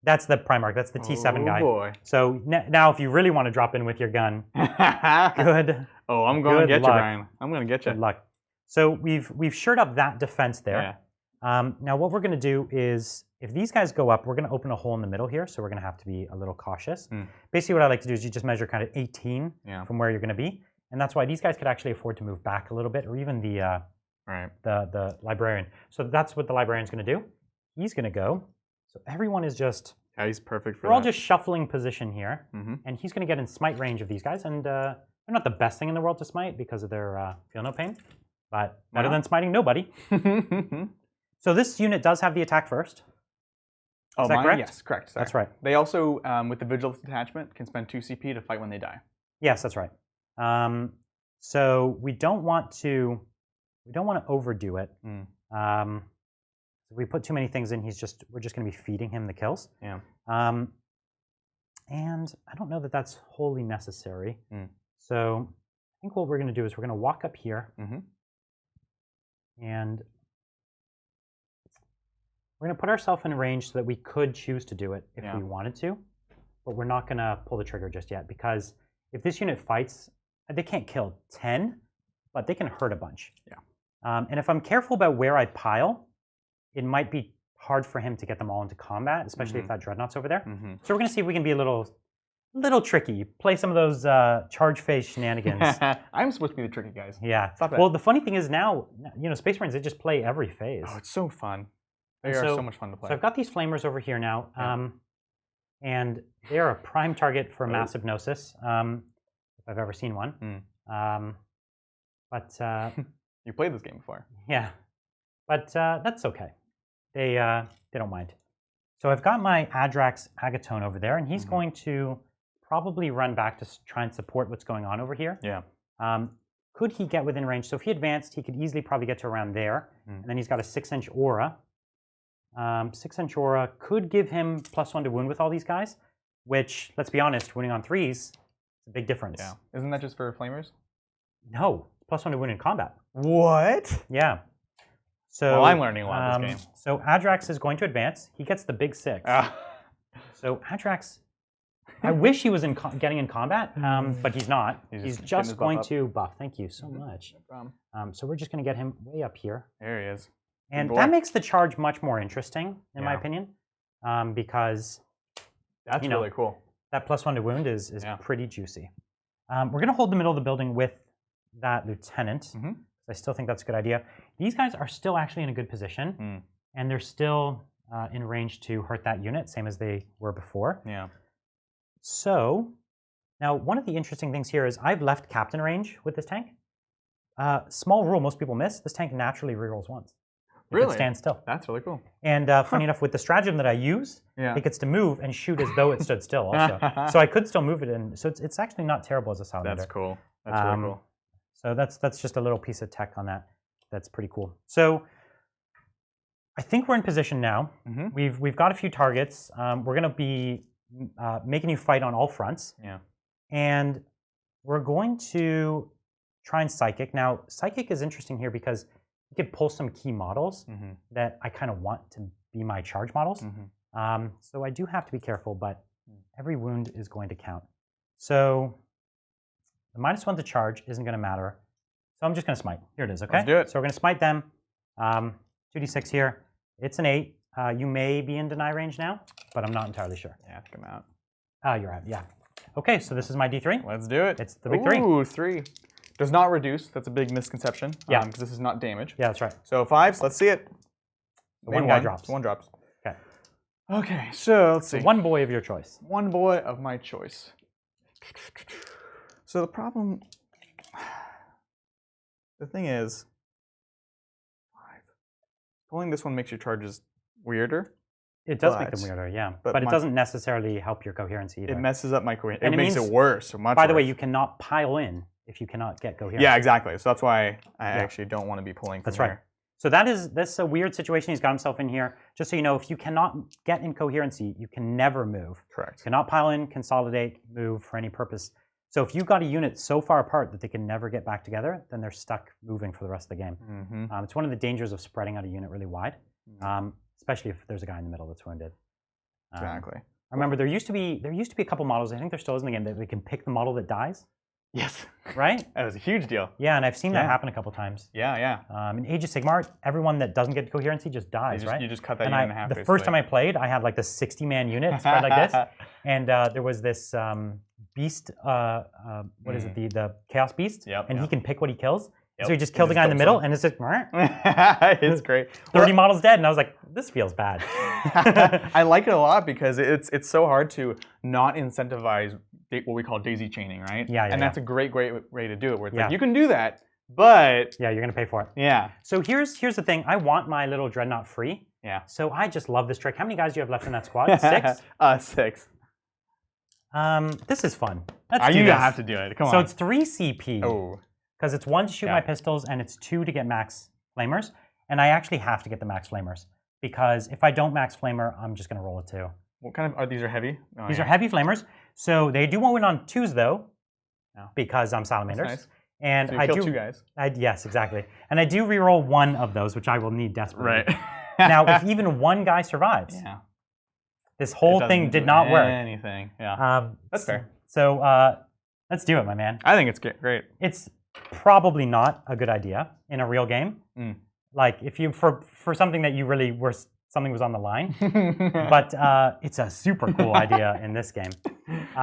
That's the Primarch. That's the T7 guy. Oh boy. So now, if you really want to drop in with your gun, good. Oh, I'm going to get you, Brian. I'm going to get you. Good luck. So we've shored up that defense there. Yeah. Now what we're going to do is, if these guys go up, we're going to open a hole in the middle here. So we're going to have to be a little cautious. Basically, what I like to do is you just measure kind of 18 from where you're going to be, and that's why these guys could actually afford to move back a little bit, or even the librarian. So that's what the librarian's going to do. He's going to go. So everyone is just... Yeah, he's perfect for We're all just shuffling position here. And he's going to get in smite range of these guys. And they're not the best thing in the world to smite because of their feel no pain. But better than smiting nobody. So this unit does have the attack first. Is that correct? Yes, correct. Sorry. That's right. They also, with the Vigilance Detachment, can spend 2 CP to fight when they die. Yes, that's right. So we don't want to overdo it. If we put too many things in, we're just going to be feeding him the kills. Yeah. And I don't know that that's wholly necessary. So I think what we're going to do is we're going to walk up here, and we're going to put ourselves in range so that we could choose to do it if we wanted to, but we're not going to pull the trigger just yet, because if this unit fights, they can't kill 10, but they can hurt a bunch. Yeah. And if I'm careful about where I pile, it might be hard for him to get them all into combat, especially if that Dreadnought's over there. So we're going to see if we can be a little tricky, play some of those charge phase shenanigans. I'm supposed to be the tricky guys. Yeah. Stop it. Well, the funny thing is now, Space Marines, they just play every phase. Oh, it's so fun. They are so much fun to play. So I've got these flamers over here now, and they are a prime target for massive Gnosis, if I've ever seen one. But you played this game before. Yeah, but that's okay. They don't mind. So I've got my Adrax Agatone over there, and he's going to probably run back to try and support what's going on over here. Yeah. Could he get within range? So if he advanced, he could easily probably get to around there. And then he's got a 6-inch aura. 6-inch aura could give him +1 to wound with all these guys, which, let's be honest, wounding on 3s is a big difference. Yeah. Isn't that just for flamers? No, +1 to wound in combat. What? Yeah. So, well, I'm learning a lot this game. So Adrax is going to advance. He gets the big 6. So Adrax, I wish he was getting in combat, but he's not. He's just going to buff. Thank you so much. No problem. So we're just going to get him way up here. There he is. And that makes the charge much more interesting, in my opinion, because that's really cool. That +1 to wound is pretty juicy. We're going to hold the middle of the building with that lieutenant. I still think that's a good idea. These guys are still actually in a good position, and they're still in range to hurt that unit, same as they were before. Yeah. So now one of the interesting things here is I've left captain range with this tank. Small rule most people miss: this tank naturally rerolls once. It stands still. That's really cool. And funny enough, with the stratagem that I use, it gets to move and shoot as though it stood still also. So I could still move it in. So it's actually not terrible as a Salamander. That's cool. That's really cool. So that's just a little piece of tech on that. That's pretty cool. So I think we're in position now. We've got a few targets. We're going to be making you fight on all fronts. Yeah. And we're going to try and Psychic. Now, Psychic is interesting here because you could pull some key models that I kind of want to be my charge models. So I do have to be careful, but every wound is going to count. So the -1 to charge isn't going to matter. So I'm just going to smite. Here it is, okay? Let's do it. So we're going to smite them. 2d6 here. It's an 8. You may be in deny range now, but I'm not entirely sure. Yeah, I think I'm out. You're out, yeah. Okay, so this is my d3. Let's do it. It's the big 3. Ooh, 3. Does not reduce. That's a big misconception. Yeah. Because this is not damage. Yeah, that's right. So 5s, let's see it. One guy drops. One drops. Okay. Okay, so let's see. One boy of your choice. One boy of my choice. So the problem, the thing is, 5. Pulling this one makes your charges weirder. It does make them weirder, yeah. But it doesn't necessarily help your coherency either. It messes up my coherency. And it makes it worse. So much by the way, worse. you cannot pile in if you cannot get coherency. Yeah, exactly. So that's why I actually don't want to be pulling from That's right. So that's a weird situation. He's got himself in here. Just so you know, if you cannot get in coherency, you can never move. Correct. You cannot pile in, consolidate, move for any purpose. So if you've got a unit so far apart that they can never get back together, then they're stuck moving for the rest of the game. Mm-hmm. It's one of the dangers of spreading out a unit really wide, especially if there's a guy in the middle that's wounded. Exactly. I remember there used to be a couple models. I think there still is in the game that we can pick the model that dies. Yes. Right? That was a huge deal. Yeah, and I've seen that happen a couple times. Yeah, yeah. In Age of Sigmar, everyone that doesn't get coherency just dies, right? You just cut that and unit in half. The first time I played, I had like this 60-man unit spread like this, and there was this beast. What is it? The Chaos Beast. Yep. And he can pick what he kills. Yep. So he just killed the guy in the middle, and it's just it's great. 30 models dead, and I was like, this feels bad. I like it a lot because it's so hard to not incentivize what we call daisy chaining, right? Yeah, and that's a great way to do it. Where it's like you can do that, but yeah, you're gonna pay for it. Yeah. So here's the thing. I want my little dreadnought free. Yeah. So I just love this trick. How many guys do you have left in that squad? 6? 6. This is fun. Let's do you this. have to do it. Come on. So it's 3 CP. Oh. Because it's 1 to shoot my pistols and it's 2 to get max flamers. And I actually have to get the max flamers. Because if I don't max flamer, I'm just going to roll a 2. What kind of are these? Are heavy? Oh, these are heavy flamers. So they do win on 2s though. Because I'm Salamanders. That's nice. And so you I killed do 2 guys. Yes, exactly. And I do reroll 1 of those, which I will need desperately. Right. Now, if even 1 guy survives, this whole thing did not work. Anything. Yeah. That's fair. So let's do it, my man. I think it's great. It's probably not a good idea in a real game. Like if you for something that you really were something was on the line, but it's a super cool idea in this game.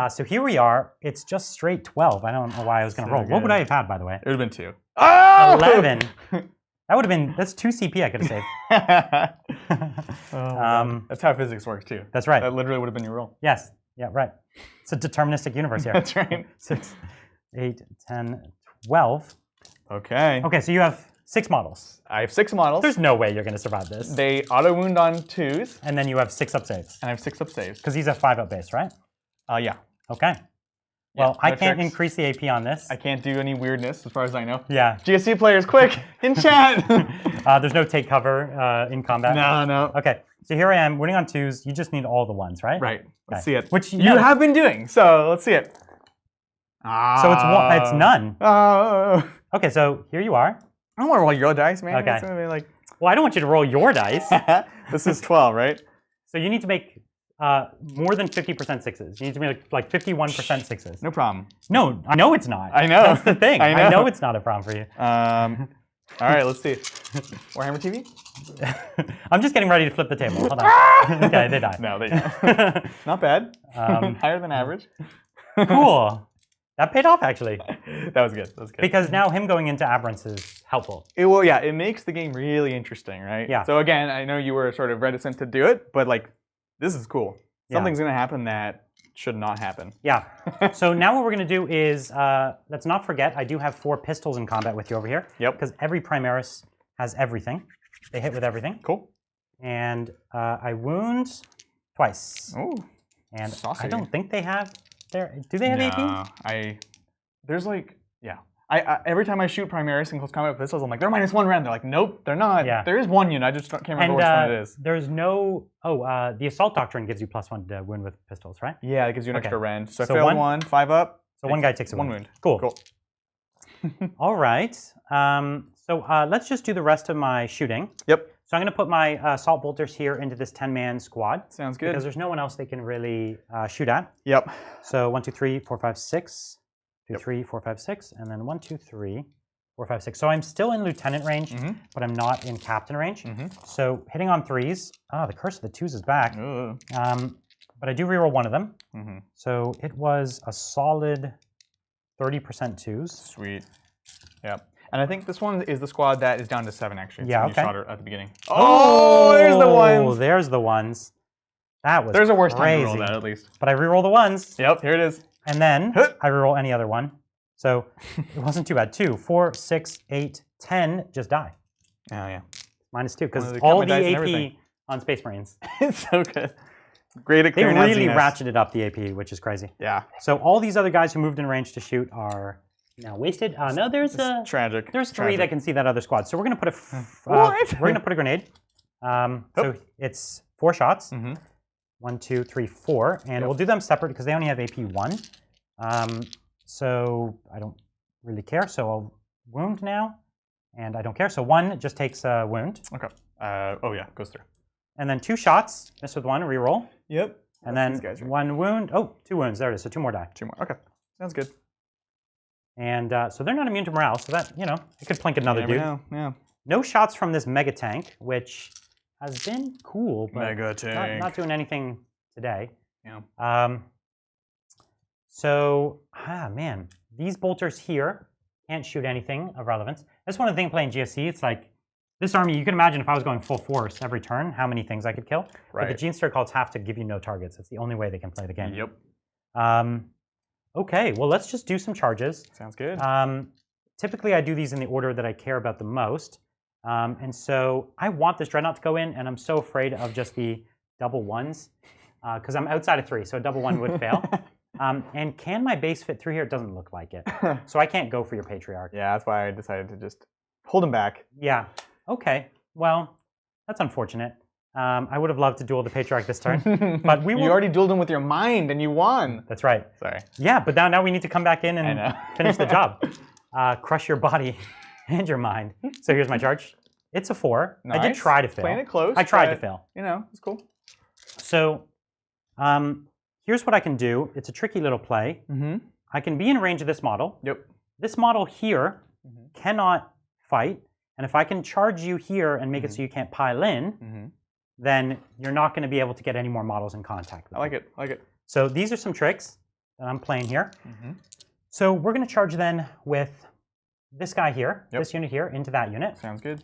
So here we are. It's just straight 12. I don't know why I was going to roll. What would I have had, by the way? It would have been 2. Oh! 11. That would have been. That's 2 CP I could have saved. That's how physics works too. That's right. That literally would have been your roll. Yes. Yeah. Right. It's a deterministic universe here. That's right. 6, 8, 10, 12. Okay. Okay. So you have 6 models. I have 6 models. There's no way you're going to survive this. They auto wound on 2s. And then you have 6 up saves. And I have 6 up saves. Because these are 5 up base, right? Yeah. Okay. Well, no I can't tricks. increase the AP on this. I can't do any weirdness as far as I know. Yeah. GSC players, quick, in chat! There's no take cover in combat. No. Okay. So here I am, winning on 2s. You just need all the 1s, right? Right. Let's see it. Which you have been doing, so let's see it. So it's none. Oh. Okay, so here you are. I don't want to roll your dice, man. Okay. It's gonna be like... Well, I don't want you to roll your dice. This is 12, right? So you need to make more than 50% 6s. You need to make like 51% 6s. No problem. No, I know it's not. I know. That's the thing. I know. I know it's not a problem for you. All right, let's see. Warhammer TV? I'm just getting ready to flip the table. Hold on. Okay, they die. No, they don't. Not bad. Higher than average. Cool. That paid off, actually. That was good. That was good. Because now him going into Aberrance is helpful. It makes the game really interesting, right? Yeah. So again, I know you were sort of reticent to do it, but like, this is cool. Something's going to happen that should not happen. Yeah. So now what we're going to do is, let's not forget, I do have 4 pistols in combat with you over here. Yep. Because every Primaris has everything. They hit with everything. Cool. And I wound twice. Oh. And saucy. I don't think they have do they have AP? There's like, I every time I shoot Primaris in close combat with pistols, I'm like, they're -1 rend. They're like, nope, they're not. Yeah. There is 1 unit. I just can't remember which one it is. There's no, the Assault Doctrine gives you +1 to wound with pistols, right? Yeah, it gives you an extra rend. So, So I failed 1, 5 up. So 1 guy takes a 1 wound. Cool. All right. So let's just do the rest of my shooting. Yep. So I'm going to put my Assault Bolters here into this 10-man squad. Sounds good. Because there's no one else they can really shoot at. Yep. So 1, 2, 3, 4, 5, 6. 2, Yep. 3, 4, 5, 6. And then 1, 2, 3, 4, 5, 6. So I'm still in lieutenant range, but I'm not in captain range. So hitting on 3s. Ah, the curse of the 2s is back. But I do reroll one of them. So it was a solid 30% 2s. Sweet. Yep. And I think this one is the squad that is down to 7, actually. Yeah, okay. You shot her at the beginning. Oh, there's the ones. There's the ones. That was There's a worse crazy. time to roll that, at least. But I reroll the ones. Yep, here it is. And then I reroll any other one. So it wasn't too bad. 2, 4, 6, 8, 10 just die. Oh, yeah. -2, because Well, they all count the my dice and AP everything. on Space Marines. It's so good. Great at They clearing really out ratcheted up the AP, which is crazy. Yeah. So all these other guys who moved in range to shoot are now wasted. No, there's tragic. There's 3 that can see that other squad. So we're gonna put What? we're gonna put a grenade. So it's 4 shots. 1, 2, 3, 4, and we'll do them separate because they only have AP 1. So I don't really care. So I'll wound now, and I don't care. So 1 just takes a wound. Okay. Oh yeah, goes through. And then 2 shots. Miss with 1. Reroll. Yep. And then 1 wound. Oh, 2 wounds. There it is. So 2 more die. 2 more. Okay. Sounds good. And so they're not immune to morale. So that it could plink another dude. Yeah. No shots from this mega tank, which has been cool, but Mega tank. not doing anything today. Yeah. So, man, these bolters here can't shoot anything of relevance. That's one of the things playing GSC. It's like this army. You can imagine if I was going full force every turn, how many things I could kill. Right. But the Genestealer cults have to give you no targets. It's the only way they can play the game. Yep. Okay, well, let's just do some charges. Sounds good. Typically, I do these in the order that I care about the most. And so I want this Dreadnought to go in, and I'm so afraid of just the double 1s because I'm outside of 3, so a double 1 would fail. And can my base fit through here? It doesn't look like it. So I can't go for your Patriarch. Yeah, that's why I decided to just hold him back. Yeah. Okay. Well, that's unfortunate. I would have loved to duel the Patriarch this turn, but we will. You already dueled him with your mind, and you won. That's right. Sorry. Yeah, but now we need to come back in and finish the job. Crush your body and your mind. So here's my charge. It's a 4. Nice. I did try to fail. Playing it close. I tried to fail. You know, it's cool. So here's what I can do. It's a tricky little play. I can be in range of this model. Yep. This model here cannot fight. And if I can charge you here and make it so you can't pile in, then you're not going to be able to get any more models in contact with I like it. I like it. So these are some tricks that I'm playing here. So we're going to charge then with this guy here, this unit here, into that unit. Sounds good.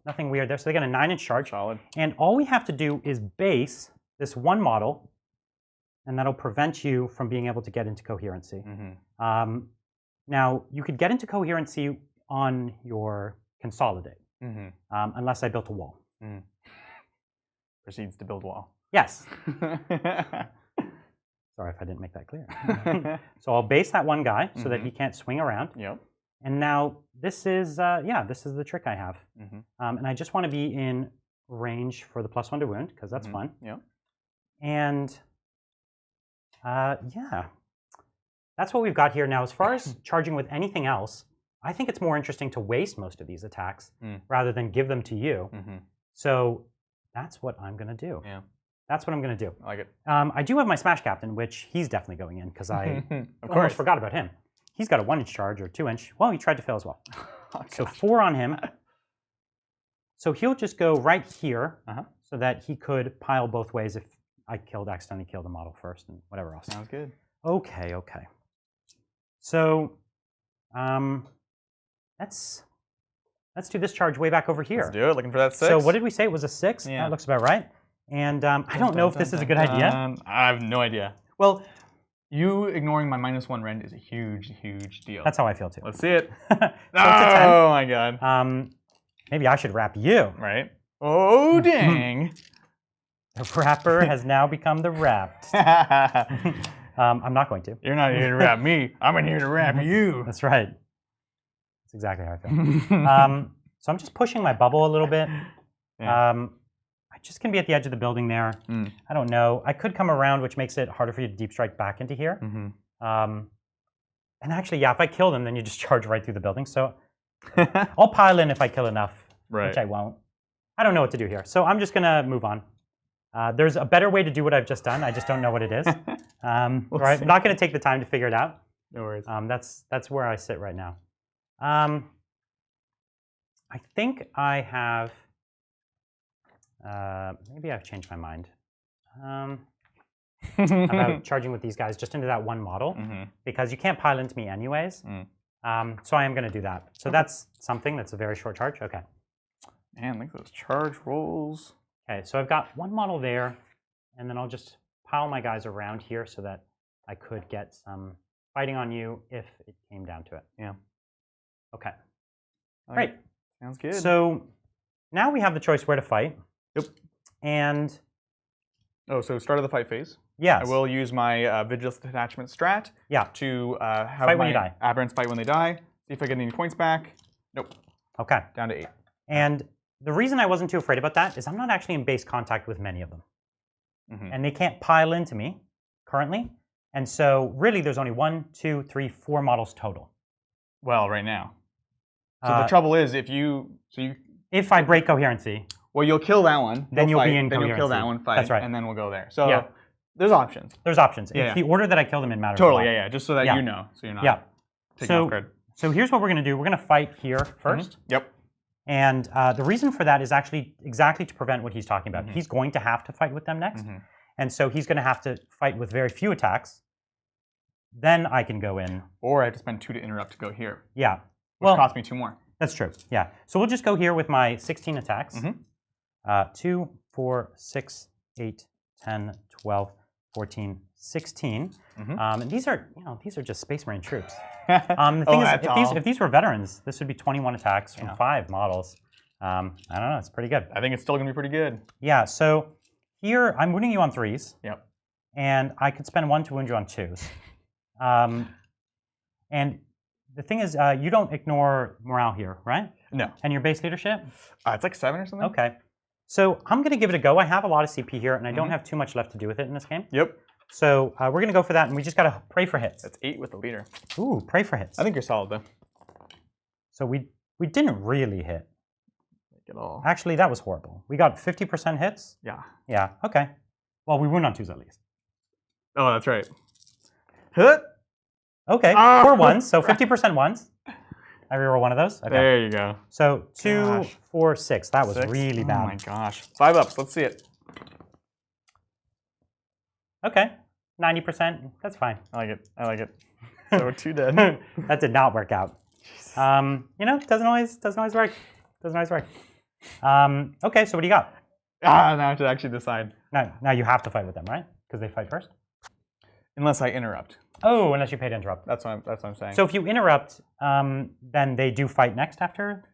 Nothing weird there. So they got a 9-inch charge. Solid. And all we have to do is base this one model, and that'll prevent you from being able to get into coherency. Now, you could get into coherency on your consolidate, unless I built a wall. Proceeds to build wall. Yes. Sorry if I didn't make that clear. So I'll base that one guy so that he can't swing around. Yep. And now this is, this is the trick I have. And I just want to be in range for the +1 to wound, because that's fun. Yep. And that's what we've got here. Now, as far as charging with anything else, I think it's more interesting to waste most of these attacks rather than give them to you. So that's what I'm going to do. Yeah. That's what I'm going to do. I like it. I do have my Smash Captain, which he's definitely going in because I almost forgot about him. He's got a 1-inch charge or 2-inch. Well, he tried to fail as well. So 4 on him. So he'll just go right here so that he could pile both ways if I accidentally killed the model first and whatever else. Sounds good. Okay. So let's do this charge way back over here. Let's do it. Looking for that 6. So what did we say? It was a 6? Yeah. That looks about right. And I don't know if this is a good idea. I have no idea. Well, you ignoring my -1 rend is a huge, huge deal. That's how I feel too. Let's see it. So it's a 10. Oh my god. Maybe I should wrap you. Right. Oh dang. The wrapper has now become the wrapped. I'm not going to. You're not here to wrap me. I'm in here to wrap you. That's right. That's exactly how I feel. So I'm just pushing my bubble a little bit. Yeah. I just can be at the edge of the building there. I don't know. I could come around, which makes it harder for you to deep strike back into here. And actually, if I kill them, then you just charge right through the building. So I'll pile in if I kill enough, which I won't. I don't know what to do here. So I'm just going to move on. There's a better way to do what I've just done. I just don't know what it is. I'm not going to take the time to figure it out. No worries. That's where I sit right now. I think I have. Maybe I've changed my mind about charging with these guys just into that one model because you can't pile into me anyways. So I am going to do that. So that's something that's a very short charge. Okay. Man, look at those charge rolls. Okay, so I've got one model there, and then I'll just pile my guys around here so that I could get some fighting on you if it came down to it. Yeah. Okay. Great. Sounds good. So now we have the choice where to fight. Yep. And so start of the fight phase. yes. I will use my Vigilance Detachment strat to have fight my when you die. aberrants fight when they die. See if I get any points back. Nope. Okay. Down to 8. And the reason I wasn't too afraid about that is I'm not actually in base contact with many of them. And they can't pile into me currently. And so really there's only 1, 2, 3, 4 models total. Well, right now. So the trouble is if I break coherency, well, you'll kill that one. Then you'll fight, be in then you'll kill that coherency. one, fight, That's right. and then we'll go there. So there's options. There's options. Yeah, It's the order that I kill them in matters. Totally, yeah. Just so that Yeah. you know, so you're not taking off guard. So here's what we're going to do. We're going to fight here first. Yep. And the reason for that is actually exactly to prevent what he's talking about. He's going to have to fight with them next. And so he's going to have to fight with very few attacks. Then I can go in. Or I have to spend 2 to interrupt to go here. Yeah. Which costs me 2 more. That's true. Yeah. So we'll just go here with my 16 attacks. 2, 4, 6, 8, 10, 12, 14, 16. And these are just Space Marine troops. The thing is, if these were veterans, this would be 21 attacks from 5 models. I don't know. It's pretty good. I think it's still going to be pretty good. Yeah. So here I'm wounding you on 3s. Yep. And I could spend 1 to wound you on 2s. And the thing is, you don't ignore morale here, right? No. And your base leadership? It's like 7 or something. Okay. So I'm going to give it a go. I have a lot of CP here, and I don't have too much left to do with it in this game. Yep. So we're going to go for that, and we just got to pray for hits. That's 8 with the leader. Ooh, pray for hits. I think you're solid, though. So we didn't really hit. Make it all. Actually, that was horrible. We got 50% hits? Yeah. Yeah, okay. Well, we wound on 2s at least. Oh, that's right. Hit. Okay, 4 1s, so 50% 1s. I reroll one of those. Okay. There you go. So 2, 4, 6. That was 6? really bad. Oh my gosh. 5 ups. Let's see it. Okay, 90%. That's fine. I like it. I like it. So 2 dead. That did not work out. It doesn't always work. Doesn't always work. Okay, so what do you got? Now I have to actually decide. Now you have to fight with them, right? Because they fight first. Unless I interrupt. Oh, unless you pay to interrupt. That's what I'm saying. So if you interrupt, then they do fight next after?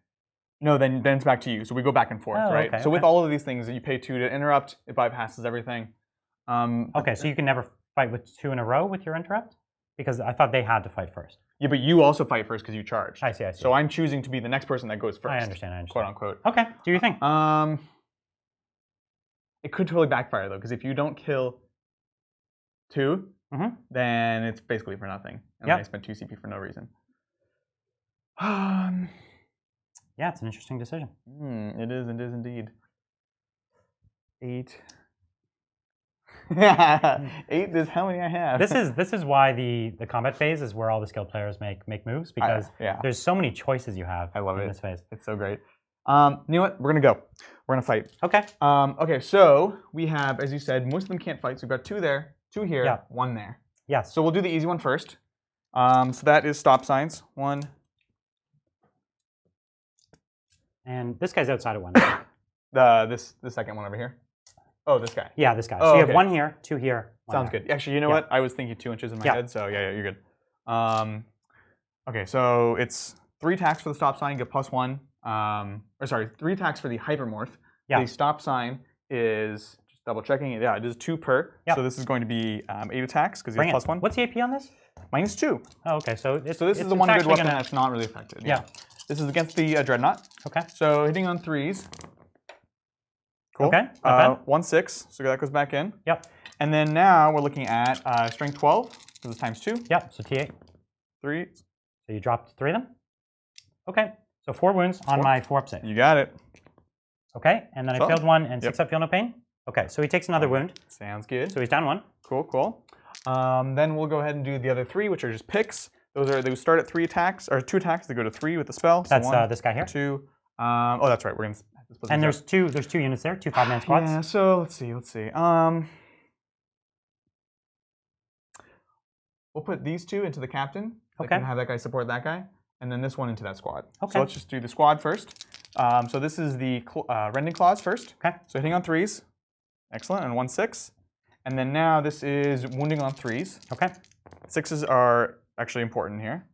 No, then it's back to you. So we go back and forth, right? Okay, so with all of these things, you pay 2 to interrupt. It bypasses everything. Okay, so you can never fight with 2 in a row with your interrupt? Because I thought they had to fight first. Yeah, but you also fight first because you charge. I see. So I'm choosing to be the next person that goes first. I understand. Quote unquote. Okay, do your thing. It could totally backfire though, because if you don't kill 2, then it's basically for nothing. And I spent 2 CP for no reason. Yeah, it's an interesting decision. It is indeed. 8. 8 is how many I have. This is why the combat phase is where all the skilled players make moves, because there's so many choices you have. I love in this phase. It's so great. You know what? We're gonna go. We're gonna fight. Okay. Okay. So we have, as you said, most of them can't fight. So we've got 2 there, 2 here, 1 there. Yes. So we'll do the easy one first. So that is stop signs. 1. And this guy's outside of 1. The second one over here. Oh, this guy. Yeah, this guy. Oh, so you have 1 here, 2 here. 1 Sounds there. good. Actually, you know what? I was thinking 2 inches in my head. So yeah, you're good. Okay, so it's 3 attacks for the stop sign. You get +1. 3 attacks for the hypermorph. Yeah. The stop sign is, just double checking it. Yeah, it is 2 per. Yep. So this is going to be 8 attacks because he has +1. What's the AP on this? -2. Oh, okay. So this is the one good weapon that's not really affected. Yeah. This is against the Dreadnought. Okay. So hitting on 3s. Cool. Okay. 1/6. So that goes back in. Yep. And then now we're looking at strength 12 because it's ×2. Yep. So T8. 3. So you dropped 3 of them. Okay. So 4 wounds on my 4-up save. You got it. Okay. And then I failed 1 and 6-up feel no pain. Okay. So he takes another wound. Sounds good. So he's down 1. Cool. Then we'll go ahead and do the other 3, which are just picks. They start at 3 attacks, or 2 attacks. They go to 3 with the spell. So That's 1, this guy here. 2. Oh, that's right. We're gonna. And there's two units there, 2 5-man squads. Yeah. So let's see. We'll put these 2 into the captain. Okay. And have that guy support that guy, and then this one into that squad. Okay. So let's just do the squad first. So this is the rending claws first. Okay. So hitting on 3s, excellent, and 1/6, and then now this is wounding on 3s. Okay. 6s are actually important here.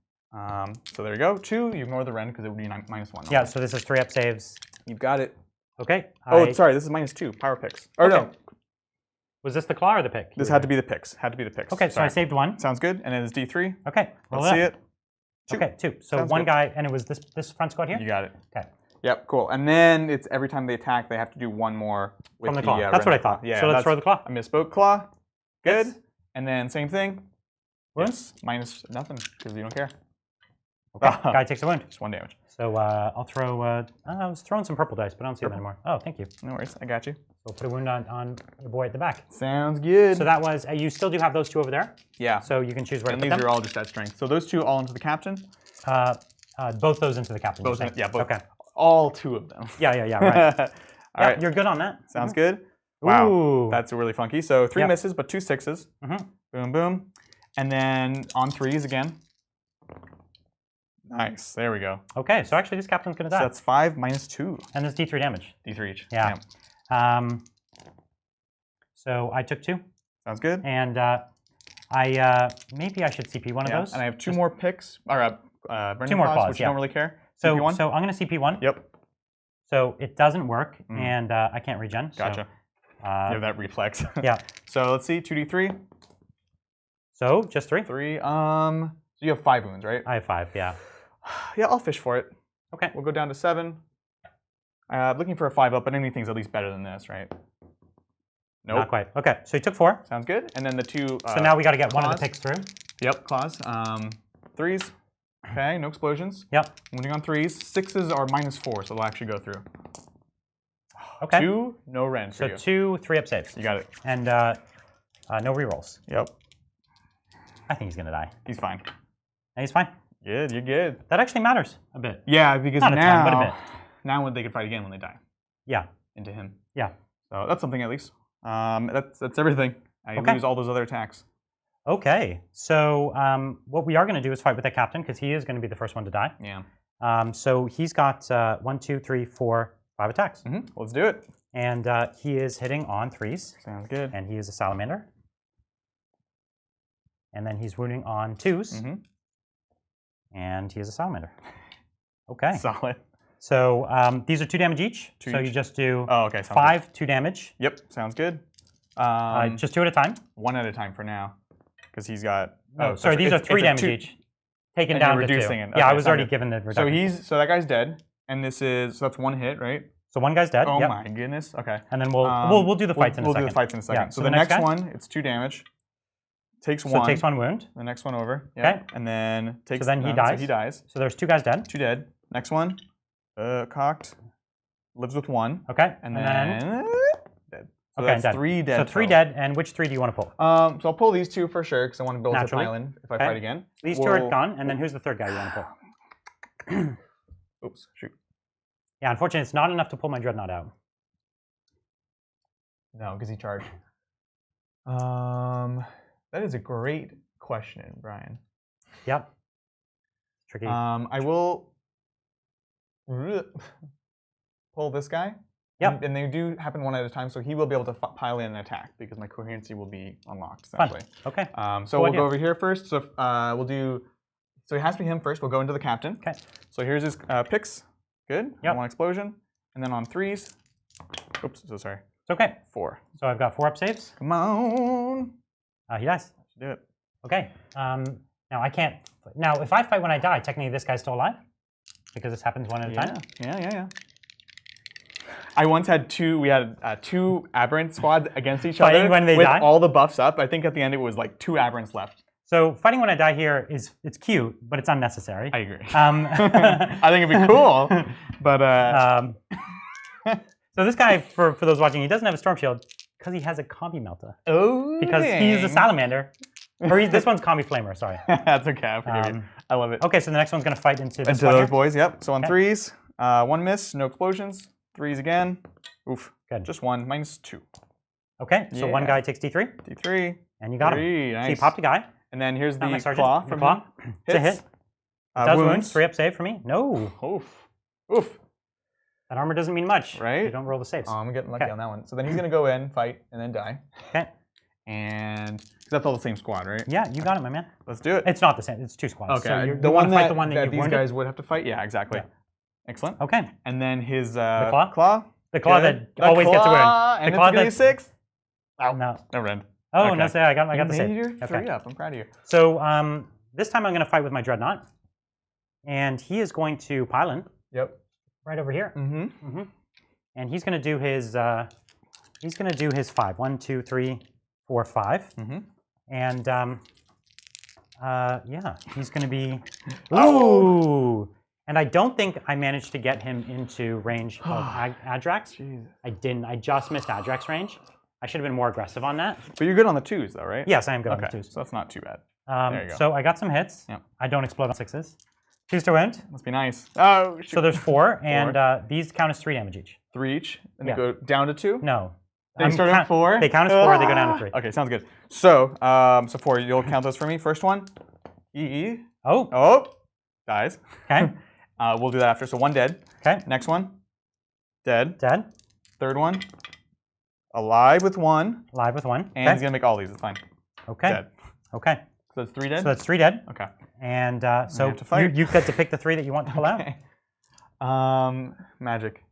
So there you go. 2, you ignore the rend because it would be -1. Yeah. So this is 3 up saves. You've got it. Okay. Oh, sorry. This is -2 power picks. Or Okay. no, Was this the claw or the pick? this had to be the picks. Okay. So I saved 1. Sounds good. And then it's D3. Okay. Let's see it. 2. Okay. 2. So Sounds 1 good. guy, and it was this front squad here. You got it. Okay. Yep, cool. And then it's every time they attack, they have to do 1 more with From the claw. That's what I thought. Yeah. So let's throw the claw. I misspoke. Claw. Good. Yes. And then same thing. Wounds? Minus nothing because you don't care. Okay. Guy takes a wound. Just 1 damage. So I'll throw. I was throwing some purple dice, but I don't see them anymore. Oh, thank you. No worries. I got you. So we'll put a wound on your boy at the back. Sounds good. So that was. You still do have those 2 over there. Yeah. So you can choose where And to put these them. are all just at strength. So those 2 all into the captain. Both those into the captain. Both. you're saying? Yeah. Both. Okay. All 2 of them. Yeah. Right. All Yeah, right. you're good on that. Sounds good. Wow. Ooh. That's really funky. So 3 Yep. misses, but 2 6s. Mhm. Boom, boom. And then on 3s again. Nice. There we go. Okay. So actually, this captain's gonna So die. that's 5 minus 2. And there's D3 damage. D3 each. Yeah. So I took 2. Sounds good. And maybe I should CP one of those. And I have 2 more picks. Or burning 2 more claws, which you don't really care. So CP1? so I'm gonna CP 1. Yep. So it doesn't work, and I can't regen. Gotcha. So, you have that reflex. yeah. So let's see. 2d3. So just 3. 3. So you have 5 wounds, right? I have 5. Yeah. Yeah, I'll fish for it. Okay. We'll go down to 7. Looking for a 5 up, but anything's at least better than this, right? Nope. Not quite. Okay. So you took 4. Sounds good. And then the 2. So now we got to get one of claws. the picks through. Yep, claws. 3s. Okay, no explosions. Yep. Wounding on 3s. 6s are -4, so they'll actually go through. Okay. 2, no rend for So you. 2 3 up saves. You got it. And no rerolls. Yep. I think he's gonna die. He's fine. And he's fine. Good, you're good. That actually matters a bit. Yeah, because Not a now, ton, but a bit. now they can fight again when they die Yeah. into him. Yeah. So that's something at least. That's everything. I Okay. lose all those other attacks. Okay. So what we are gonna do is fight with the captain because he is gonna be the first one to die. Yeah. So he's got 1 2 3 4 5 attacks, Let's do it. and he is hitting on 3s, Sounds good. and he is a salamander. And then he's wounding on 2s, and he is a salamander. Okay. Solid. So these are 2 damage each. 2 so each. you just do Oh, okay. Sounds 5 2 damage. Good. Yep, sounds good. Just 2 at a time. 1 at a time for now, because he's got. Oh, sorry. These are 3 damage each. Taken And down you're to 2. reducing it. Yeah, I Okay, was sounds already good. given the reduction. So that guy's dead, and this is so that's 1 hit, right? So one guy's dead. Oh yep. my goodness. Okay. And then we'll do the fights in a We'll second. do the fights in a second. Yeah, So the next guy? one, it's 2 damage. Takes So 1. it takes 1 wound. The next one over. Okay. Yep. And then takes. So then he none, dies. So he dies. So there's 2 guys dead. 2 dead. Next one. Cocked. Lives with 1. Okay. And then dead. So Okay, that's dead. 3 dead. So 3 total. dead, and which 3 do you want to pull? So I'll pull these 2 for sure because I want to build a Naturally. island if I Okay. fight again. These 2 are gone, and then who's the 3rd guy you want to pull? Oops. Shoot. Yeah, unfortunately, it's not enough to pull my dreadnought out. No, because he charged. That is a great question, Brian. Yep. Tricky. I will pull this guy. Yep. And they do happen 1 at a time, so he will be able to pile in an attack because my coherency will be unlocked, Fun. essentially. Okay. So we'll go over here first. So we'll do. So it has to be him first. We'll go into the captain. Okay. So here's his picks. Good. Yep. 1 explosion, and then on 3s. Oops. So sorry. It's okay. 4. So I've got 4 up saves. Come on. He dies. Do it. Okay. Now I can't. Now if I fight when I die, technically this guy's still alive because this happens 1 at a time. Yeah. I once had 2. We had 2 aberrant squads against each Fighting other when they with die? all the buffs up. I think at the end it was like 2 aberrants left. So fighting when I die here it's cute, but it's unnecessary. I agree. I I think it'd be cool, but so this guy, for those watching, he doesn't have a storm shield because he has a combi melta. oh, Because he's a salamander, Or this one's Kami Flamer, sorry. That's okay, I forgive you. I love it. Okay, so the next one's going to fight into this Into one those here. boys, yep. So on threes, one miss, no explosions. Threes again. Oof. Good. Just one, -2. Okay, so one guy takes D3. D3. And you got him. Nice. So you popped a guy. And then here's Not my the sergeant. claw The from claw. him. It's a hit. It does wounds. 3-up save for me. No. Oof. Oof. That armor doesn't mean much. Right? You don't roll the saves. Oh, I'm getting lucky on that one. So then he's going to go in, fight, and then die. Okay. And that's all the same squad, right? Yeah, you got it, my man. Let's do it. It's not the same. It's 2 squads. Okay. So you the want one to fight that, the one that, you these wounded? guys would have to fight? Yeah, exactly. Yeah. Excellent. Okay. And then his The claw. The claw Good. that always gets a wound. And The claw it's going to be 6. Oh, no. Never end. Oh, Okay. no, so I got the You save. made your Okay. 3-up. I'm proud of you. So this time I'm going to fight with my Dreadnought. And he is going to pile in Yep. right over here. Mm-hmm. And he's going to do his 5. 1, 2, 3, 4, 5. Mm-hmm. And yeah, he's going to be. Ooh! And I don't think I managed to get him into range of Adrax. Jesus. I didn't. I just missed Adrax range. I should have been more aggressive on that. But you're good on the 2s, though, right? Yes, I am good on Okay. the 2s. So that's not too bad. There you go. So I got some hits. Yep. I don't explode on 6s. 2s to wound. Must be nice. Oh, shoot. So there's 4, and these count as 3 damage each. 3 each, and Yeah. they go down to 2? No. They start at 4? They count as 4, they go down to 3. Okay, sounds good. So, so 4, you'll count those for me. First one, EE. Oh, Oh, dies. okay. We'll do that after. So 1 dead. Okay. Next one, dead. Dead. Third one, alive with 1. Live with 1. And he's going to make all these. It's fine. Okay. Dead. Okay. So that's 3 dead? So that's 3 dead. Okay. And so have to fight. you get to pick the 3 that you want to pull out. Okay. Magic.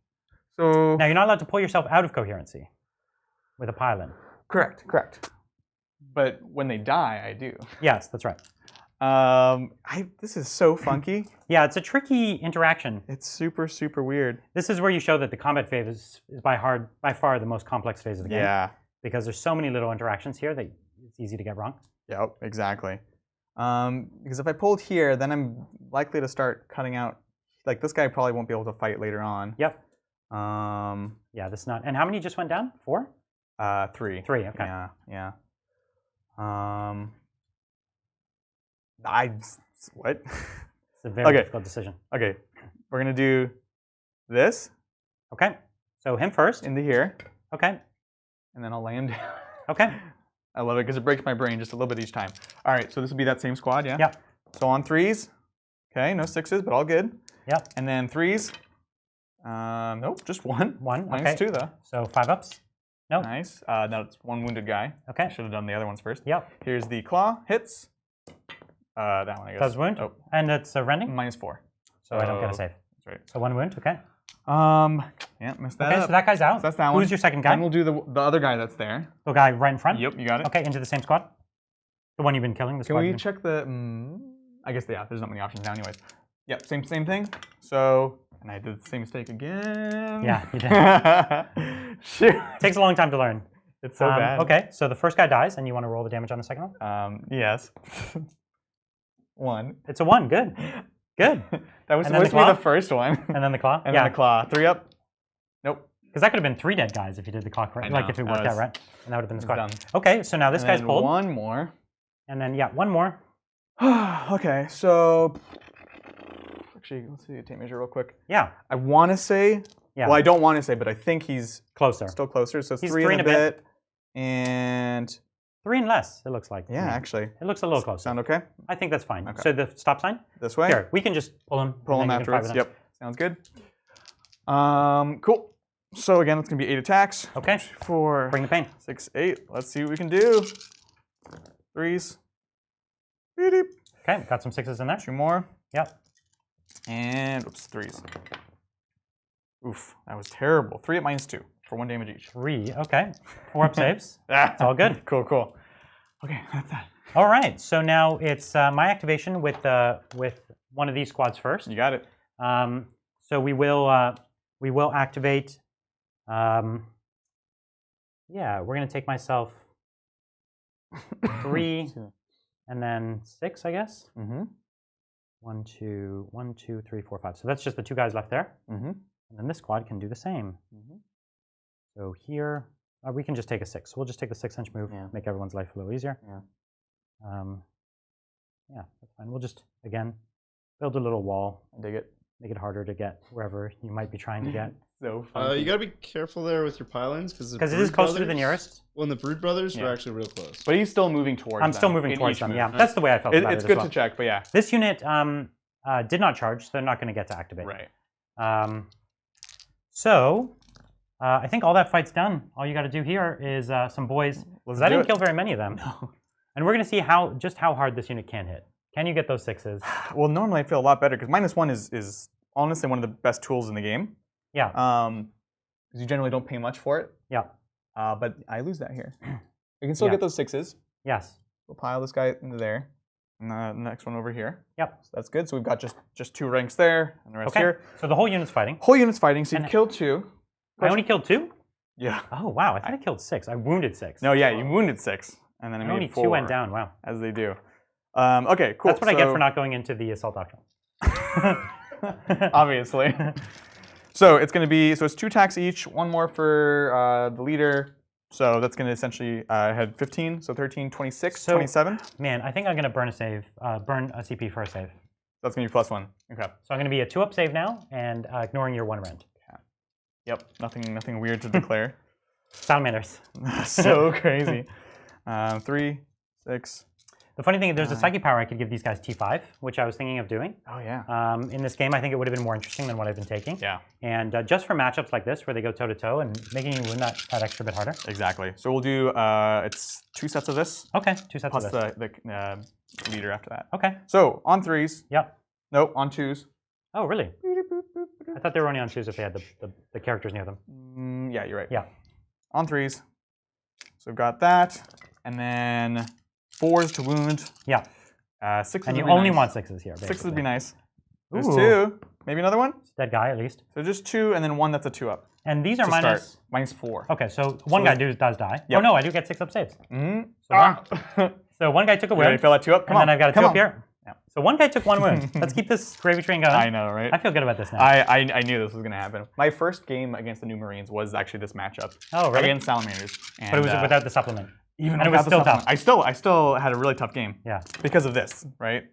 So Now, you're not allowed to pull yourself out of coherency with a pile-in. correct. But when they die, I do. Yes, that's right. This is so funky. Yeah, it's a tricky interaction. It's super, super weird. This is where you show that the combat phase is by far the most complex phase of the game. Yeah. Because there's so many little interactions here that it's easy to get wrong. Yep, exactly. Because if I pulled here, then I'm likely to start cutting out. Like this guy probably won't be able to fight later on. Yep. Um, Yeah, this is not. And how many just went down? 4? 3. 3. Okay. Yeah. What? It's a very Okay. difficult decision. Okay, we're gonna do this Okay. So him first. into here, Okay. and then I'll lay him down. Okay. I love it because it breaks my brain just a little bit each time. All right, so this would be that same squad, yeah? Yep. So on 3s, okay, no 6s, but all good. Yep. And then 3s, nope, just 1. 1. Minus Okay. 2 though. So 5 ups. Nope. Nice. Now it's 1 wounded guy. Okay. Should have done the other ones first. Yep. Here's the claw, hits. That one, I guess. Does wound. Oh, And it's a rending. -4. So I don't get a save. That's right. So 1 wound. Okay. Yeah, missed that Okay, up. so that guy's out. So that's that one. Who's your second guy? Then we'll do the other guy that's there. The guy right in front? Yep, you got it. Okay, into the same squad? The one you've been killing? The Can squad we you've check the? I guess there's not many options now, anyways. Yep, same thing. So, and I did the same mistake again. Yeah, you did. Shoot. Takes a long time to learn. It's so bad. Okay, so the first guy dies, and you want to roll the damage on the second one? Yes. 1. It's a 1. Good. Good. That was And then supposed the to be claw? the first one. And then the claw? And yeah. then the claw. 3 up. Nope. Because that could have been 3 dead guys if you did the claw correct. I Like know, if it that worked out was- right. And that would have been the squad. done. Okay, so now this And guy's then pulled. 1 more. And then, yeah, 1 more. Okay, so actually, let's see the tape measure real quick. Yeah. I want to say, Yeah. well, I don't want to say, but I think he's Closer. still closer. So it's He's 3 3 and a bit. And 3 and less, it looks like. to yeah, me. actually. It looks a little closer. Sound okay? I think that's fine. Okay. So the stop sign? This way? Here, we can just pull him. Pull and him then you can fight afterwards. with him. Yep. Sounds good. Cool. So again, it's going to be 8 attacks. Okay. 4, Bring the pain. 6, 8. Let's see what we can do. 3s. Beep. Okay, got some 6s in there. 2 more. Yep. And, oops, 3s. Oof, that was terrible. 3 at -2 for 1 damage each. 3, okay. 4 up saves. It's all good. Cool. Okay, that's that. All right, so now it's my activation with one of these squads first. You got it. So we will activate. Yeah, we're gonna take myself 3 and then 6, I guess. Mm-hmm. 1, 2, 1, 2, 3, 4, 5. So that's just the 2 guys left there. Mm-hmm. And then this squad can do the same. Mm-hmm. So here, we can just take a 6. We'll just take the 6-inch move, Yeah. make everyone's life a little easier. Yeah. Yeah, that's fine. We'll just, again, build a little wall. Dig it. Make it harder to get wherever you might be trying to get. So fun. You gotta be careful there with your pylons because it is closer to the nearest. Well, and the Brood Brothers are actually real close. But he's still moving towards them. I'm still moving towards them, yeah. move. That's the way I felt about it It's as good well. to check, but yeah. This unit did not charge, so they're not going to get to activate. Right. So, I think all that fight's done. All you got to do here is some boys. Because I didn't kill very many of them. No. And we're going to see just how hard this unit can hit. Can you get those 6s? Well, normally I feel a lot better because -1 is honestly one of the best tools in the game. Yeah. Because you generally don't pay much for it. Yeah. But I lose that here. You can still Yeah. get those 6s. Yes. We'll pile this guy into there. And the next one over here. Yep. So that's good. So we've got just 2 ranks there and the rest here. So the whole unit's fighting. Whole unit's fighting, so you And killed 2. I only killed 2? Yeah. Oh, wow. I thought I killed 6. I wounded 6. No, yeah, you wounded 6. And then I only made 4. 2 went down. Wow. As they do. Okay, cool. That's what I get for not going into the assault doctrine. Obviously. So it's going to be, so it's 2 attacks each, 1 more for the leader. So that's going to essentially head 15, so 13, 26, 27. Man, I think I'm going to burn a save, burn a CP for a save. That's going to be +1. Okay. So I'm going to be a 2-up save now, and ignoring your 1 rend. Yeah. Yep, nothing weird to declare. Salamanders. So crazy. 3, 6. The funny thing is there's a psychic power I could give these guys T5, which I was thinking of doing. Oh, yeah. In this game, I think it would have been more interesting than what I've been taking. Yeah. And just for matchups like this, where they go toe-to-toe and making you win that extra bit harder. Exactly. So we'll do, it's 2 sets of this. Okay, 2 sets plus of this. the leader after that. Okay. So on 3s. Yep. Nope, on 2s. Oh, really? I thought they were only on 2s if they had the characters near them. Yeah, you're right. Yeah. On 3s. So we've got that. And then 4s to wound. Yeah. 6s. And you only want 6s here. 6s would be nice. There's Ooh. 2. Maybe another one? Dead guy, at least. So just 2 and then 1 that's a 2-up. And these are minus... -4. Okay, so one guy does die. Yep. Oh, no, I do get 6-up saves. Mm-hmm. So one guy took a You ready wound. to fill that 2-up? And then I've got a 2-up here. Yeah. So one guy took 1 wound. Let's keep this gravy train going. I know, right? I feel good about this now. I knew this was going to happen. My first game against the New Marines was actually this matchup. Oh, really? Against Salamanders. And, But it was without the supplement. Even and it was without the still tough. supplement. I still had a really tough game. Yeah. Because of this, right?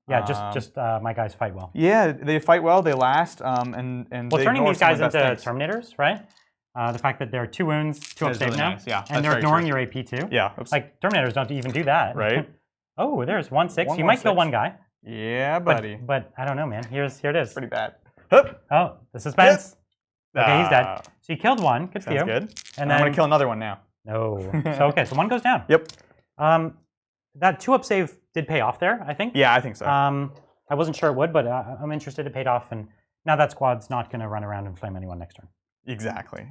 Yeah, just my guys fight well. Yeah, they fight well, they last, and well, they turning ignore these guys some of the into best things. Terminators, right? The fact that they're 2 wounds, 2-up save really now, nice. Yeah, and that's they're very ignoring true. your AP too. Yeah. Oops. Like Terminators don't even do that. Right. Oh, there's 1-6. One You more might kill 6. 1 guy. Yeah, buddy. But I don't know, man. Here it is. Pretty bad. Hup. Oh, the suspense. Okay, he's dead. Ah, So you killed 1. Good for you. Sounds good. And I'm then going to kill another one now. No. So okay, so 1 goes down. Yep. That 2-up save did pay off there, I think. Yeah, I think so. I wasn't sure it would, but I'm interested it paid off, and now that squad's not going to run around and flame anyone next turn. Exactly.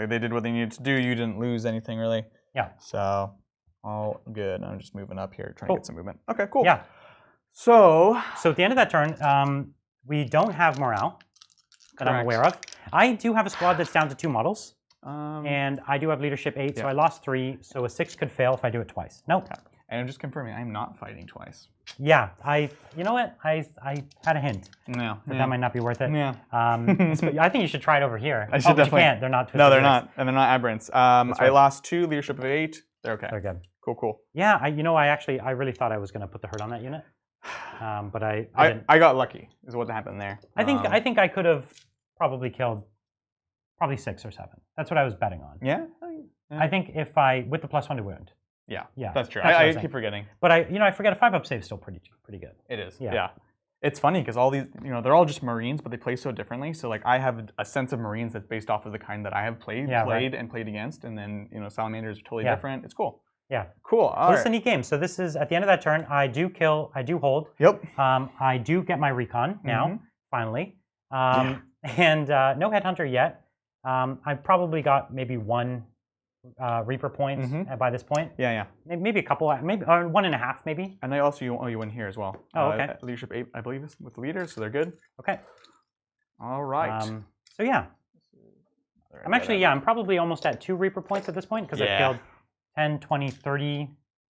They did what they needed to do. You didn't lose anything, really. Yeah. So, all good. I'm just moving up here, trying to get some movement. Okay, cool. Yeah. So at the end of that turn, we don't have morale that I'm aware of. I do have a squad that's down to 2 models, and I do have leadership 8, so I lost 3, so a 6 could fail if I do it twice. Nope. Okay. And I'm just confirming, I'm not fighting twice. Yeah, you know what? I had a hint. No. But that might not be worth it. Yeah. I think you should try it over here. I should but definitely. You can't. They're not. No, they're not, and they're not aberrants. Right. I lost 2 leadership of 8. They're okay. They're good. Cool. Yeah, I really thought I was going to put the hurt on that unit, but I didn't. I got lucky. Is what happened there. I think I could have probably killed 6 or 7. That's what I was betting on. Yeah. I think if with the +1 to wound. Yeah. Yeah. That's true. That's I keep forgetting. But I forget a 5-up save is still pretty good. It is. Yeah. Yeah. It's funny because all these, they're all just Marines, but they play so differently. So like I have a sense of Marines that's based off of the kind that I have played and played against, and then Salamanders are totally different. It's cool. Yeah. Cool. All This is a neat game. So this is at the end of that turn. I do hold. Yep. I do get my recon now, finally. And no headhunter yet. I've probably got maybe 1 Reaper point by this point. Yeah. Maybe a couple, maybe or 1.5 maybe. And I also owe you 1 here as well. Oh, okay. Leadership 8, I believe, is with the leaders, so they're good. Okay. All right. So yeah. I'm probably almost at 2 Reaper points at this point because I've killed 10, 20, 30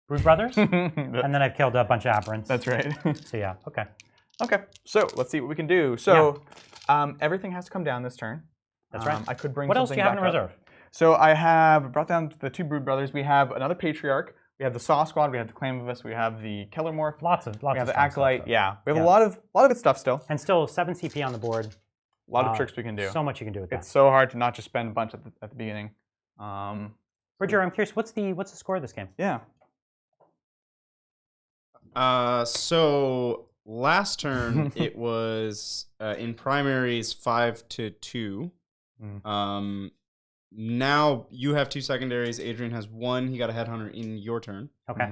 Brood Brothers, and then I've killed a bunch of Aberrants. That's right. So yeah, okay. Okay, so let's see what we can do. So everything has to come down this turn. That's right. I could bring what else do you have in back up. reserve? So I have brought down the 2 Brood Brothers. We have another Patriarch. We have the Saw Squad, we have the Clamavus, we have the Kellermorph. Lots of we have of the fun Acolyte. stuff, Yeah, we have a lot of good stuff still. and still 7 CP on the board. A lot of tricks we can do. So much you can do with that. It's so hard to not just spend a bunch at the beginning. Bridger, I'm curious, what's the score of this game? Yeah. So last turn it was in primaries 5-2. Now you have 2 secondaries. Adrian has 1. He got a headhunter in your turn. Okay.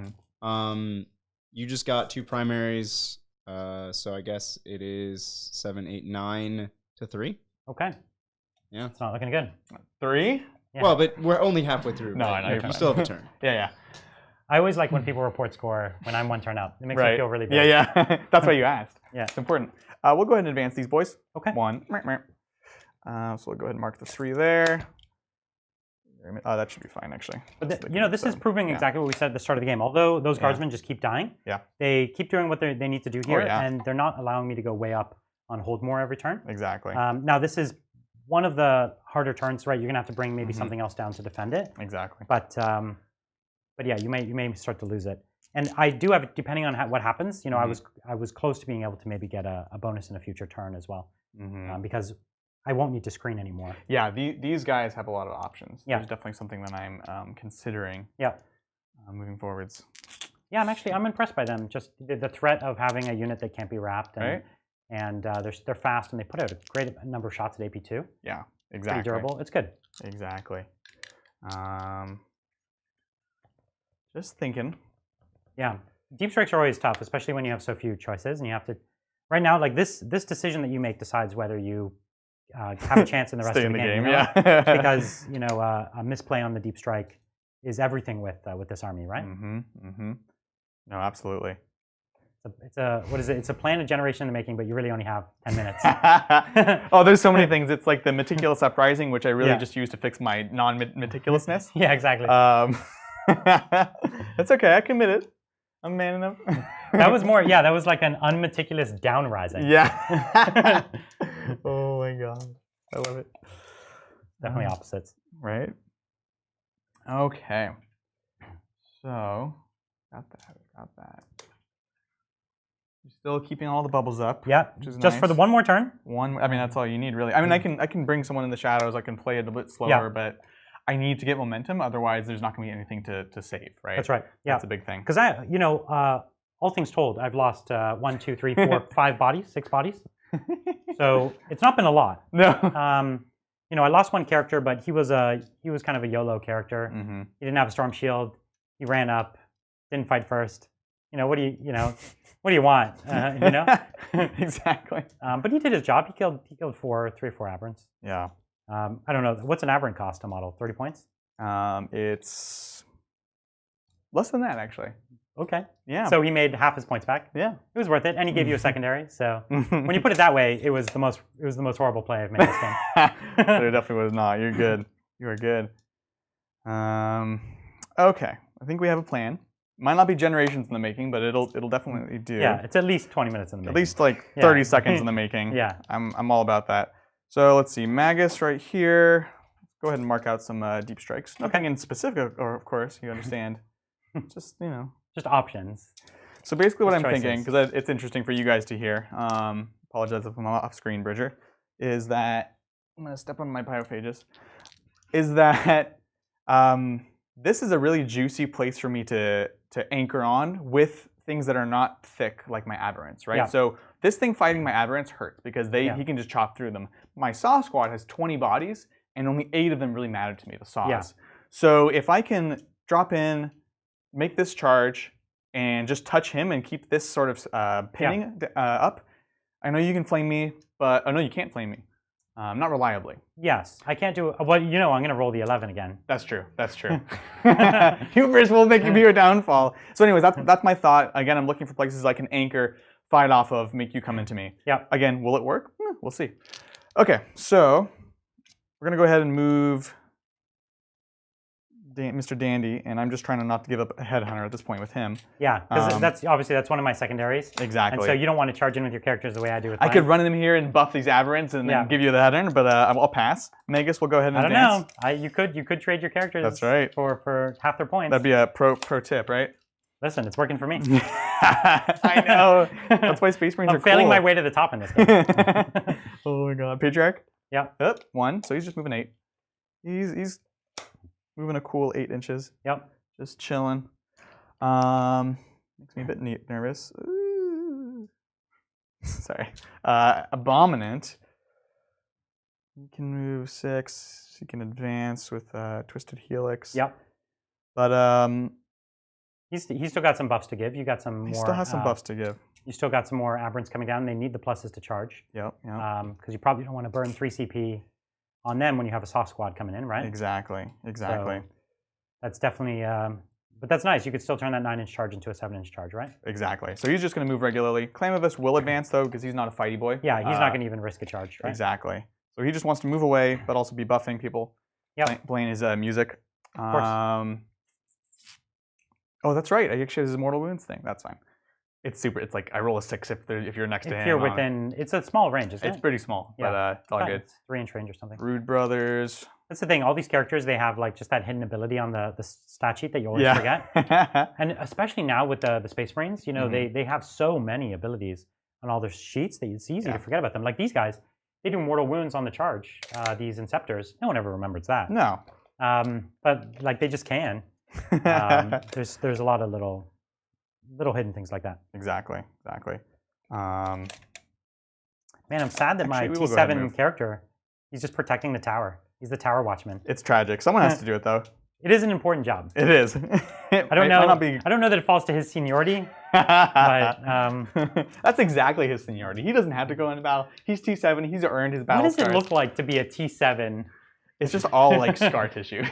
You just got 2 primaries. So I guess it is 7, 8, 9 to 3. Okay. Yeah. It's not looking good. 3? Yeah. Well, but we're only halfway through. No, right? I know. You You're still have a turn. Yeah. I always like when people report score when I'm 1 turn up. It makes me feel really big. Yeah. That's why you asked. Yeah. It's important. We'll go ahead and advance these boys. Okay. 1. So we'll go ahead and mark the 3 there. Oh, that should be fine, actually. But this is proving exactly what we said at the start of the game. Although those guardsmen just keep dying, they keep doing what they need to do here, and they're not allowing me to go way up on hold more every turn. Exactly. Now, this is one of the harder turns, right? You're going to have to bring maybe something else down to defend it. Exactly. But yeah, you may start to lose it. And I do have, depending on what happens, I was close to being able to maybe get a bonus in a future turn as well, because I won't need to screen anymore. Yeah, these guys have a lot of options. Yeah. There's definitely something that I'm considering. Yeah. Moving forwards. Yeah, I'm impressed by them. Just the threat of having a unit that can't be wrapped, and they're fast, and they put out a great number of shots at AP2. Yeah, exactly. Pretty durable. It's good. Exactly. Just thinking. Yeah, deep strikes are always tough, especially when you have so few choices, and you have to. Right now, like this decision that you make decides whether you have a chance in the rest of the game. Yeah. Because a misplay on the deep strike is everything with this army, right? No, absolutely. It's a plan a generation in the making, but you really only have 10 minutes. Oh, there's so many things. It's like the meticulous uprising, which I really just use to fix my non-meticulousness. Yeah, exactly. That's okay. I committed. I'm man enough. That was more. Yeah, that was like an unmeticulous down rising. Yeah. Oh my god, I love it. Definitely opposites. Right. Okay. So, got that. You're still keeping all the bubbles up. Yeah, which is just nice. for the one more turn. I mean, that's all you need, really. I mean, I can bring someone in the shadows. I can play it a bit slower, but I need to get momentum. Otherwise, there's not going to be anything to save, right? That's right. Yeah, that's a big thing. Because all things told, I've lost 1, 2, 3, 4, 5 bodies, 6 bodies. So it's not been a lot. No. I lost one character, but he was kind of a YOLO character. He didn't have a storm shield. He ran up, didn't fight first. What do you want? Exactly. But he did his job. He killed 3 or 4 aberrants. Yeah. I don't know. What's an aberrant cost to model? 30 points? It's less than that, actually. Okay. Yeah. So he made half his points back. Yeah. It was worth it, and he gave you a secondary. So when you put it that way, it was the most horrible play I've made this game. But it definitely was not. You're good. You are good. Okay. I think we have a plan. Might not be generations in the making, but it'll definitely do. Yeah, it's at least 20 minutes in the making. At least like 30 seconds in the making. Yeah. I'm all about that. So let's see. Magus right here. Go ahead and mark out some deep strikes. Nothing in specific, or of course, you understand. Just Just options. So basically what I'm choices. thinking, because it's interesting for you guys to hear, apologize if I'm off screen, Bridger, is that, I'm going to step on my biophages, is that this is a really juicy place for me to anchor on with things that are not thick like my aberrants, right? Yeah. So this thing fighting my aberrants hurts because he can just chop through them. My Saw Squad has 20 bodies and only 8 of them really matter to me, the Saws. Yeah. So if I can drop in, make this charge, and just touch him and keep this sort of pinning up. I know you can flame me, but no, you can't flame me. Not reliably. Yes, I can't do it. Well, I'm going to roll the 11 again. That's true. That's true. Hubris will make you be your downfall. So anyways, that's my thought. Again, I'm looking for places I can anchor, fight off of, make you come into me. Yeah. Again, will it work? We'll see. Okay, so we're going to go ahead and move Mr. Dandy, and I'm just trying not to give up a headhunter at this point with him. Yeah, because that's one of my secondaries. Exactly. And so you don't want to charge in with your characters the way I do with mine. I could run in here and buff these aberrants and then give you the headhunter, but I'll pass. Magus will go ahead and advance. I don't know. You could trade your characters. That's right. For half their points. That'd be a pro tip, right? Listen, it's working for me. I know. That's why Space Marines are cool. I'm failing my way to the top in this game. Oh my god. Patriarch? Yeah. Yep. 1. So he's just moving 8. He's moving a cool 8 inches. Yep. Just chilling. Makes me a bit nervous. Ooh. Sorry. Abominant. He can move 6. He can advance with Twisted Helix. Yep. But he's still got some buffs to give. You got some more. He still has some buffs to give. You still got some more aberrants coming down. They need the pluses to charge. Yep. Because you probably don't want to burn 3 CP on them when you have a soft squad coming in, right? Exactly. So that's definitely. But that's nice. You could still turn that 9-inch charge into a 7-inch charge, right? Exactly. So he's just going to move regularly. Clamavus will advance though because he's not a fighty boy. Yeah, he's not going to even risk a charge, right? Exactly. So he just wants to move away, but also be buffing people. Yeah. Playing his music. Of course. Oh, that's right. I actually have his Immortal Wounds thing. That's fine. It's like I roll a 6 if you're next to him. If you're within, it's a small range, isn't it? It's pretty small, but it's all good. It's 3-inch range or something. Rude Brothers. That's the thing. All these characters, they have like just that hidden ability on the stat sheet that you always forget. And especially now with the Space Marines, you know, they have so many abilities on all their sheets that it's easy to forget about them. Like these guys, they do Mortal Wounds on the charge. These Inceptors, no one ever remembers that. No. But like they just can. There's a lot of little hidden things like that. Exactly. Man, I'm sad that my T7 character, he's just protecting the tower. He's the tower watchman. It's tragic. Someone has to do it though. It is an important job. It is. I don't know. I don't know that it falls to his seniority, but that's exactly his seniority. He doesn't have to go into battle. He's T7. He's earned his battle. What does it look like to be a T7? It's just all like scar tissue.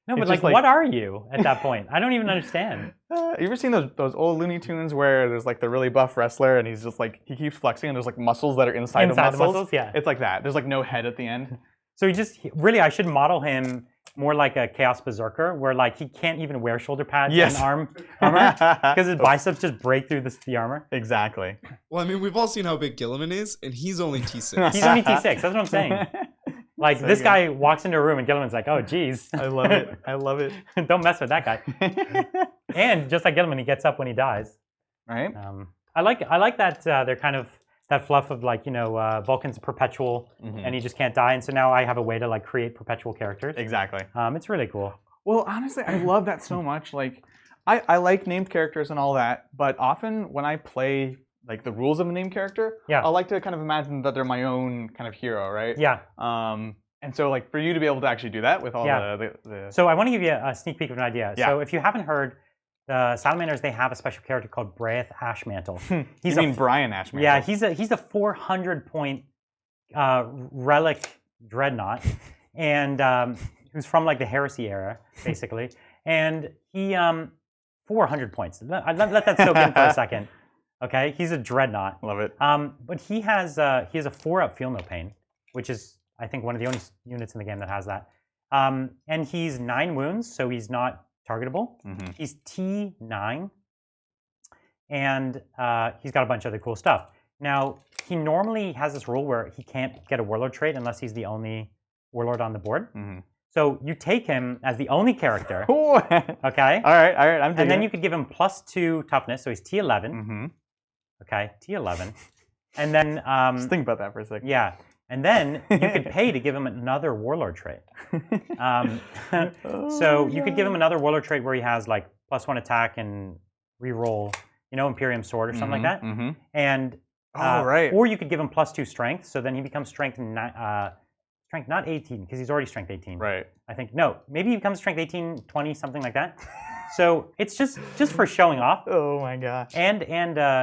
No, but like, what are you at that point? I don't even understand. You ever seen those old Looney Tunes where there's like the really buff wrestler and he's just like, he keeps flexing and there's like muscles that are inside the muscles? Yeah. It's like that. There's like no head at the end. So really, I should model him more like a Chaos Berserker, where like he can't even wear shoulder pads and armor because his biceps just break through the armor. Exactly. Well, I mean, we've all seen how big Gilliman is, and he's only T6. He's only T6. That's what I'm saying. Like so this guy walks into a room and Gilliman's like, "Oh, geez." I love it. I love it. Don't mess with that guy. And just like Gilliman, he gets up when he dies. Right. I like that they're kind of that fluff of like, you know, Vulcan's perpetual and he just can't die. And so now I have a way to like create perpetual characters. Exactly. It's really cool. Well, honestly, I love that so much. Like, I like named characters and all that, but often when I play like the rules of a named character, I like to kind of imagine that they're my own kind of hero, right? Yeah. And so like for you to be able to actually do that with all the... So I want to give you a sneak peek of an idea. Yeah. So if you haven't heard, the Salamanders, they have a special character called Braith Ashmantle. You mean Brian Ashmantle? Yeah, he's a 400-point relic dreadnought, and who's from like the Heresy era, basically. And he 400 points. Let that soak in for a second. Okay, he's a dreadnought. Love it. But he has a 4-up Feel No Pain, which is I think one of the only units in the game that has that. And he's 9 wounds, so he's not targetable. He's T9, and he's got a bunch of other cool stuff. Now, he normally has this rule where he can't get a Warlord trait unless he's the only Warlord on the board. So you take him as the only character, okay? All right, I'm digging And then it. you could give him +2 toughness, so he's T11. Okay, T11. And then... Just think about that for a second. Yeah. And then you could pay to give him another Warlord trait. So you could give him another Warlord trait where he has like +1 attack and reroll, you know, Imperium Sword or something like that. And or you could give him +2 strength, so then he becomes strength not 18 because he's already strength 18. Right. I think maybe he becomes strength 18, 20, something like that. So it's just for showing off. Oh my gosh. And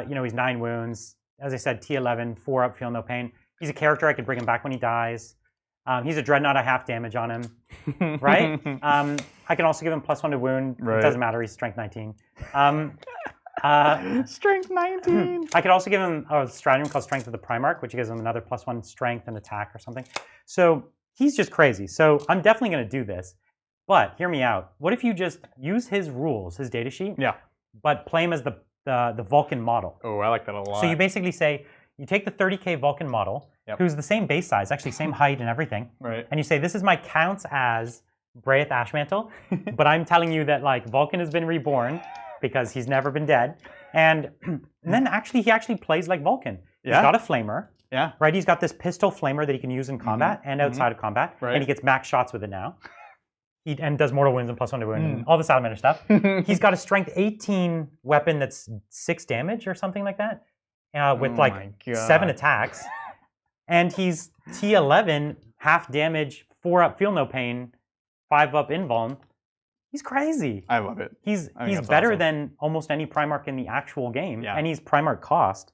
you know, he's 9 wounds. As I said, T11, 4-up, Feel No Pain. He's a character, I could bring him back when he dies. He's a Dreadnought, I half damage on him, right? I can also give him +1 to wound. Right. It doesn't matter, he's strength 19. Strength 19! I could also give him a stratagem called Strength of the Primarch, which gives him another +1 strength and attack or something. So he's just crazy. So I'm definitely going to do this. But hear me out. What if you just use his rules, his data sheet, Yeah. but play him as the Vulcan model? Oh, I like that a lot. So you basically say, you take the 30K Vulcan model, who's the same base size, actually same height and everything, right. and you say, this is my counts as Braith Ashmantle, but I'm telling you that like Vulcan has been reborn because he's never been dead. And then he actually plays like Vulcan. Yeah. He's got a flamer. Yeah. Right? He's got this pistol flamer that he can use in combat and outside of combat. Right. And he gets max shots with it now. And does mortal wounds and +1 to wound and all the Salamander stuff. He's got a strength 18 weapon that's 6 damage or something like that. With 7 attacks. And he's T11, half damage, 4 up, feel no pain, 5 up invuln. He's crazy. I love it. He's better awesome. than almost any Primarch in the actual game. Yeah. And he's Primarch cost.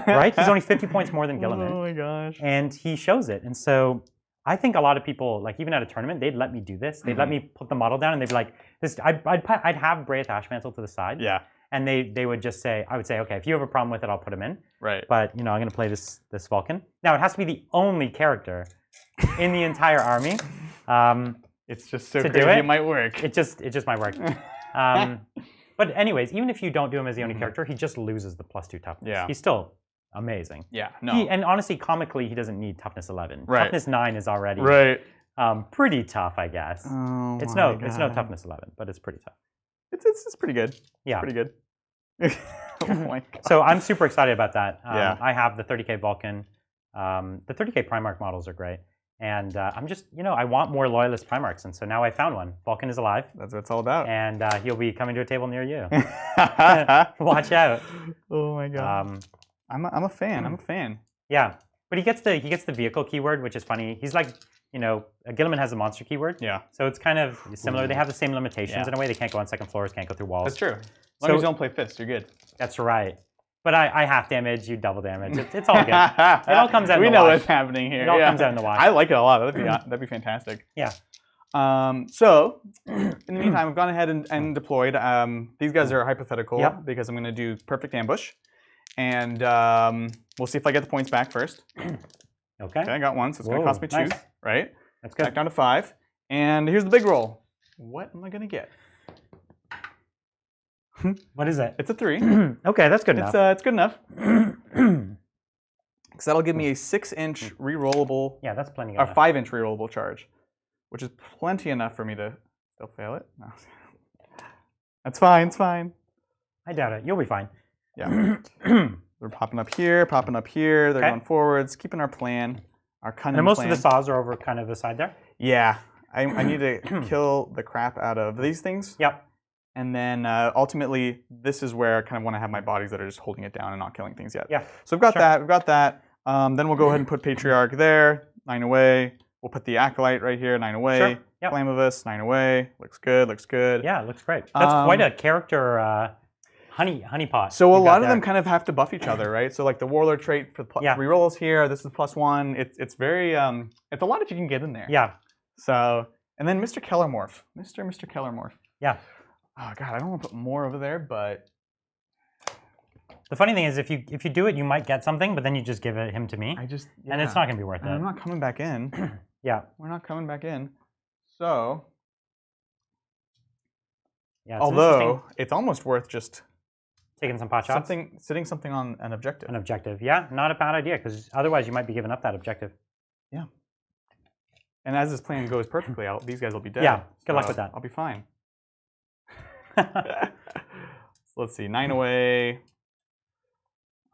Right? He's only 50 points more than Gilliman. Oh my gosh. And he shows it. And so I think a lot of people, like even at a tournament, they'd let me do this. They'd let me put the model down and they'd be like, I'd have Braith Ashmantle to the side. Yeah. And they would just say, I would say, okay, if you have a problem with it, I'll put him in. Right. But I'm going to play this Vulcan. Now it has to be the only character in the entire army. It's just so to crazy do it. It might work. It just might work. But anyways, even if you don't do him as the only character, he just loses the +2 toughness. Yeah. He's still amazing. Yeah. No. And honestly, comically, he doesn't need toughness 11. Right. Toughness 9 is already pretty tough, I guess. Oh it's my no God. toughness 11, but it's pretty tough. It's pretty good. Yeah. Pretty good. Oh my God. So I'm super excited about that. Yeah. I have the 30K Vulcan. The 30K Primarch models are great. And I'm just, I want more Loyalist Primarchs. And so now I found one. Vulcan is alive. That's what it's all about. And he'll be coming to a table near you. Watch out. Oh my God. I'm a fan. I'm a fan. Yeah. But he gets the vehicle keyword, which is funny. He's like, Gilliman has a monster keyword. Yeah. So it's kind of similar. They have the same limitations in a way. They can't go on second floors, can't go through walls. That's true. As long as you don't play fists, you're good. That's right. But I half damage, you double damage. It's all good. It all comes out in the wash. We know what's happening here. It all comes out in the wash. I like it a lot. That'd be fantastic. Yeah. So, in the meantime, I've gone ahead and deployed. These guys are hypothetical because I'm going to do perfect ambush. And we'll see if I get the points back first. Okay. I got 1, so it's going to cost me 2. Nice. Right? That's good. Back down to 5. And here's the big roll. What am I going to get? What is it? It's a 3. Okay, that's good enough. It's good enough. Because that'll give me a 6-inch rerollable, Yeah, that's plenty. or 5-inch rerollable charge, which is plenty enough for me to still fail it. No. That's fine. It's fine. I doubt it. You'll be fine. Yeah. We're popping up here. They're going forwards, keeping our plan, our cunning And most plan. of the saws are over kind of the side there. Yeah. I need to kill the crap out of these things. Yep. And then ultimately, this is where I kind of want to have my bodies that are just holding it down and not killing things yet. Yeah. So we've got that. We've got that. Then we'll go ahead and put Patriarch there. 9 away. We'll put the Acolyte right here. 9 away. Sure. Yep. Flamivus. 9 away. Looks good. Looks good. Yeah, it looks great. That's quite a character honeypot. So a lot of them kind of have to buff each other, right? So like the Warlord trait for rerolls here. This is +1. It's very it's a lot if you can get in there. Yeah. So and then Mr. Kellermorph. Mr. Kellermorph. Yeah. Oh God, I don't want to put more over there, but the funny thing is, if you do it, you might get something, but then you just give him to me, and it's not going to be worth it. I'm not coming back in. Yeah. We're not coming back in. So, Yeah. It's although it's almost worth just taking some pot shots, sitting something on an objective. An objective, yeah, not a bad idea because otherwise you might be giving up that objective. Yeah. And as this plan goes perfectly, these guys will be dead. Yeah. Good luck with that. I'll be fine. So let's see, 9 away.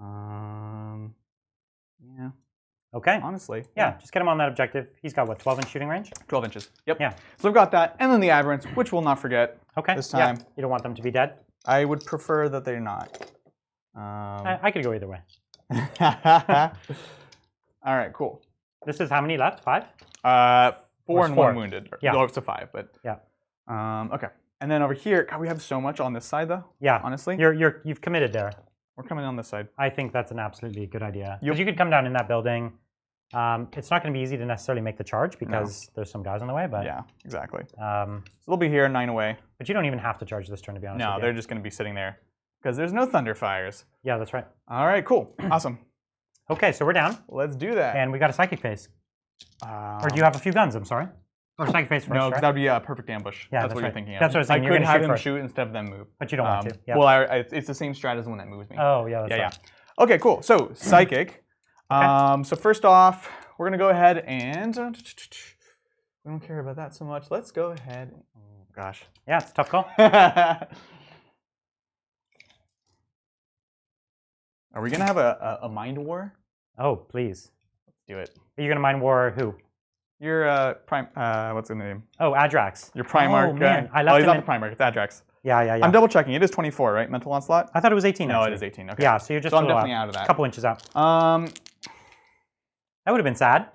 Yeah. Okay. Honestly. Yeah, just get him on that objective. He's got what, 12-inch shooting range? 12 inches. Yep. Yeah. So I've got that, and then the aberrants, which we'll not forget. Okay. This time. Yeah. You don't want them to be dead? I would prefer that they're not. I could go either way. All right. Cool. This is how many left? 5? 4 and 1 wounded. Yeah. No, it's a 5, but yeah. Okay. And then over here, God, we have so much on this side though. Yeah. Honestly. You've committed there. We're coming on this side. I think that's an absolutely good idea. Because you could come down in that building. It's not going to be easy to necessarily make the charge because there's some guys on the way. But yeah, exactly. So they'll be here 9 away. But you don't even have to charge this turn, to be honest. No, they're just going to be sitting there because there's no thunder fires. Yeah, that's right. All right, cool, awesome. Okay, so we're down. Let's do that. And we got a psychic phase. Or do you have a few guns? I'm sorry. Or psychic phase first, No, because right? that would be a perfect ambush. Yeah, that's what right. you're thinking of. That's what I was saying. I You're could gonna have shoot him first. shoot instead of them move. But you don't want to. Yeah. Well, it's the same strat as the one that moves me. Oh, yeah, that's yeah, right. yeah. Okay, cool. So psychic. Okay. So first off, we're gonna go ahead and we don't care about that so much. Let's go ahead. Oh gosh. Yeah, it's a tough call. Are we gonna have a mind war? Oh, please. Let's do it. Are you gonna mind war who? Your prime. What's his name? Oh, Adrax. Your Primarch. Oh, man. I oh, left he's him not the Primarch. It's Adrax. Yeah, yeah, yeah. I'm double checking. It is 24, right? Mental onslaught. I thought it was 18. No, actually. it is 18. Okay. Yeah, so you're just so I'm a little definitely out of that. A couple inches out. That would have been sad.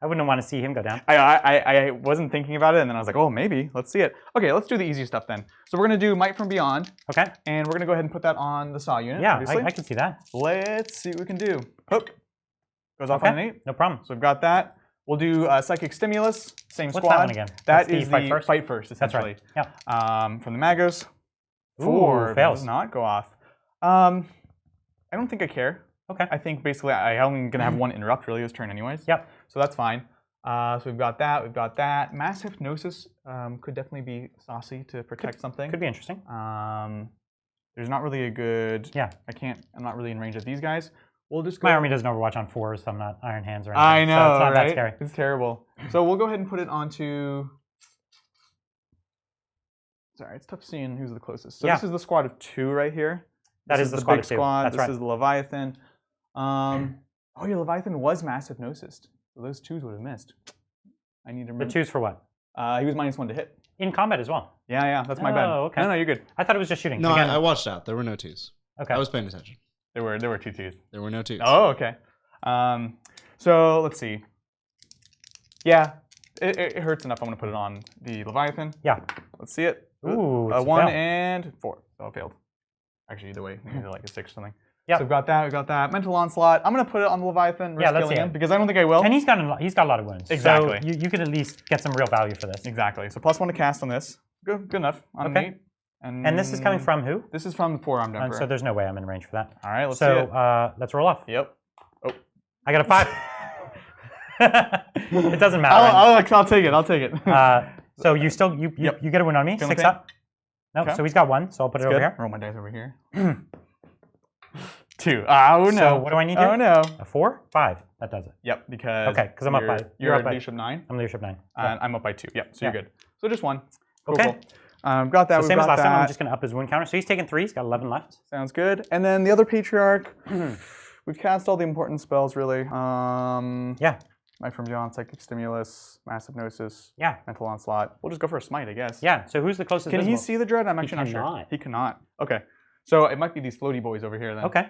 I wouldn't want to see him go down. I wasn't thinking about it, and then I was like, oh, maybe. Let's see it. Okay, let's do the easy stuff then. So we're going to do Might from Beyond. Okay. And we're going to go ahead and put that on the Saw unit, Yeah, obviously. I can see that. Let's see what we can do. Hook. Goes off Okay, on an 8. no problem. So we've got that. We'll do Psychic Stimulus. Same What's squad. that one again? That That's is the fight first, That's essentially. right. Yeah. From the Magos. Ooh, 4 fails. does not go off. I don't think I care. Okay. I think basically I'm only going to have one interrupt really this turn anyways. Yep. So that's fine. So we've got that. We've got that. Mass Hypnosis could definitely be saucy to protect something. Could be interesting. There's not really a good... Yeah. I'm not really in range of these guys. We'll just go... My army doesn't Overwatch on 4s, so I'm not Iron Hands or anything. I know, so it's not right? that scary. It's terrible. So we'll go ahead and put it onto... Sorry, it's tough seeing who's the closest. So this is the squad of 2 right here. That this is the big squad of 2. squad. That's this right. is the Leviathan. Oh, your Leviathan was Mass Hypnosis. So those 2s would have missed. I need to remember. The 2s for what? He was -1 to hit. In combat as well. Yeah, that's my bad. Oh, okay. No, you're good. I thought it was just shooting. No, Again, I watched out. There were no 2s. Okay. I was paying attention. There were 2 2s. There were no 2s. Oh, okay. So let's see. Yeah, it hurts enough. I'm gonna put it on the Leviathan. Yeah. Let's see it. Ooh, it's a 1 fail. and 4. So it failed. Actually, either way, maybe like a 6 or something. Yeah. So we've got that. We've got that. Mental Onslaught. I'm gonna put it on the Leviathan. Risk Yeah, let's killing see him it. because I don't think I will. And he's got a lot of wounds. Exactly. So you could at least get some real value for this. Exactly. So +1 to cast on this. Good enough. On Okay. an 8. And this is coming from who? This is from the 4-armed And Emperor. so there's no way I'm in range for that. All right. Let's see it. So let's roll off. Yep. Oh. I got a 5. It doesn't matter. I'll take it. I'll take it. So you still you get a win on me. Feeling 6 okay? up. No, Okay. so he's got 1. So I'll put it over here. Roll my dice over here. 2. Oh no. So what do I need here? Oh no. A 4? 5. That does it. Yep. Because Okay, 'cause I'm up by- You're you're up at by- leadership 9. I'm leadership 9. And I'm up by 2. Yep. So Yeah. you're good. So just 1. Cool, Okay. Cool. Got that. So We've same as got last time. I'm that. just gonna up his wound counter. So he's taking 3. He's got 11 left. Sounds good. And then the other Patriarch. We've cast all the important spells really. Yeah. Might from Beyond, Psychic Stimulus, Mass Hypnosis, Yeah. Mental Onslaught. We'll just go for a Smite, I guess. Yeah. So who's the closest? Can he visible? see the Dread? I'm actually not sure. cannot. He cannot. Okay. So it might be these floaty boys over here then. Okay.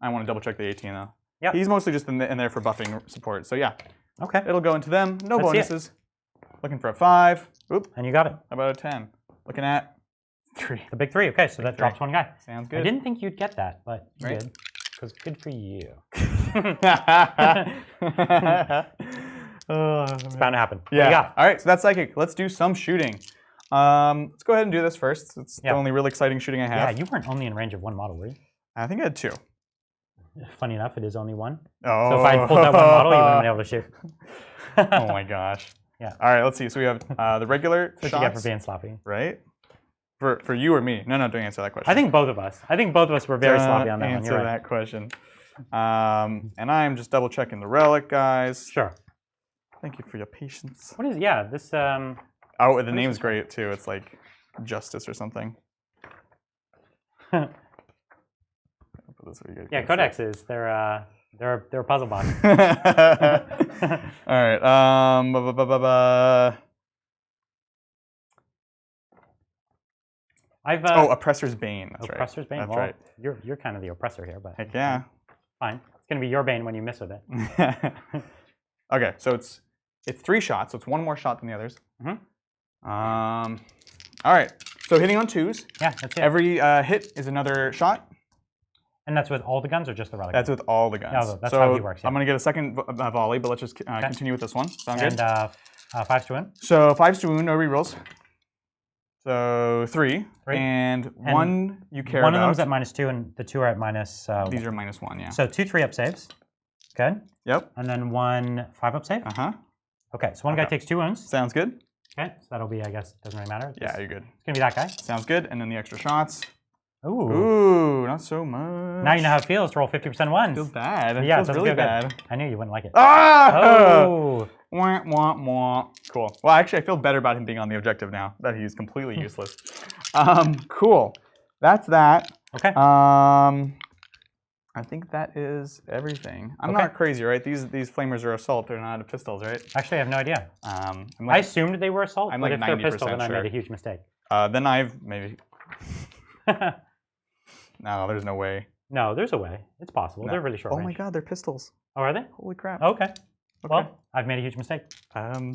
I want to double check the 18 though. Yep. He's mostly just in there for buffing support. So yeah, Okay. it'll go into them. No Let's see it. bonuses. Looking for a 5. Oop. And you got it. How about a 10? Looking at 3. The big 3. Okay. So that drops 1 guy. Sounds I good. didn't think you'd get that, but you Right. did. Because good for you. It's bound to happen. What do you Yeah. got? All right. So that's psychic. Let's do some shooting. Let's go ahead and do this first. It's the Yeah. only really exciting shooting I Yeah, have. you weren't only in range of 1 model, were you? I think I had 2. Funny enough, it is only 1. Oh. So if I had pulled that 1 model, you wouldn't have been able to shoot. Oh my gosh. Yeah. All right. Let's see. So we have the regular That's what shots, you get for being sloppy. right? For you or me? No, don't answer that question. I think both of us. I think both of us were very sloppy on that one. Answer You're right. that question. And I'm just double checking the relic, guys. Sure. Thank you for your patience. What is? Yeah, this. Oh, the name's great too. It's like Justice or something. I'll put this so you guys Yeah, can see. codexes. They're a puzzle box. All right. I've. Oh, Oppressor's Bane. That's right. Oppressor's Bane. That's Well, right. You're kind of the oppressor here, but Heck yeah. fine. It's gonna be your Bane when you miss with it. Okay, so it's 3 shots, so it's 1 more shot than the others. Mhm. All right, so hitting on 2s. Yeah, that's it. Every hit is another shot. And that's with all the guns or just the relic? That's with all the guns. Yeah, that's so how he works, yeah. I'm going to get a second volley, but let's just continue with this one. Sound and good? 5 to win. So 5's to wound, no rerolls. So 3. And 1 you care One about. of them's at -2, and the 2 are at minus. These are -1, yeah. So 2 3-up saves. Good. Yep. And then 1 5-up save. Uh-huh. Okay, so one guy takes 2 wounds. Sounds good. Okay, so that'll be, I guess, doesn't really matter. Yeah, you're good. It's gonna be that guy. Sounds good. And then the extra shots. Ooh. Ooh, not so much. Now you know how it feels to roll 50% ones. Feels bad. Yeah, feels it really feel bad. good. I knew you wouldn't like it. Ah! Oh! Wah, wah, wah. Cool. Well, actually, I feel better about him being on the objective now that he's completely useless. Cool. That's that. Okay. I think that is everything. I'm not crazy, right? These flamers are assault. They're not pistols, right? Actually, I have no idea. Like, I assumed they were assault, I'm but like if they're pistol, then sure. I made a huge mistake. Then I've maybe. No, there's no way. No, there's a way. It's possible. No. They're really short Oh range. my God, they're pistols. Oh, are they? Holy crap. Okay. Well, I've made a huge mistake. I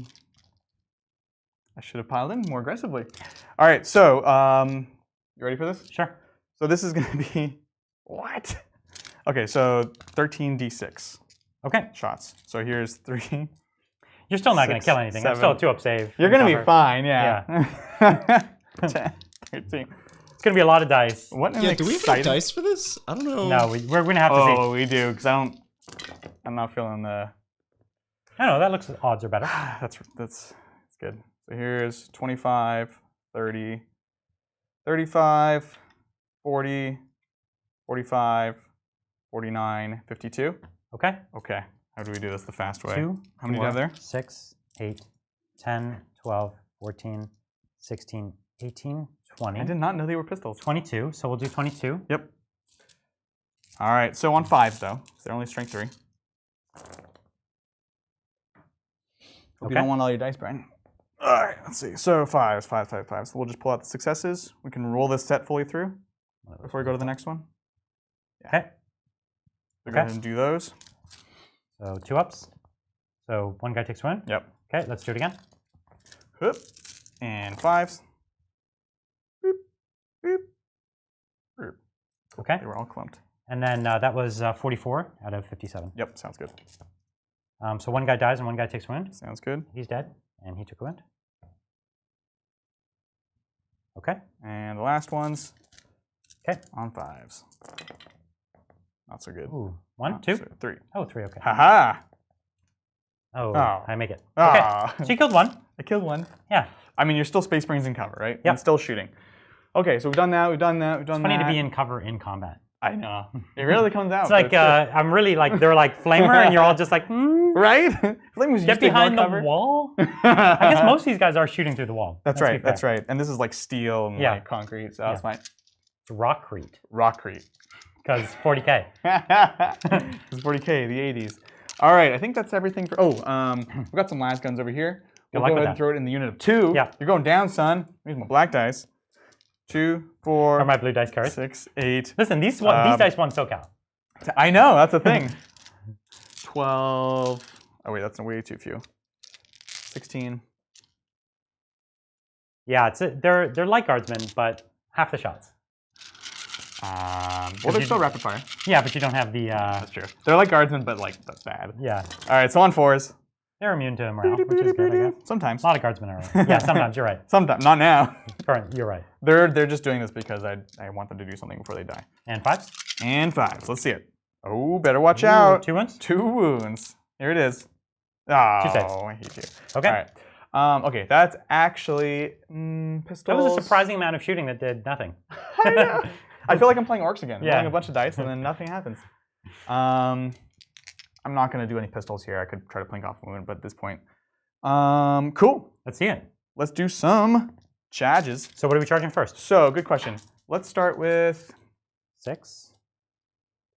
should have piled in more aggressively. All right, so you ready for this? Sure. So this is going to be what? Okay, so 13d6. Okay. Shots. So here's 3. You're still not going to kill anything. 7. I'm still a 2-up save. You're going to be fine, yeah. 10, 13. It's going to be a lot of dice. What Yeah, do we have enough dice for this? I don't know. No, we're going to have to see. Oh, we do, because I'm not feeling the... I don't know, that looks, odds are better. That's good. So here's 25, 30, 35, 40, 45, 49, 52. Okay. Okay. How do we do this the fast way? 2, How many 4, do you have there? 6, 8, 10, 12, 14, 16, 18, 20. I did not know they were pistols. 22, so we'll do 22. Yep. All right, so on 5s though, because they're only strength 3. Hope you don't want all your dice, Brian. All right, let's see. So 5s, 5, 5, 5. So we'll just pull out the successes. We can roll this set fully through before we go to the next one. Yeah. Okay. So go ahead and do those. So 2-ups. So one guy takes 1. Yep. Okay, let's do it again. Whoop. And 5s. Boop. Boop. Boop. Okay. They were all clumped. And then that was 44 out of 57. Yep, sounds good. So one guy dies and one guy takes a wound. Sounds good. He's dead, and he took a wound. Okay. And the last ones. Okay. On 5s. Not so good. Ooh. 1, 2? 3. Oh, 3, okay. Haha! Oh, Oh. I make it. Ah. Okay. So you killed 1. I killed 1. Yeah. I mean, you're still Space Marines in cover, right? Yep. And still shooting. Okay, so we've done that, we've done that, we've done It's that. funny to be in cover in combat. I know. It really comes out. It's like, I'm really like, they're like flamer, and you're all just like, right? Flamers get behind the wall. I guess most of these guys are shooting through the wall. That's right, that's right. And this is like steel and like concrete, so that's fine. It's Rockcrete. Rockcrete. Because 40K. It's 40K, the 80s. All right, I think that's everything for, we've got some las guns over here. We'll go ahead and throw it in the unit of 2. Yeah. You're going down, son. Here's my black dice. 2, 4, or my blue dice cards. 6, 8. Listen, these dice won SoCal. I know, that's the thing. 12. Oh wait, that's way too few. 16. Yeah, they're light guardsmen, but half the shots. Well, they're still rapid fire. Yeah, but you don't have the. That's true. They're like guardsmen, but like that's bad. Yeah. All right, so on 4s. They're immune to morale, which is good, I guess. Sometimes. A lot of guardsmen are right. Yeah, sometimes you're right. Sometimes, not now. You're right. They're just doing this because I want them to do something before they die. And 5s? And 5s. Let's see it. Oh, better watch out. 2 wounds? 2 wounds. Here it is. Oh, 2 saves. I hate you. Okay. All right. Okay, that's actually pistols. That was a surprising amount of shooting that did nothing. I know. I feel like I'm playing orcs again. Yeah. Rolling a bunch of dice and then nothing happens. I'm not going to do any pistols here. I could try to plink off a wound, but at this point. Cool. Let's see it. Let's do some charges. So what are we charging first? So, good question. Let's start with 6,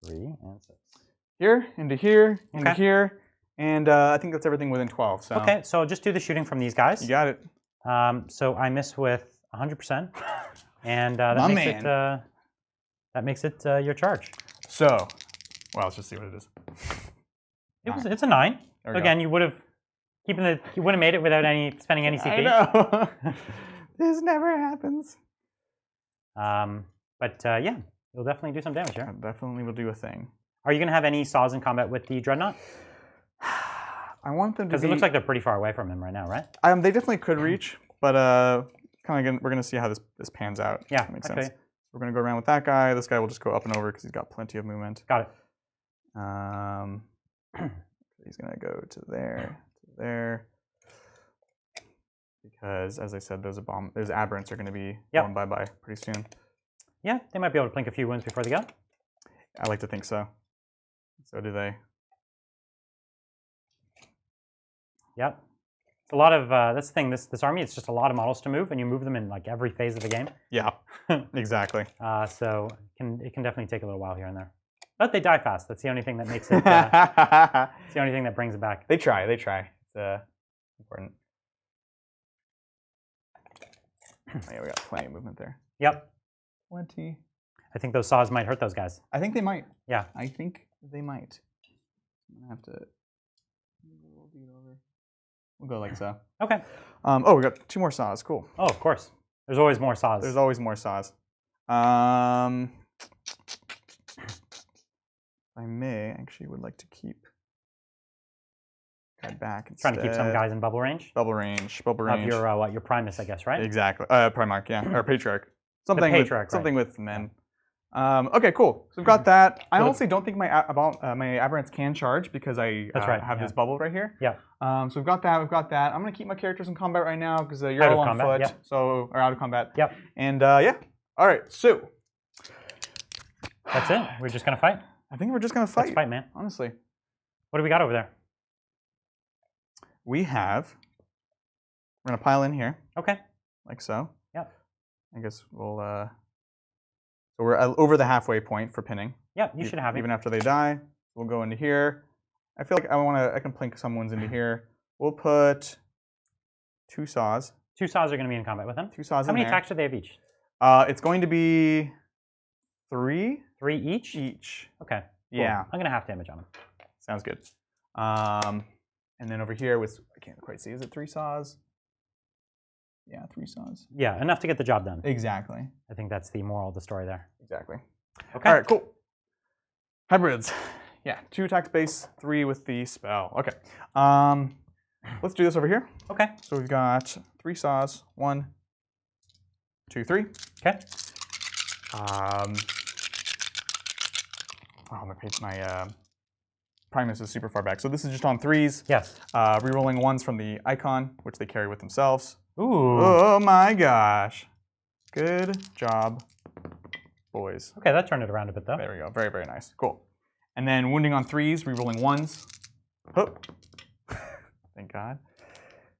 3, and 6. Here, into here, into Okay. here. And I think that's everything within 12. So. Okay, so just do the shooting from these guys. You got it. So I miss with 100%, and that makes it your charge. So, well, let's just see what it is. It's a 9. There we Again, you would have made it without spending any CP. I know. This never happens. But yeah, you'll definitely do some damage here. I definitely will do a thing. Are you going to have any saws in combat with the Dreadnought? I want them to be... Because it looks like they're pretty far away from him right now, right? They definitely could reach, but kind of we're going to see how this pans out. Yeah, that makes okay. sense. We're going to go around with that guy. This guy will just go up and over because he's got plenty of movement. Got it. He's going to go to there, because, as I said, those aberrants are going to be Yep. going bye-bye pretty soon. Yeah, they might be able to plink a few wounds before they go. I like to think so. So do they. Yep. It's a lot of, that's the thing, this army, it's just a lot of models to move, and you move them in like every phase of the game. Yeah, exactly. So it can definitely take a little while here and there. But they die fast. That's the only thing that makes it, it's the only thing that brings it back. They try. It's important. Yeah, we got plenty of movement there. Yep. 20. I think those saws might hurt those guys. I think they might. Yeah. I think they might. I'm gonna have to roll it over. We'll go like so. Okay. Oh, we got 2 more saws. Cool. Oh, of course. There's always more saws. There's always more saws. If I may, actually would like to keep guy back instead. Trying to keep some guys in bubble range. Bubble range. Of your your Primus, I guess, right? Exactly. Primarch, yeah, or Patriarch. Something with men. Okay, cool. So we've got that. I honestly don't think my aberrants can charge because I have this bubble right here. Yeah. So we've got that. I'm gonna keep my characters in combat right now because you're all on foot, yep. so or out of combat. Yep. And yeah. All right. So that's it. We're just gonna fight. I think we're just gonna fight. Let's fight, man. Honestly. What do we got over there? We have. We're gonna pile in here. Okay. Like so. Yep. I guess we'll. So we're over the halfway point for pinning. Yeah, you should have it. Even after they die, we'll go into here. I feel like I can plink some ones into here. We'll put 2 saws. 2 saws are going to be in combat with them. 2 saws. How many attacks do they have each? It's going to be 3. 3 each? Each. Okay. Cool. Yeah. I'm going to half damage on them. Sounds good. And then over here with, I can't quite see, is it 3 saws? Yeah, 3 saws. Yeah, enough to get the job done. Exactly. I think that's the moral of the story there. Exactly. Okay. All right, cool. Hybrids. Yeah, 2 attack base, 3 with the spell. Okay. Let's do this over here. Okay. So we've got 3 saws. 1, 2, 3. Okay. My Primus is super far back. So this is just on 3s. Yes. Rerolling 1s from the icon, which they carry with themselves. Ooh. Oh my gosh. Good job, boys. Okay, that turned it around a bit, though. There we go. Very, very nice. Cool. And then wounding on 3s, rerolling 1s. Hoop. Thank God.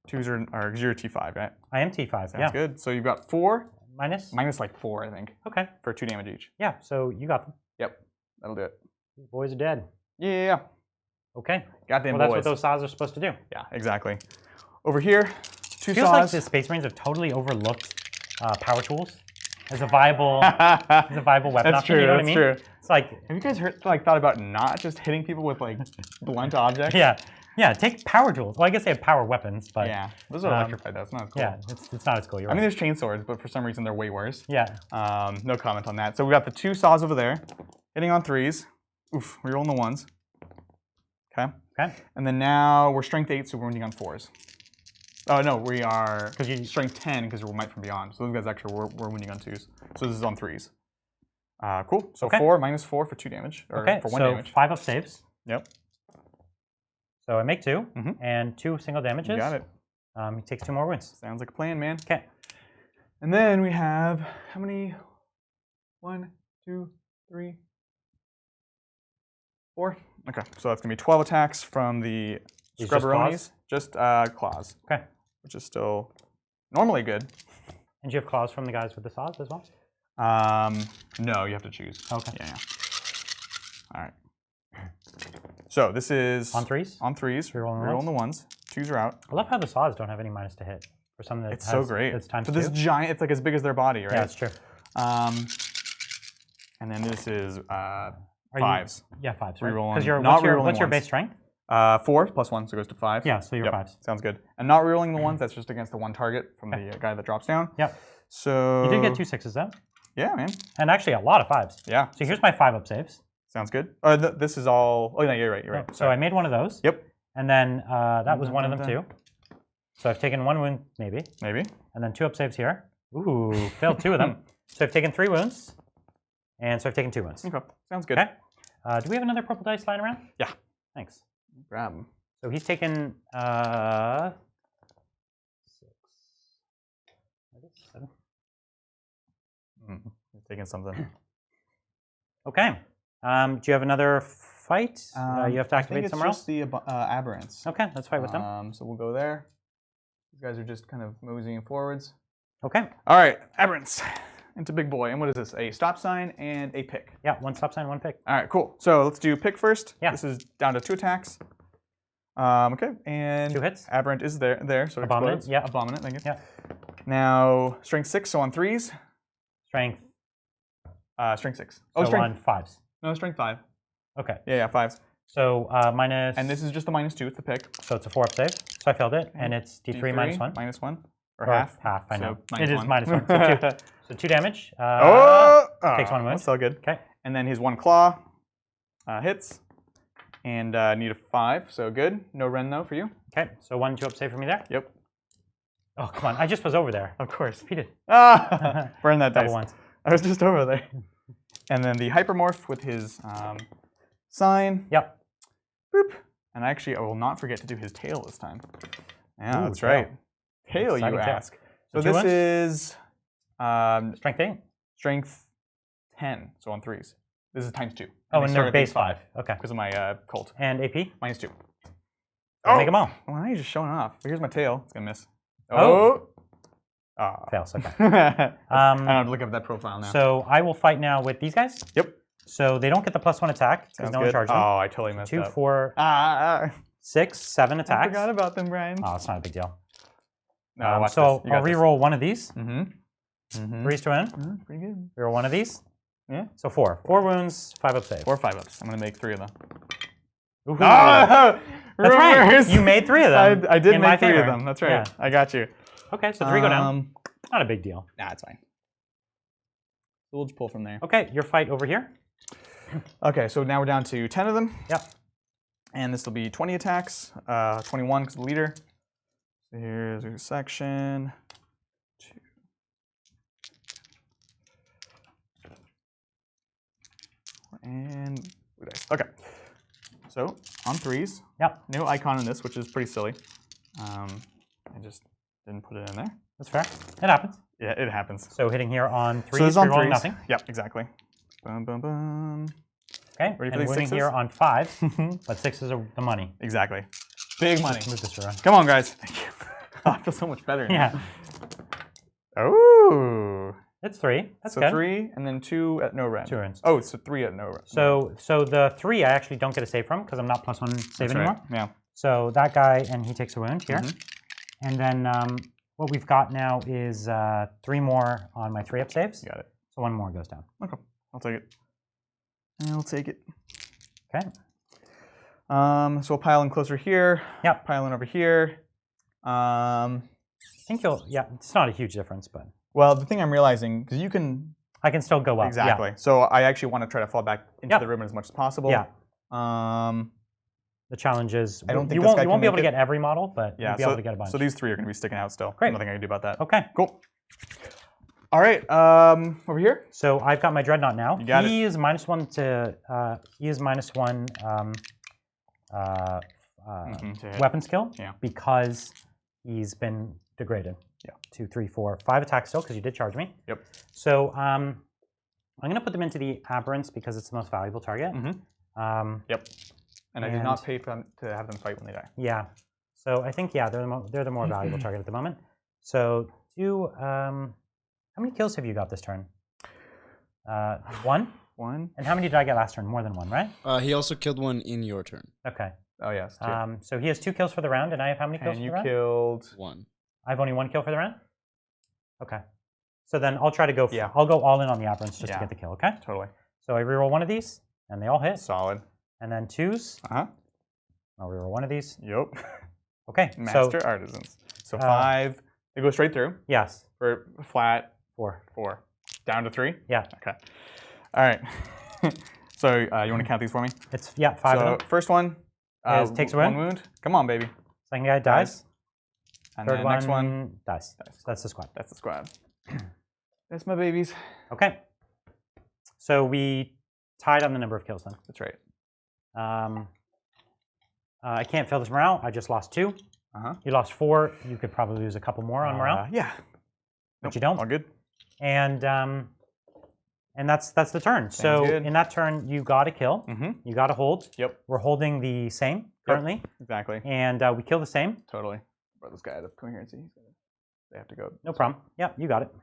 2s are, because you're T5, right? I am T5, Sounds good. So you've got 4. Minus? Minus like 4, I think. Okay. For 2 damage each. Yeah, so you got them. Yep. That'll do it. These boys are dead. Yeah. Okay. Goddamn well, that's boys. what those saws are supposed to do. Yeah, exactly. Over here, 2 Feels saws. like the Space Marines have totally overlooked power tools as a viable weapon That's option. true. You know That's what I mean? true. It's like, have you guys thought about not just hitting people with like blunt objects? yeah. Take power tools. Well, I guess they have power weapons, but yeah, those are electrified. That's not cool. Yeah, it's not as cool. You're I right. mean, there's chain swords, but for some reason they're way worse. Yeah. No comment on that. So we got the 2 saws over there, hitting on 3s. Oof, we're rolling the 1s. Okay. Okay. And then now we're strength 8, so we're wounding on 4s. Oh no, we are strength 10 because we're might from beyond. So those guys actually we're wounding on 2s. So this is on 3s. Cool. So 4 minus 4 for 2 damage, or for 1 damage. So 5 up saves. Yep. So I make 2 and 2 single damages. You got it. He takes 2 more wounds. Sounds like a plan, man. Okay. And then we have how many? 1, 2, 3, 4. Okay, so that's gonna be 12 attacks from the Scrubberonis. Just claws. Okay. Which is still normally good. And do you have claws from the guys with the saws as well? No, you have to choose. Okay. Yeah. All right. So this is on 3s. On 3s. Rerolling the 1s. 2s are out. I love how the saws don't have any minus to hit. For some that it's so great. It's times for this 2. giant, it's like as big as their body, right? Yeah, it's true. And then this is 5s. Yeah, 5s. Rerolling. Because what's your base strength? 4 plus 1, so it goes to 5. Yeah, so you're 5s. Sounds good. And not rerolling the 1s, that's just against the 1 target from the guy that drops down. Yep. So you did get 2 6s though. Yeah, man. And actually a lot of 5s. Yeah. So here's my 5 up saves. Sounds good. This is all. Oh, no, you're right. You're right. So I made one of those. Yep. And then that was one of them too. So I've taken 1 wound, maybe. Maybe. And then 2 up saves here. Ooh, failed 2 of them. So I've taken 3 wounds. And so I've taken 2 wounds. Okay. Sounds good. Okay. Do we have another purple dice lying around? Yeah. Thanks. Grab them. So he's taken 6, Taking something. Okay. Do you have another fight? You have to I activate think somewhere it's else? just the aberrants. Okay, let's fight with them. So we'll go there. These guys are just kind of moseying forwards. Okay. All right, aberrants into big boy. And what is this? A stop sign and a pick. Yeah, one stop sign, one pick. All right, cool. So let's do pick first. Yeah. This is down to 2 attacks. Okay, and 2 hits. aberrant is there, so it Abominant, explodes. yeah. Abominant, thank you. Yeah. Now strength 6, so on 3s. Strength. Strength 6. Oh, strength. on 5s. No, strength 5. Okay. Yeah, 5s. So minus. And this is just the -2. It's the pick. So it's a 4-up save. So I failed it, and it's D3 minus 1. -1 or Or half. Half. I know. So It is -1. -1. So 2. So 2 damage. Takes 1 wound. That's all good. Okay. And then his 1 claw hits. And need a 5, so good. No Ren though for you. Okay. So 1 2-up save for me there. Yep. Oh come on! I just was over there. Of course. Repeat it. Burn that dice. Double ones. I was just over there. And then the hypermorph with his sign. Yep. Boop. And actually, I will not forget to do his tail this time. Yeah, Ooh, that's right. Tail, Exciting you tail. ask. So So 2 this ones? is Strength 8. strength 10, so on 3s. This is times 2. Oh, they and start they're at base 5. Okay. because of my cult. And AP. -2. Make them all. Well, now you're just showing off. But here's my tail. It's gonna miss. Oh. Ah. Fails. Okay. I don't have to look up that profile now. So I will fight now with these guys. Yep. So they don't get the +1 attack because Sounds no one good. charged them. Oh, I totally messed 2, up. 4, Ah, 6, 7 I attacks. forgot about them, Brian. Oh, it's not a big deal. No, watch so this. You I'll got this. reroll one of these. Mm-hmm. 3s to win. Pretty good. Reroll one of these. Yeah. So 4. 4 wounds, 5-up save. 4 5-ups. I'm gonna make 3 of them. Ooh. Ah, That's right. reverse. You made 3 of them. I did in my make 3 of favor. them. That's right. Yeah. I got you. Okay, so 3 go down. Not a big deal. Nah, it's fine. We'll just pull from there. Okay, your fight over here. Okay, so now we're down to 10 of them. Yep. And this will be 20 attacks, 21 because of the leader. So here's your section. 2. And blue dice. Okay. So on 3s. Yep. No icon in this, which is pretty silly. I just didn't put it in there. That's fair. It happens. Yeah, it happens. So hitting here on 3s, So this is on rerolling 3s. nothing. Yep, exactly. Boom, boom, boom. Okay, Ready for and these winning 6s? here on 5s, but 6s are the money. Exactly. Big money. Move this around. Come on, guys. Thank you. I feel so much better now. Yeah. Ooh. It's 3. That's So good. 3 and then 2 at no rent. 2 rents. Oh, so 3 at no rent. So the 3 I actually don't get a save from because I'm not +1 save That's anymore. right. Yeah. So that guy, and he takes a wound here. Mm-hmm. And then what we've got now is 3 more on my 3-up saves. You got it. So 1 more goes down. Okay. I'll take it. I'll take it. Okay. So we'll pile in closer here. Yep. Pile in over here. I think you'll, yeah, it's not a huge difference, but Well, the thing I'm realizing, because you can... I can still go up. Exactly. Yeah. So I actually want to try to fall back into Yep. the ribbon as much as possible. Yeah. Um, The challenge is I don't think you this won't, guy you won't can be able to make get every model, but yeah, you'll be able to get a bunch. so these 3 are going to be sticking out still. Great. Nothing I can do about that. Okay. Cool. All right. Over here. So I've got my Dreadnought now. You got he is -1 to he is -1 To hit. weapon skill Yeah. because he's been degraded. Yeah. 2, 3, 4, 5 attacks still because you did charge me. Yep. So I'm going to put them into the aberrants because it's the most valuable target. Yep. And I did not pay for them to have them fight when they die. Yeah. So I think they're the more valuable target at the moment. So how many kills have you got this turn? 1. 1. And how many did I get last turn? More than 1, right? He also killed one in your turn. Okay. Oh, yes. 2. So he has 2 kills for the round, and I have how many kills And for you the round? killed... 1. I have only 1 kill for the round? Okay. So then I'll try to go, Yeah. I'll go all in on the aberrants just to Yeah. get the kill, okay? Totally. So I reroll one of these, and they all hit. Solid. And then 2s, Uh-huh. I'll reroll one of these. Yep. Okay, Master so artisans. So 5. They go straight through yes, for flat 4. 4. Down to 3? Yeah. Okay. All right. So you want to count these for me? It's, yeah, 5 So of them. first one takes a one wound. wound. Come on, baby. Second guy dies. And Third then one next one. dies. So that's the squad. That's the squad. That's my babies. Okay. So we tied on the number of kills then. That's right. I can't fail this morale. I just lost 2. Uh-huh. You lost 4. You could probably lose a couple more on morale. Yeah. but you don't. All good. And that's the turn. So good. in that turn, you got to kill. You got to hold. Yep. We're holding the same currently. Yep, exactly. And we kill the same. Totally. Bro, this guy out of coherency. They have to go. No problem. Yep, you got it.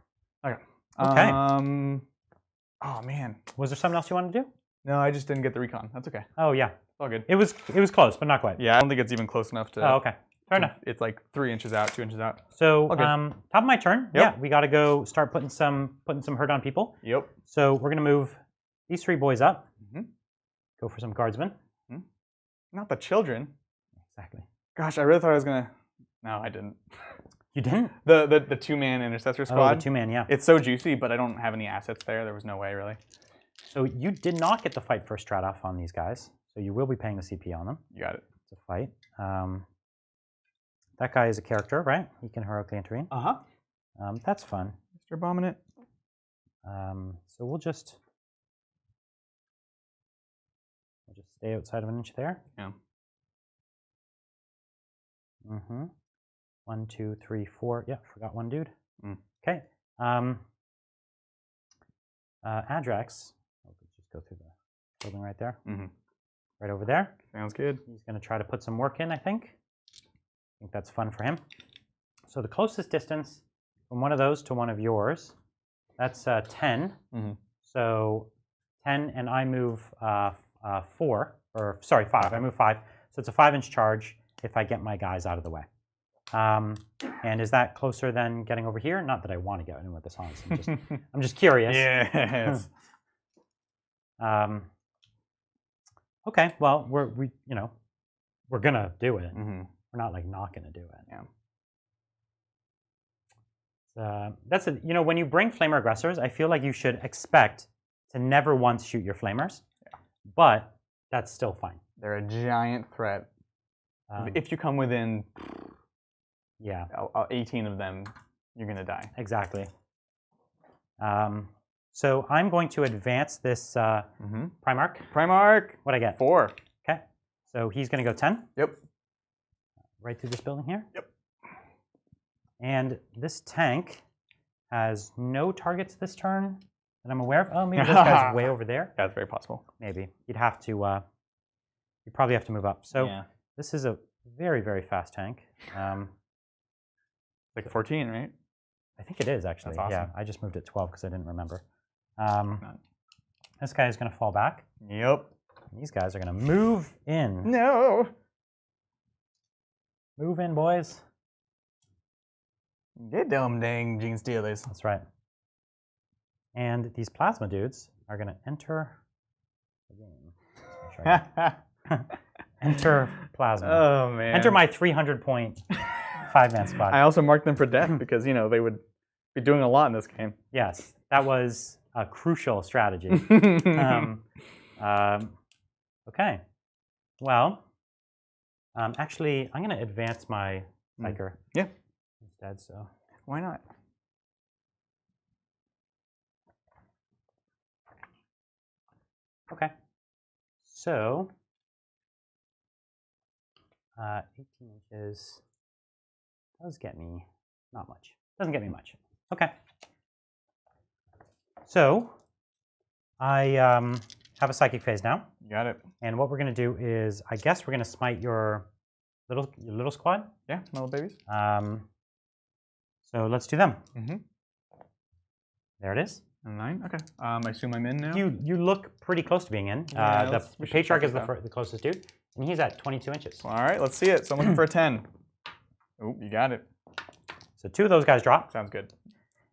Okay. Okay. Oh man. Was there something else you wanted to do? No, I just didn't get the recon. That's okay. Oh yeah. It's all good. It was close, but not quite. Yeah, I don't think it's even close enough to. Oh, okay. Fair enough. It's like 3 inches out, 2 inches out. So top of my turn. Yep. Yeah, we got to go start putting some hurt on people. Yep. So we're gonna move these 3 boys up. Mhm. Go for some guardsmen. Not the children. Exactly. Gosh, I really thought I was gonna. No, I didn't. You didn't? The 2-man intercessor squad. Oh, the 2-man, yeah. It's so juicy, but I don't have any assets there. There was no way, really. So you did not get the fight first strat off on these guys. So you will be paying the CP on them. You got it. It's a fight. That guy is a character, right? He can heroically intervene. That's fun. Mr. Abominate. So we'll just stay outside of an inch there. Yeah. 1, 2, 3, 4. Yeah, forgot one dude. Okay. Adrax. I'll just go through the building right there. Right over there. Sounds good. He's going to try to put some work in, I think. I think that's fun for him. So the closest distance from one of those to one of yours, that's 10. So 10, and I move 4, or sorry, 5. I move 5. So it's a 5-inch charge if I get my guys out of the way. And is that closer than getting over here? Not that I want to get in with this on. I'm just curious. Yes. Okay. Well, we're gonna do it. Mhm. We're not like not gonna do it. Yeah. That's it. When you bring flamer aggressors, I feel like you should expect to never once shoot your flamers. Yeah. But that's still fine. They're a giant threat. If you come within 18 of them, you're gonna die. Exactly. So I'm going to advance this Primarch. Primarch. What'd I get? 4. Okay. So he's going to go 10. Yep. Right through this building here. Yep. And this tank has no targets this turn that I'm aware of. Oh, maybe this guy's way over there. That's very possible. Maybe. You'd probably have to move up. So this is a very, very fast tank. Like 14, right? I think it is, actually. That's awesome. Yeah, I just moved it 12 because I didn't remember. This guy is going to fall back. Yep. These guys are going to move in. No. Move in, boys. Get them dang Genestealers. That's right. And these plasma dudes are going to enter the game. Let's make sure enter plasma. Oh, man. Enter my 300-point 5-man squad. I also marked them for death because, they would be doing a lot in this game. Yes, that was a crucial strategy. Okay. Well, actually, I'm going to advance my Psyker instead. So why not? Okay. So 18 inches does get me not much. Doesn't get me much. Okay. So I have a psychic phase now. You got it. And what we're going to do is, I guess we're going to smite your little squad. Yeah, little babies. So let's do them. Mm-hmm. There it is. 9. Okay. I assume I'm in now. You look pretty close to being in. Yeah, the Patriarch is the closest dude, and he's at 22 inches. All right, let's see it. So I'm looking for a 10. Oh, you got it. So 2 of those guys drop. Sounds good.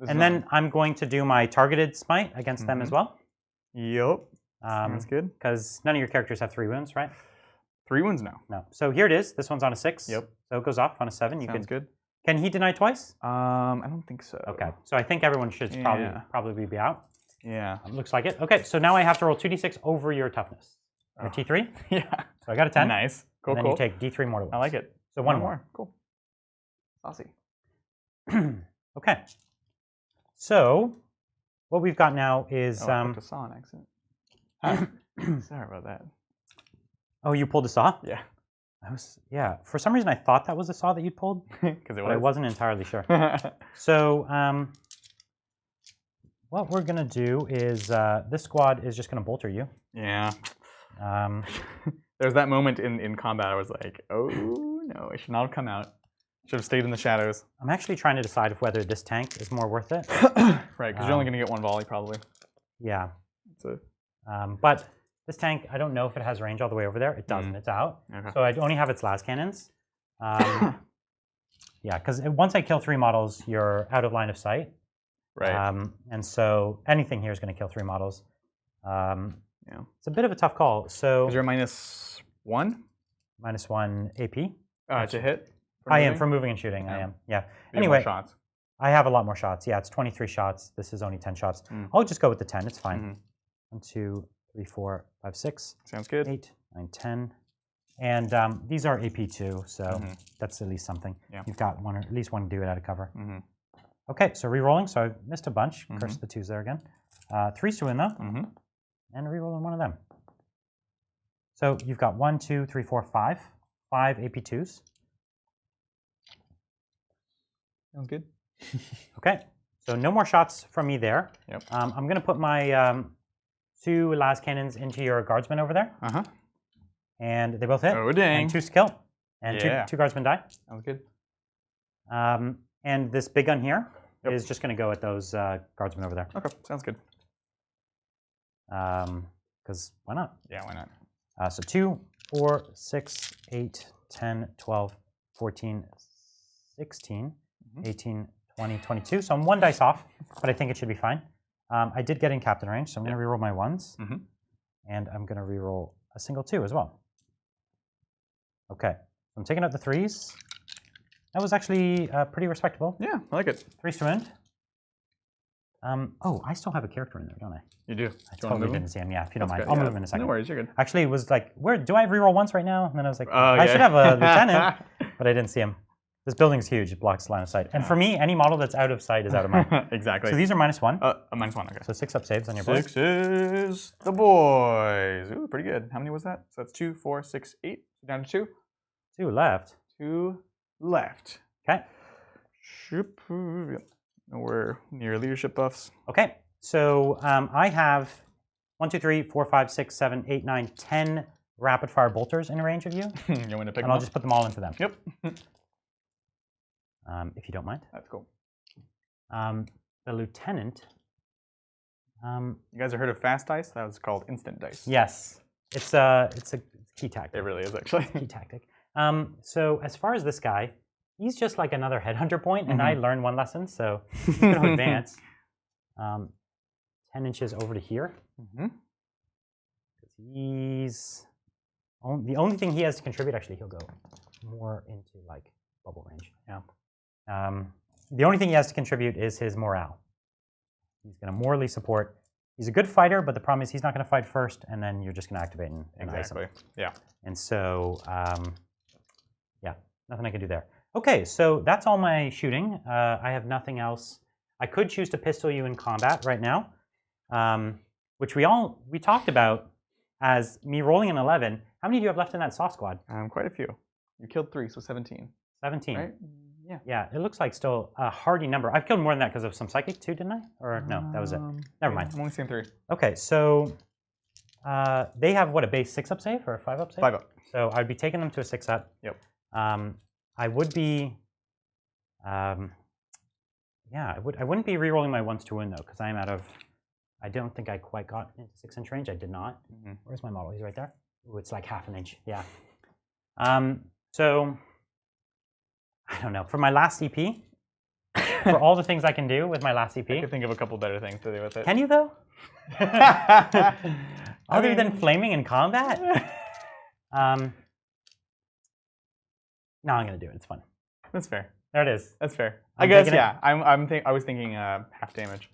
And then I'm going to do my targeted smite against them as well. Yep. Sounds good. Because none of your characters have 3 wounds, right? 3 wounds now. No. So here it is. This one's on a 6. Yep. So it goes off on a 7. Sounds good. Can he deny twice? I don't think so. Okay. So I think everyone should probably be out. Yeah. Looks like it. Okay. So now I have to roll 2d6 over your toughness. Your T3. Yeah. So I got a 10. Nice. Cool. And then you take D3 mortal wounds. I like it. So one more. Cool. Saucy. Okay. So what we've got now is I put the saw on accident. Sorry about that. Oh, you pulled a saw? Yeah. For some reason I thought that was a saw that you pulled, Because but I wasn't entirely sure. So what we're gonna do is this squad is just gonna bolter you. Yeah. Um, There's that moment in combat. I was like, oh no, I should not have come out. Should have stayed in the shadows. I'm actually trying to decide if whether this tank is more worth it. Right, because you're only going to get one volley probably. Yeah. So. But this tank, I don't know if it has range all the way over there. It doesn't. It's out. Okay. So I only have its last cannons. Yeah, because once I kill 3 models, you're out of line of sight. Right. And so anything here is going to kill 3 models. Yeah. It's a bit of a tough call. So is there -1? -1 AP. To hit? I am for moving and shooting. Yeah. I am. Yeah. Anyway, shots. I have a lot more shots. Yeah, it's 23 shots. This is only 10 shots. I'll just go with the 10. It's fine. 1, 2, 3, 4, 5, 6. Sounds good. 8, 9, 10. And these are AP too, so that's at least something. Yeah. You've got one, or at least one dude out of cover. Okay, so re-rolling. So I missed a bunch. Curse the 2s there again. 3s to win though, and re-rolling one of them. So you've got 1, 2, 3, 4, 5. 5 AP2s. Sounds good. Okay, so no more shots from me there. Yep. I'm going to put my 2 las cannons into your guardsmen over there. And they both hit. Oh, dang. And 2 skill. And two guardsmen die. Sounds good. And this big gun here is just going to go at those guardsmen over there. Okay, sounds good. Because why not? Yeah, why not? So 2, 4, 6, 8, 10, 12, 14, 16, 18, 20, 22. So I'm 1 dice off, but I think it should be fine. I did get in captain range, so I'm going to reroll my 1s. And I'm going to reroll a single 2 as well. Okay, so I'm taking out the 3s. That was actually pretty respectable. Yeah, I like it. 3s to end. Oh, I still have a character in there, don't I? You do. I totally didn't see him. Yeah, if you don't mind. Good. I'll move him in a second. No worries, you're good. Actually, it was like, where do I reroll once right now? And then I was like, I should have a lieutenant, but I didn't see him. This building's huge. It blocks line of sight. And for me, any model that's out of sight is out of mine. Exactly. So these are -1. A -1, okay. So 6 up saves on your board. 6 is the boys. Ooh, pretty good. How many was that? So that's 2, 4, 6, 8. Down to 2. 2 left. 2 left. Okay. We're near leadership buffs. Okay. So I have 1, 2, 3, 4, 5, 6, 7, 8, 9, 10 rapid fire bolters in range of you. You want to pick and I'll just put them all into them. Yep. If you don't mind. That's cool. The lieutenant. You guys have heard of fast dice? That was called instant dice. Yes. It's a key tactic. It really is, actually. Key tactic. So as far as this guy, he's just like another headhunter point, and I learned 1 lesson, so he's going to advance 10 inches over to here. He's the only thing he has to contribute. Actually, he'll go more into like bubble range. Yeah. The only thing he has to contribute is his morale. He's going to morally support. He's a good fighter, but the problem is he's not going to fight first, and then you're just going to activate and ice him. Yeah. And so, yeah, nothing I can do there. Okay, so that's all my shooting. I have nothing else. I could choose to pistol you in combat right now, which we talked about as me rolling an 11. How many do you have left in that soft squad? Quite a few. You killed 3, so 17. 17. Right? Yeah. Yeah, it looks like still a hardy number. I've killed more than that because of some psychic too, didn't I? Or no, that was it. Never mind. I'm only seeing 3. Okay, so they have what, a base 6 up save or a 5 up save? 5 up. So I'd be taking them to a 6 up. Yep. I would be, yeah, I wouldn't be re-rolling my 1s to win though, because I am out of. I don't think I quite got into 6-inch range. I did not. Where's my model? He's right there. Ooh, it's like ½ an inch. Yeah. So I don't know. For my last CP, for all the things I can do with my last CP. I could think of a couple better things to do with it. Can you though? Other than flaming in combat? No, I'm gonna do it. It's fun. That's fair. There it is. That's fair. I'm I guess taking yeah. I was thinking half damage,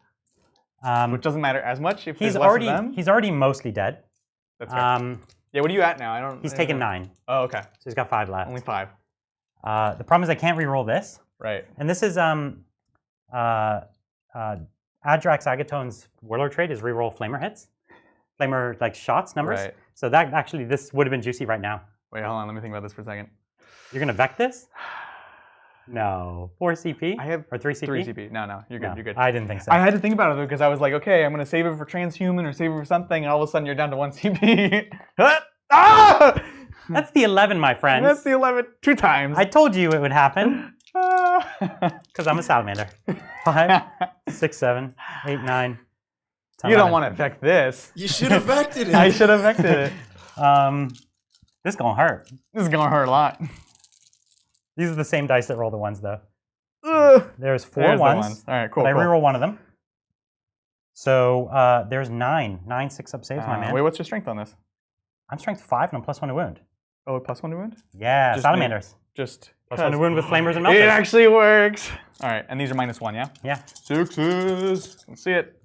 which doesn't matter as much if he's there's less already of them. he's already mostly dead. That's fair. Yeah. What are you at now? I don't. He's taken 9. Oh, okay. So he's got 5 left. Only 5. The problem is I can't re-roll this. Right. And this is Adrax Agatone's warlord trait is re-roll flamer hits, flamer like shots numbers. Right. So that actually this would have been juicy right now. Wait, hold on. Let me think about this for a second. You're gonna vec this? No. 4 CP? I have or 3 CP? 3 CP. No, you're good. No, You're good. I didn't think so. I had to think about it because I was like, okay, I'm gonna save it for transhuman or save it for something, and all of a sudden you're down to 1 CP. Ah! That's the 11, my friends. That's the 11 2 times. I told you it would happen. Because I'm a salamander. 5, 6, 7, 8, 9. You don't want to affect this. You should have affected it. I should have affected it. This is gonna hurt. This is gonna hurt a lot. These are the same dice that roll the ones, though. Ugh. There's 4 There's the ones. ones. All right, cool. But I cool. reroll one of them. So there's 9. 9 6-up saves, my man. Wait, what's your strength on this? I'm strength 5 and I'm +1 to wound. Oh, +1 to wound? Yeah, Just salamanders. Just +1 to wound with flamers and it melters. actually works. All right, and these are -1, yeah? Yeah. 6s. Let's see it.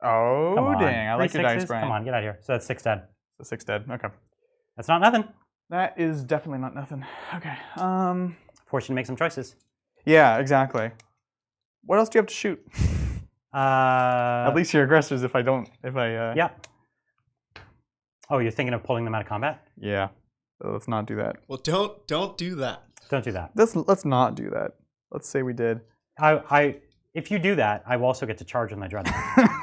Oh, Come on. dang. I like 3 your dice, 6s. Brian. Come on, get out of here. So that's 6 dead. So 6 dead. Okay. That's not nothing. That is definitely not nothing. Okay. Force you to make some choices. Yeah, exactly. What else do you have to shoot? At At least your aggressors. Yeah. Oh, you're thinking of pulling them out of combat? Yeah. So let's not do that. Well, don't do that. Don't do that. Let's not do that. Let's say we did. If you do that, I will also get to charge with my dreadnought,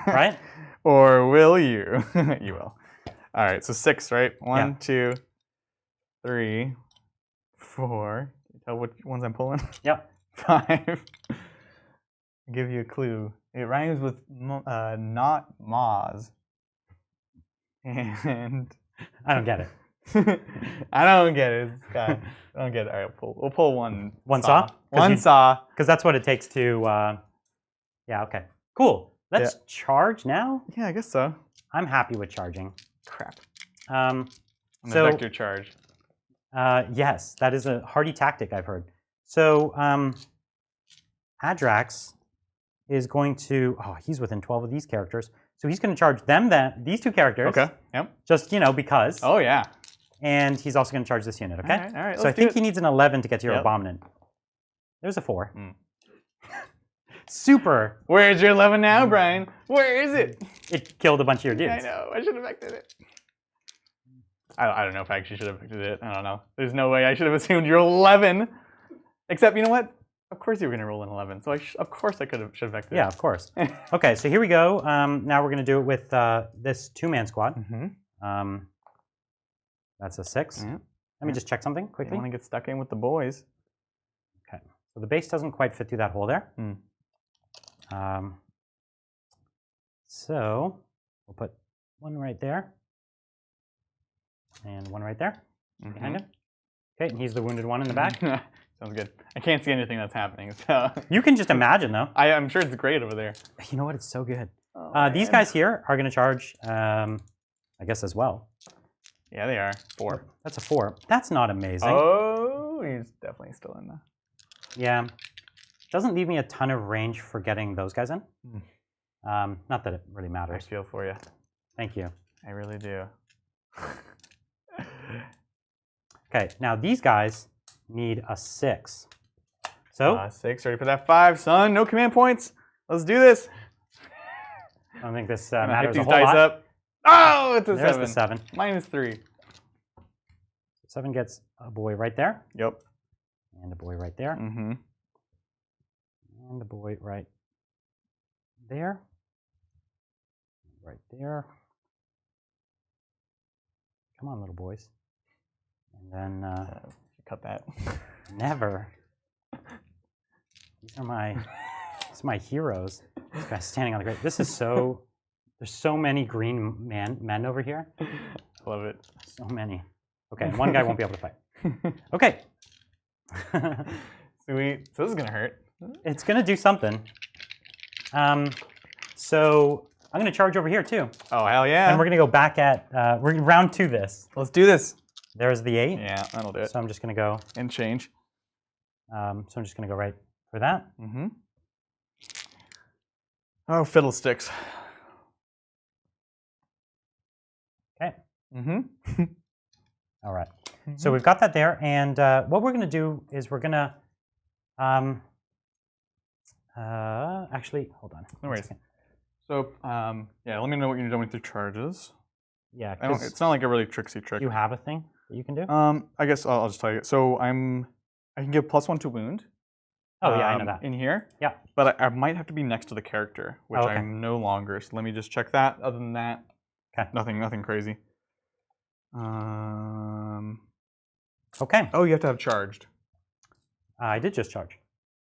right? Or will you? You will. All right. So 6, right? 1, Yeah. 2, 3, 4. Can you tell which ones I'm pulling? Yep. 5. I'll give you a clue. It rhymes with not Moz. And I don't get it. I don't get it. I don't get it. All right, we'll pull one. One saw? One saw. Because that's what it takes to. Yeah. Okay. Cool. Let's charge now. Yeah, I guess so. I'm happy with charging. Crap. So The vector charge. yes, that is a hardy tactic I've heard. So Adrax is going to. Oh, he's within 12 of these characters, so he's going to charge them. These 2 characters. Okay. Yep. Just because. Oh yeah. And he's also going to charge this unit. Okay. All right. So I think he needs an 11 to get to your Yep. abominant. There's a 4. Super. Where's your 11 now, Brian? Where is it? It killed a bunch of your dudes. I know. I should have affected it. I don't know if I actually should have affected it. I don't know. There's no way I should have assumed you're 11. Except, you know what? Of course you were going to roll an 11. So of course I should have affected it. Yeah, of course. Okay, so here we go. Now we're going to do it with this 2-man squad. Mm-hmm. That's a 6. Yeah. Let me just check something You quickly. want to get stuck in with the boys. Okay, so the base doesn't quite fit through that hole there. So we'll put 1 right there. And 1 right there, behind him. Okay, and he's the wounded one in the back. Sounds good. I can't see anything that's happening, so. You can just imagine, though. I'm sure it's great over there. You know what? It's so good. Oh, These man. guys here are going to charge, I guess, as well. Yeah, they are. 4. That's a 4. That's not amazing. Oh, he's definitely still in there. Yeah. Doesn't leave me a ton of range for getting those guys in. Not that it really I matters. feel for you. Thank you. I really do. Okay, now these guys need a 6. So 6, ready for that 5, son. No command points. Let's do this. I don't think this I'm gonna matters pick a these whole dice lot. up. Oh, it's a There's 7. the 7. -3. 7 gets a boy right there, Yep. and a boy right there, Mm-hmm. and a boy right there, right there. Come on, little boys. And then Cut that. never. These are my heroes. This guy's standing on the great. This is so. There's so many green men over here. I love it. So many. Okay, and 1 guy won't be able to fight. Okay. Sweet. So this is gonna hurt. It's gonna do something. So I'm gonna charge over here too. Oh hell yeah! And we're gonna go back at. We're gonna round 2 this. Let's do this. There's the 8. Yeah, that'll do it. So I'm just gonna go. And change. So I'm just gonna go right for that. Mm-hmm. Oh, fiddlesticks. Okay. Mm-hmm. All right. So we've got that there, and what we're gonna do is we're gonna. Actually, hold on. No worries. So, yeah, let me know what you're doing with your charges. Yeah, It's not like a really tricksy trick. you have a thing that you can do. I guess I'll just tell you. So I'm I can give +1 to wound. Oh yeah, I know that. In here. Yeah. But I might have to be next to the character, which okay. I'm no longer. So let me just check that. Other than that, okay. Nothing crazy. Okay. Oh, you have to have charged. I did just charge.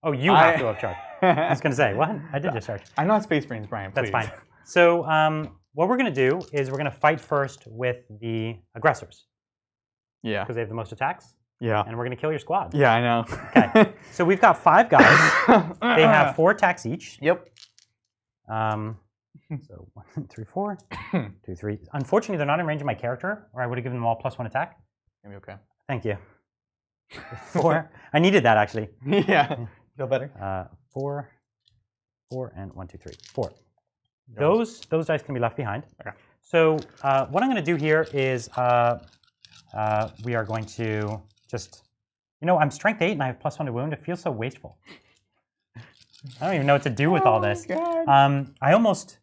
Oh, you have to have charged. I was going to say, what? I did just charge. I'm not Space Brains, Brian, please. That's fine. So what we're going to do is we're going to fight first with the aggressors. Yeah. Because they have the most attacks. Yeah. And we're going to kill your squad. Yeah, I know. Okay. So we've got 5 guys. They have 4 attacks each. Yep. So 1, 3, 4, 2, 3. Unfortunately, they're not in range of my character, or I would have given them all +1 attack. Maybe okay. Thank you. 4. I needed that actually. Yeah. Feel better? 4, 4, and 1, 2, 3, 4. Those dice can be left behind. Okay. So what I'm going to do here is we are going to just, I'm strength 8 and I have +1 to wound. It feels so wasteful. I don't even know what to do with all this. God. I almost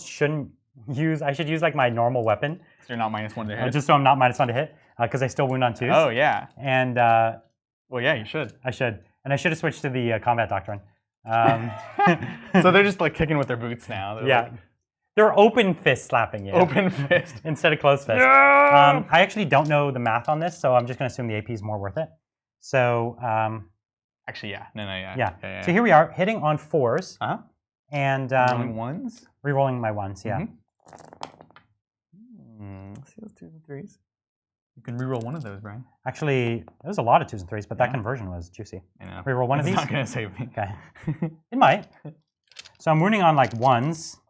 shouldn't use. I should use like my normal weapon. So you're not -1 to hit. Just so I'm not -1 to hit, because I still wound on 2s. Oh yeah. And well, yeah, you should. I should, and I should have switched to the combat doctrine. So they're just like kicking with their boots now. They're yeah, like, they're open fist slapping you. open fist instead of closed fist. No! I actually don't know the math on this, so I'm just going to assume the AP is more worth it. So actually, yeah, yeah. So here we are hitting on 4s. And rolling 1s. Rerolling my 1s. Yeah. Let's see those 2s and 3s. You can reroll one of those, Brian. Actually, there was a lot of 2s and 3s, but that conversion was juicy. I know. Reroll one of these. It's not gonna save me. Okay. It might. So I'm wounding on like 1s,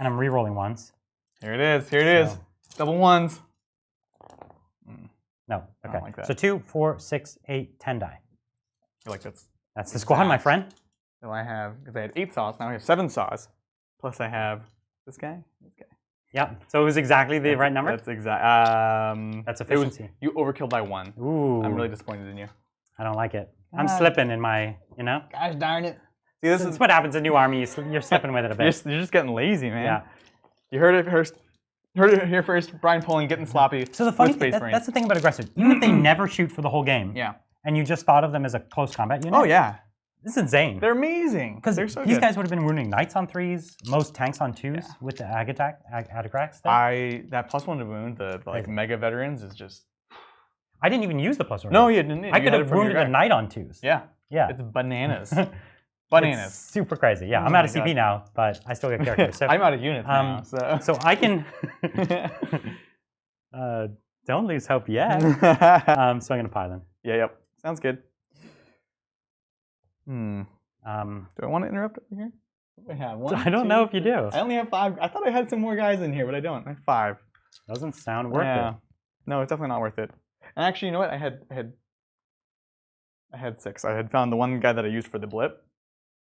and I'm rerolling 1s. Here it is. Here it is. Double 1s. No. Okay. Like that. So 2, 4, 6, 8, 10 die. I feel like That's the squad, my friend. So I have, because I had 8 saws, now I have 7 saws. Plus I have this guy. Yeah. So it was exactly the right number. That's exact. That's efficiency. You overkilled by 1. Ooh. I'm really disappointed in you. I don't like it. I'm slipping in my, Gosh darn it. See, this is what happens in new army. You're slipping with it a bit. You're just getting lazy, man. Yeah. You heard it first. Heard it here first. Brian Poling getting sloppy. So the funny thing, that's the thing about aggressors. Even if they never shoot for the whole game, and you just thought of them as a close combat unit. Oh yeah. This is insane. They're amazing. Because so these good. guys would have been wounding knights on 3s, most tanks on 2s with the Adagrax. That +1 to wound, the mega veterans is just. I didn't even use the +1. No, you didn't. I could have wounded a knight on 2s. Yeah. Yeah. It's bananas. Bananas. It's super crazy. Yeah, I'm out of CP now, but I still get characters. So, I'm out of units now. So I can. Don't lose hope yet. So I'm gonna pylon. Yeah. Yep. Sounds good. Do I want to interrupt over here? I have 1. I don't know if you do. I only have 5. I thought I had some more guys in here, but I don't. I have 5. Doesn't sound worth it. No, it's definitely not worth it. And actually, you know what? I had 6. I had found the one guy that I used for the blip.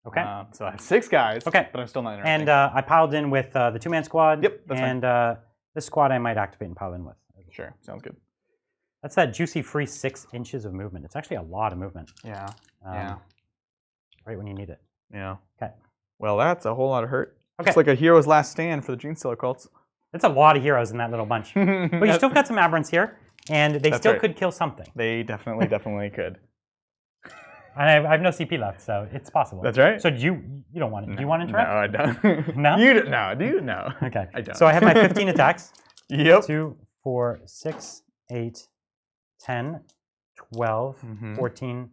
Okay. So I have 6 guys. Okay. But I'm still not interrupting. And I piled in with the 2-man squad. Yep. That's and this squad I might activate and pile in with. Sure. Sounds good. That's that juicy free 6 inches of movement. It's actually a lot of movement. Yeah. Right when you need it. Yeah. Okay. Well, that's a whole lot of hurt. Okay. It's like a hero's last stand for the Genestealer cults. It's a lot of heroes in that little bunch. But you still got some aberrants here, and they still could kill something. They definitely could. And I have no CP left, so it's possible. That's right. So you don't want to? Do you want to interrupt? No, I don't. No? You don't. No, do you? No. Okay. I don't. So I have my 15 attacks. Yep. 2, 4, 6, 8, 10, 12, 14,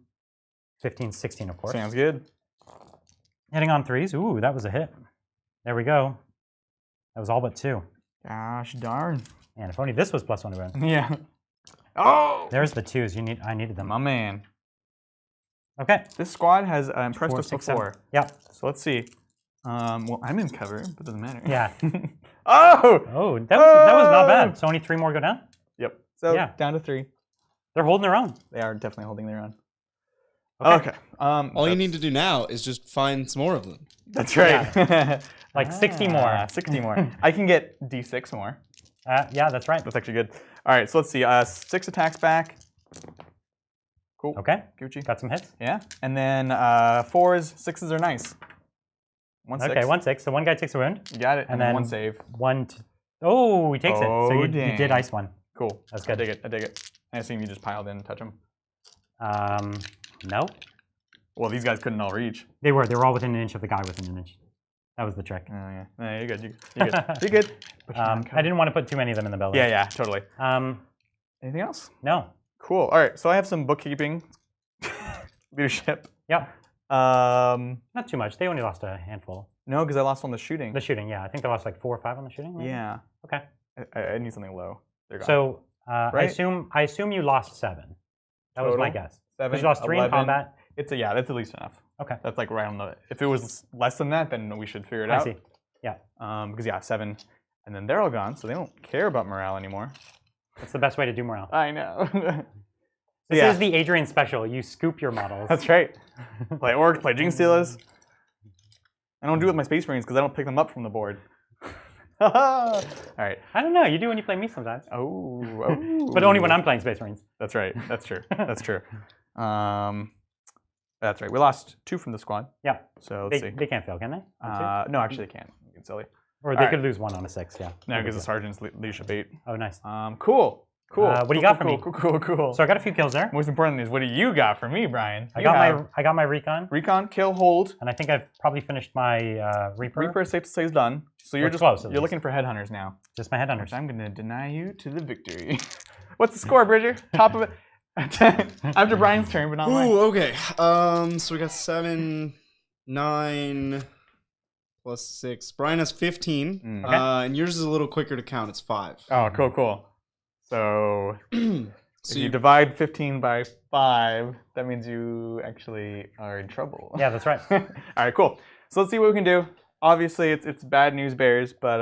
15, 16, of course. Sounds good. Hitting on 3s. Ooh, that was a hit. There we go. That was all but 2. Gosh darn. And if only this was +1 to win. Yeah. Oh! There's the 2s. I needed them. My man. Okay. This squad has impressed us before. Yeah. So let's see. Well, I'm in cover, but it doesn't matter. Yeah. Oh! Oh, that was not bad. So only 3 more go down? Yep. So down to 3. They're holding their own. They are definitely holding their own. Okay. All you need to do now is just find some more of them. That's right. Yeah. Like 60 more. 60 more. I can get D6 more. Yeah, that's right. That's actually good. All right, so let's see. 6 attacks back. Cool. Okay. Gucci. Got some hits. Yeah. And then 4s, 6s are nice. 1 6. Okay, 1 6. So one guy takes a wound. You got it. And then 1 save. Oh, he takes it. So you dang. did ice one. Cool. That's good. I dig it. I assume you just piled in and touch him. No. Well, these guys couldn't all reach. They were all within an inch of the guy within an inch. That was the trick. Oh, yeah. No, you're good. You're good. You're good. I didn't want to put too many of them in the building. Yeah, totally. Anything else? No. Cool. All right. So I have some bookkeeping, leadership. Yep. Not too much. They only lost a handful. No, because I lost on the shooting. The shooting, yeah. I think they lost like 4 or 5 on the shooting. Maybe? Yeah. Okay. I need something low. They're gone. So Right? I assume you lost 7. That was my Total? guess. 7, Because you lost 3 in 11. combat. That's at least enough. Okay. That's like right on the. If it was less than that, then we should figure it I out. see. Yeah. Because 7, and then they're all gone, so they don't care about morale anymore. That's the best way to do morale. I know. This is the Adrian special. You scoop your models. That's right. Play orcs, play Genestealers. I don't do it with my Space Marines because I don't pick them up from the board. All right. I don't know. You do when you play me sometimes. Oh. But only when I'm playing Space Marines. That's right. That's true. That's true. That's right. We lost 2 from the squad. Yeah. So let's see. They can't fail, can they? No, actually they can't. It's silly. Or they could lose 1 on a 6, yeah. No, because the sergeant's leadership 8. Oh, nice. Cool. What do you got for me? Cool. So I got a few kills there. Most important is, what do you got for me, Brian? I got my recon. Recon, kill, hold. And I think I've probably finished my Reaper. Reaper, safe to say, is done. So you're We're close, at you're least. looking for headhunters now. Just my headhunters. I'm going to deny you to the victory. What's the score, Bridger? Top of it. After Brian's turn, but not mine. Ooh, okay. So we got 7, 9 plus 6. Brian has 15. Okay. And yours is a little quicker to count. It's 5. Oh, cool. So, if So you divide 15 by 5, that means you actually are in trouble. Yeah, that's right. All right, cool. So let's see what we can do. Obviously, it's bad news bears, but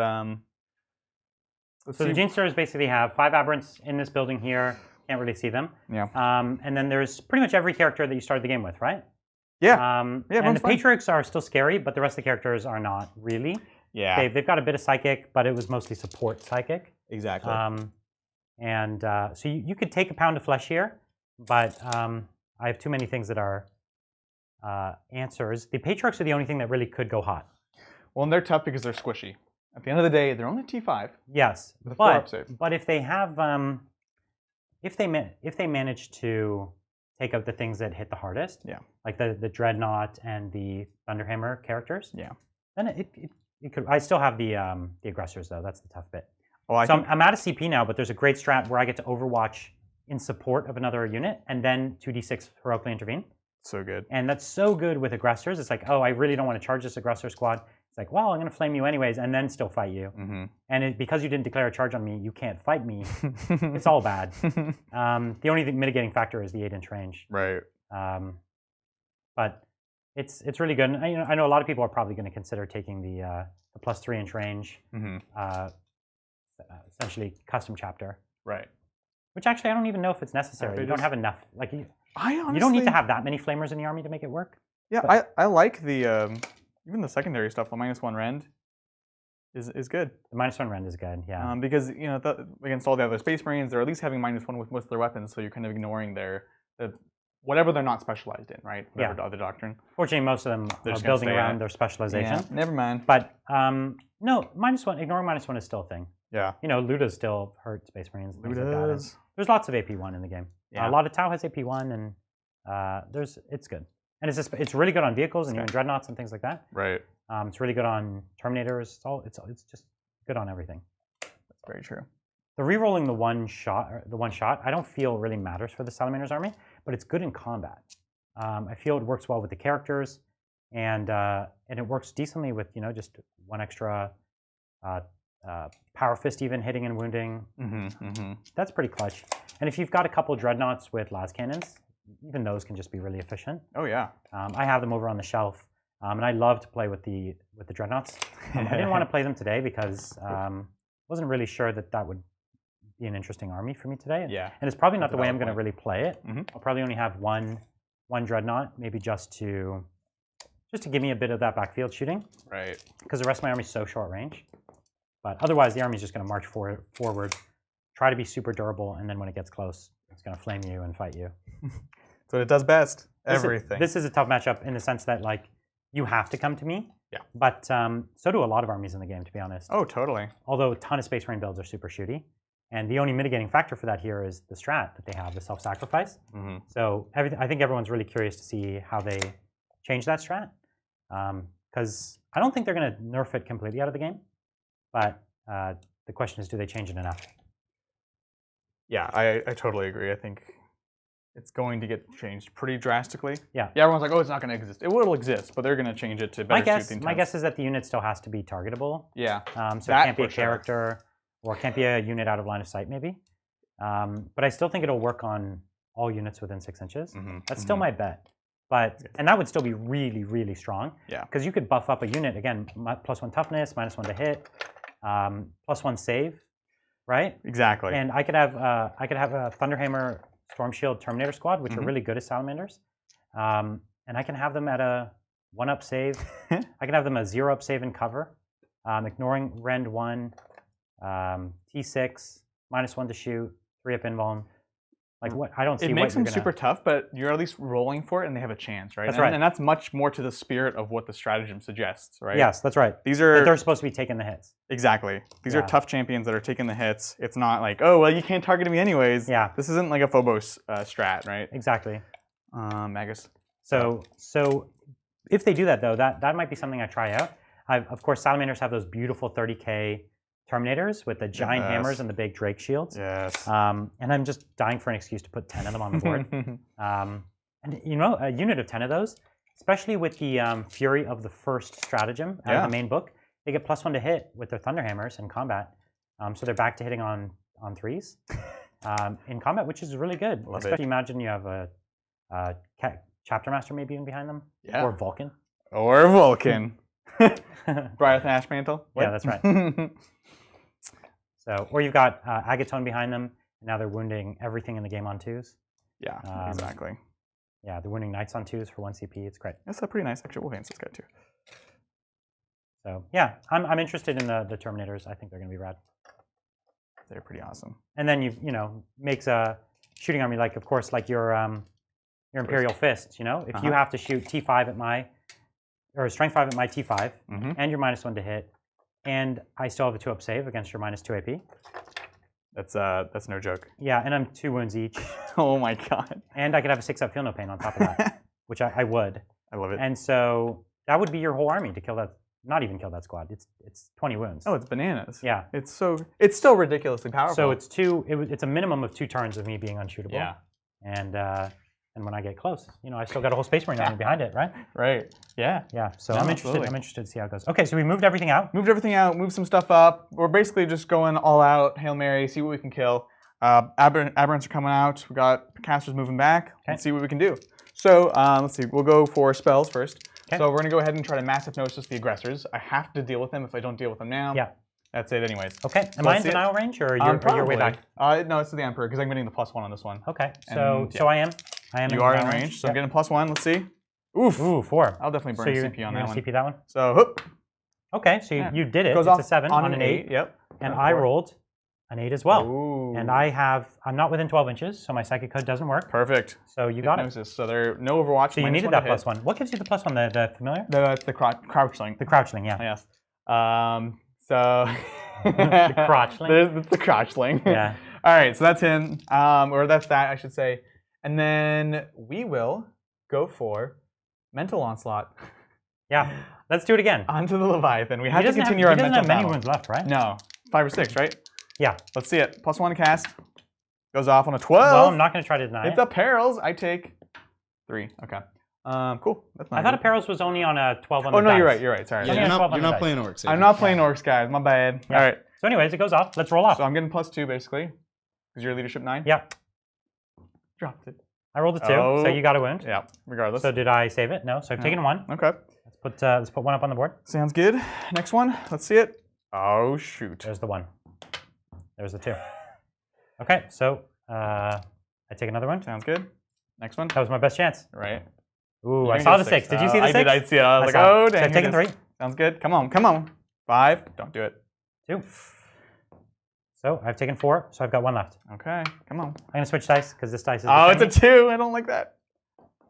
let's So see. the Genestealers basically have 5 aberrants in this building here. Can't really see them. Yeah. And then there's pretty much every character that you started the game with, right? Yeah. And everyone's the fine. Patriarchs are still scary, but the rest of the characters are not really. Yeah. They've got a bit of psychic, but it was mostly support psychic. Exactly. So you could take a pound of flesh here, but I have too many things that are answers. The Patriarchs are the only thing that really could go hot. Well, and they're tough because they're squishy. At the end of the day, they're only T5. Yes, With a 4-up save. but if they have if they manage to take out the things that hit the hardest, Yeah. like the Dreadnought and the Thunderhammer characters, Yeah. then it could. I still have the aggressors though. That's the tough bit. Well, I So think, I'm out of CP now, but there's a great strat where I get to Overwatch in support of another unit and then 2d6 heroically intervene. so good. And that's so good with aggressors. It's like, oh, I really don't want to charge this aggressor squad. It's like, well, I'm going to flame you anyways and then still fight you. Mm-hmm. And because you didn't declare a charge on me, you can't fight me. It's all bad. The only mitigating factor is the 8-inch range. Right. But it's really good. And I know a lot of people are probably going to consider taking the plus 3-inch range, Mm-hmm. essentially custom chapter. Right. Which actually I don't even know if it's necessary. They You don't just- have enough. Like I honestly, you don't need to have that many flamers in the army to make it work. Yeah, but- I like the even the secondary stuff. The -1 rend is good. The -1 rend is good. Yeah. Because against all the other Space Marines, they're at least having -1 with most of their weapons, so you're kind of ignoring their whatever they're not specialized in, right? Whatever other doctrine. Fortunately, most of them They're are just gonna building stay in around it. their specialization. Yeah, never mind. But no, -1. Ignoring -1 is still a thing. Yeah. Ludas still hurt Space Marines. things like that. Ludas. There's lots of AP1 in the game. Yeah. A lot of Tau has AP1, and it's good. And it's really good on vehicles and even dreadnoughts and things like that. Right. It's really good on Terminators. It's just good on everything. That's very true. The rerolling the one shot, I don't feel really matters for the Salamanders army, but it's good in combat. I feel it works well with the characters, and it works decently with just one extra power fist even hitting and wounding. That's pretty clutch. And if you've got a couple dreadnoughts with las cannons, even those can just be really efficient. Oh yeah. I have them over on the shelf, and I love to play with the dreadnoughts. I didn't want to play them today because wasn't really sure that would be an interesting army for me today. Yeah. And it's probably not That's a the way I'm valid going to really play it. I'll probably only have one dreadnought, maybe just to give me a bit of that backfield shooting. Right. Because the rest of my army's so short range. But otherwise, the army's just going to march forward, try to be super durable, and then when it gets close, it's going to flame you and fight you. So it does best. Everything. This is a tough matchup in the sense that you have to come to me. Yeah. But so do a lot of armies in the game, to be honest. Oh, totally. Although a ton of Space Marine builds are super shooty. And the only mitigating factor for that here is the strat that they have, the self-sacrifice. So I think everyone's really curious to see how they change that strat. Because I don't think they're going to nerf it completely out of the game. But the question is, do they change it enough? Yeah, I totally agree. I think it's going to get changed pretty drastically. Yeah. Yeah, everyone's like, oh, it's not going to exist. It will exist, but they're going to change it to better suit the intent. My guess is that the unit still has to be targetable. Yeah. So it can't be a character, or it can't be a unit out of line of sight, maybe. But I still think it'll work on all units within 6 inches. That's still my bet. And that would still be really, really strong. Yeah. Because you could buff up a unit, again, +1 toughness, -1 to hit, +1 save, right? Exactly. And I could have a Thunderhammer Storm Shield Terminator squad, which are really good as Salamanders. And I can have them at a 1-up save. I can have them a 0-up save and cover, ignoring Rend 1, T6, -1 to shoot, 3-up invuln. Like what? I don't see. It makes them super tough, but you're at least rolling for it, and they have a chance, right? That's right. And that's much more to the spirit of what the stratagem suggests, right? Yes, that's right. These are they're supposed to be taking the hits. Exactly. These are tough champions that are taking the hits. It's not like, oh well, you can't target me anyways. Yeah. This isn't like a Phobos strat, right? Exactly. Magus. So if they do that though, that might be something I try out. Of course, Salamanders have those beautiful 30k Terminators with the giant hammers and the big Drake shields. Yes. And I'm just dying for an excuse to put 10 of them on the board. And you know, a unit of 10 of those, especially with the Fury of the First stratagem out of the main book, they get +1 to hit with their Thunderhammers in combat. So they're back to hitting on 3s in combat, which is really good. Especially imagine you have a Chapter Master maybe even behind them, or Vulcan. Or Vulcan. Briarth and Ashmantle. Yeah, that's right. So, or you've got Agatone behind them, and now they're wounding everything in the game on 2s. Yeah, exactly. Yeah, they're wounding Knights on 2s for 1 CP. It's great. That's a pretty nice extra Wolf Answers guy too. So yeah, I'm interested in the Terminators. I think they're going to be rad. They're pretty awesome. And then makes a shooting army like, of course, like your Imperial Fist. You know, if you have to shoot T5 at my, or Strength 5 at my T5, and you're -1 to hit, and I still have a 2-up save against your -2 AP. That's no joke. Yeah, and I'm 2 wounds each. Oh my god. And I could have a 6-up Feel No Pain on top of that, which I would. I love it. And so that would be your whole army to kill that. Not even kill that squad. It's 20 wounds. Oh, it's bananas. Yeah. It's still ridiculously powerful. So it's it's a minimum of 2 turns of me being unshootable. Yeah. And when I get close, I still got a whole Space Marine army behind it, right? Right. Yeah. Yeah. So No, I'm absolutely. interested to see how it goes. Okay, so we moved everything out. Moved everything out, moved some stuff up. We're basically just going all out, Hail Mary, see what we can kill. Aberrants are coming out. We got casters moving back. Let's see what we can do. So let's see. We'll go for spells first. Okay. So we're going to go ahead and try to Massive Gnosis the aggressors. I have to deal with them if I don't deal with them now. Yeah. That's it anyways. Okay. Am I in denial range, or you're way back? No, it's to the Emperor, because I'm getting the +1 on this one. Okay. So I am. You are in range, so I'm getting +1. Let's see. Oof. Ooh, 4. I'll definitely burn CP on that one. CP that one? So, whoop. Okay, so you did it. Goes it's off a 7 on an 8. Yep. And I rolled an 8 as well. Ooh. And I'm not within 12 inches, so my Psychic Hood doesn't work. Perfect. So you got it. So there no Overwatch. So you needed that +1. What gives you the +1? The familiar? That's the Crouchling. The Crouchling, yeah. Yes. So the Crouchling. There's the Crouchling. Yeah. All right, so that's him, or that's that, I should say. And then we will go for Mental Onslaught. Yeah, let's do it again. Onto the Leviathan. We have to continue our mental battle. He doesn't have many battle. wounds left, right? No, 5 or 6, right? Yeah. Let's see it. +1 to cast. Goes off on a 12. Well, I'm not going to try to deny it's it. a Perils. I take 3. Okay. Cool. That's I thought a Perils was only on a 12 on the Oh, no, dice. you're right. You're right. Sorry. Yeah, you're not playing Orcs. I'm not playing Orcs, guys. My bad. Yeah. All right. So anyways, it goes off. Let's roll off. So I'm getting +2, basically, because you're leadership 9. Yeah. Dropped it. I rolled a 2, so you got a wound. Yeah, regardless. So did I save it? No. So I've taken 1. Okay. Let's put 1 up on the board. Sounds good. Next one. Let's see it. Oh, shoot. There's the 1. There's the 2. Okay, so I take another one. Sounds good. Next one. That was my best chance. Right. Ooh, I saw the 6. Did you see the 6? I see it. I was like, oh, dang. So I've taken 3. Sounds good. Come on, come on. 5. Don't do it. 2. So I've taken 4, so I've got 1 left. Okay, come on. I'm going to switch dice, because this dice is Oh, it's a 2. I don't like that.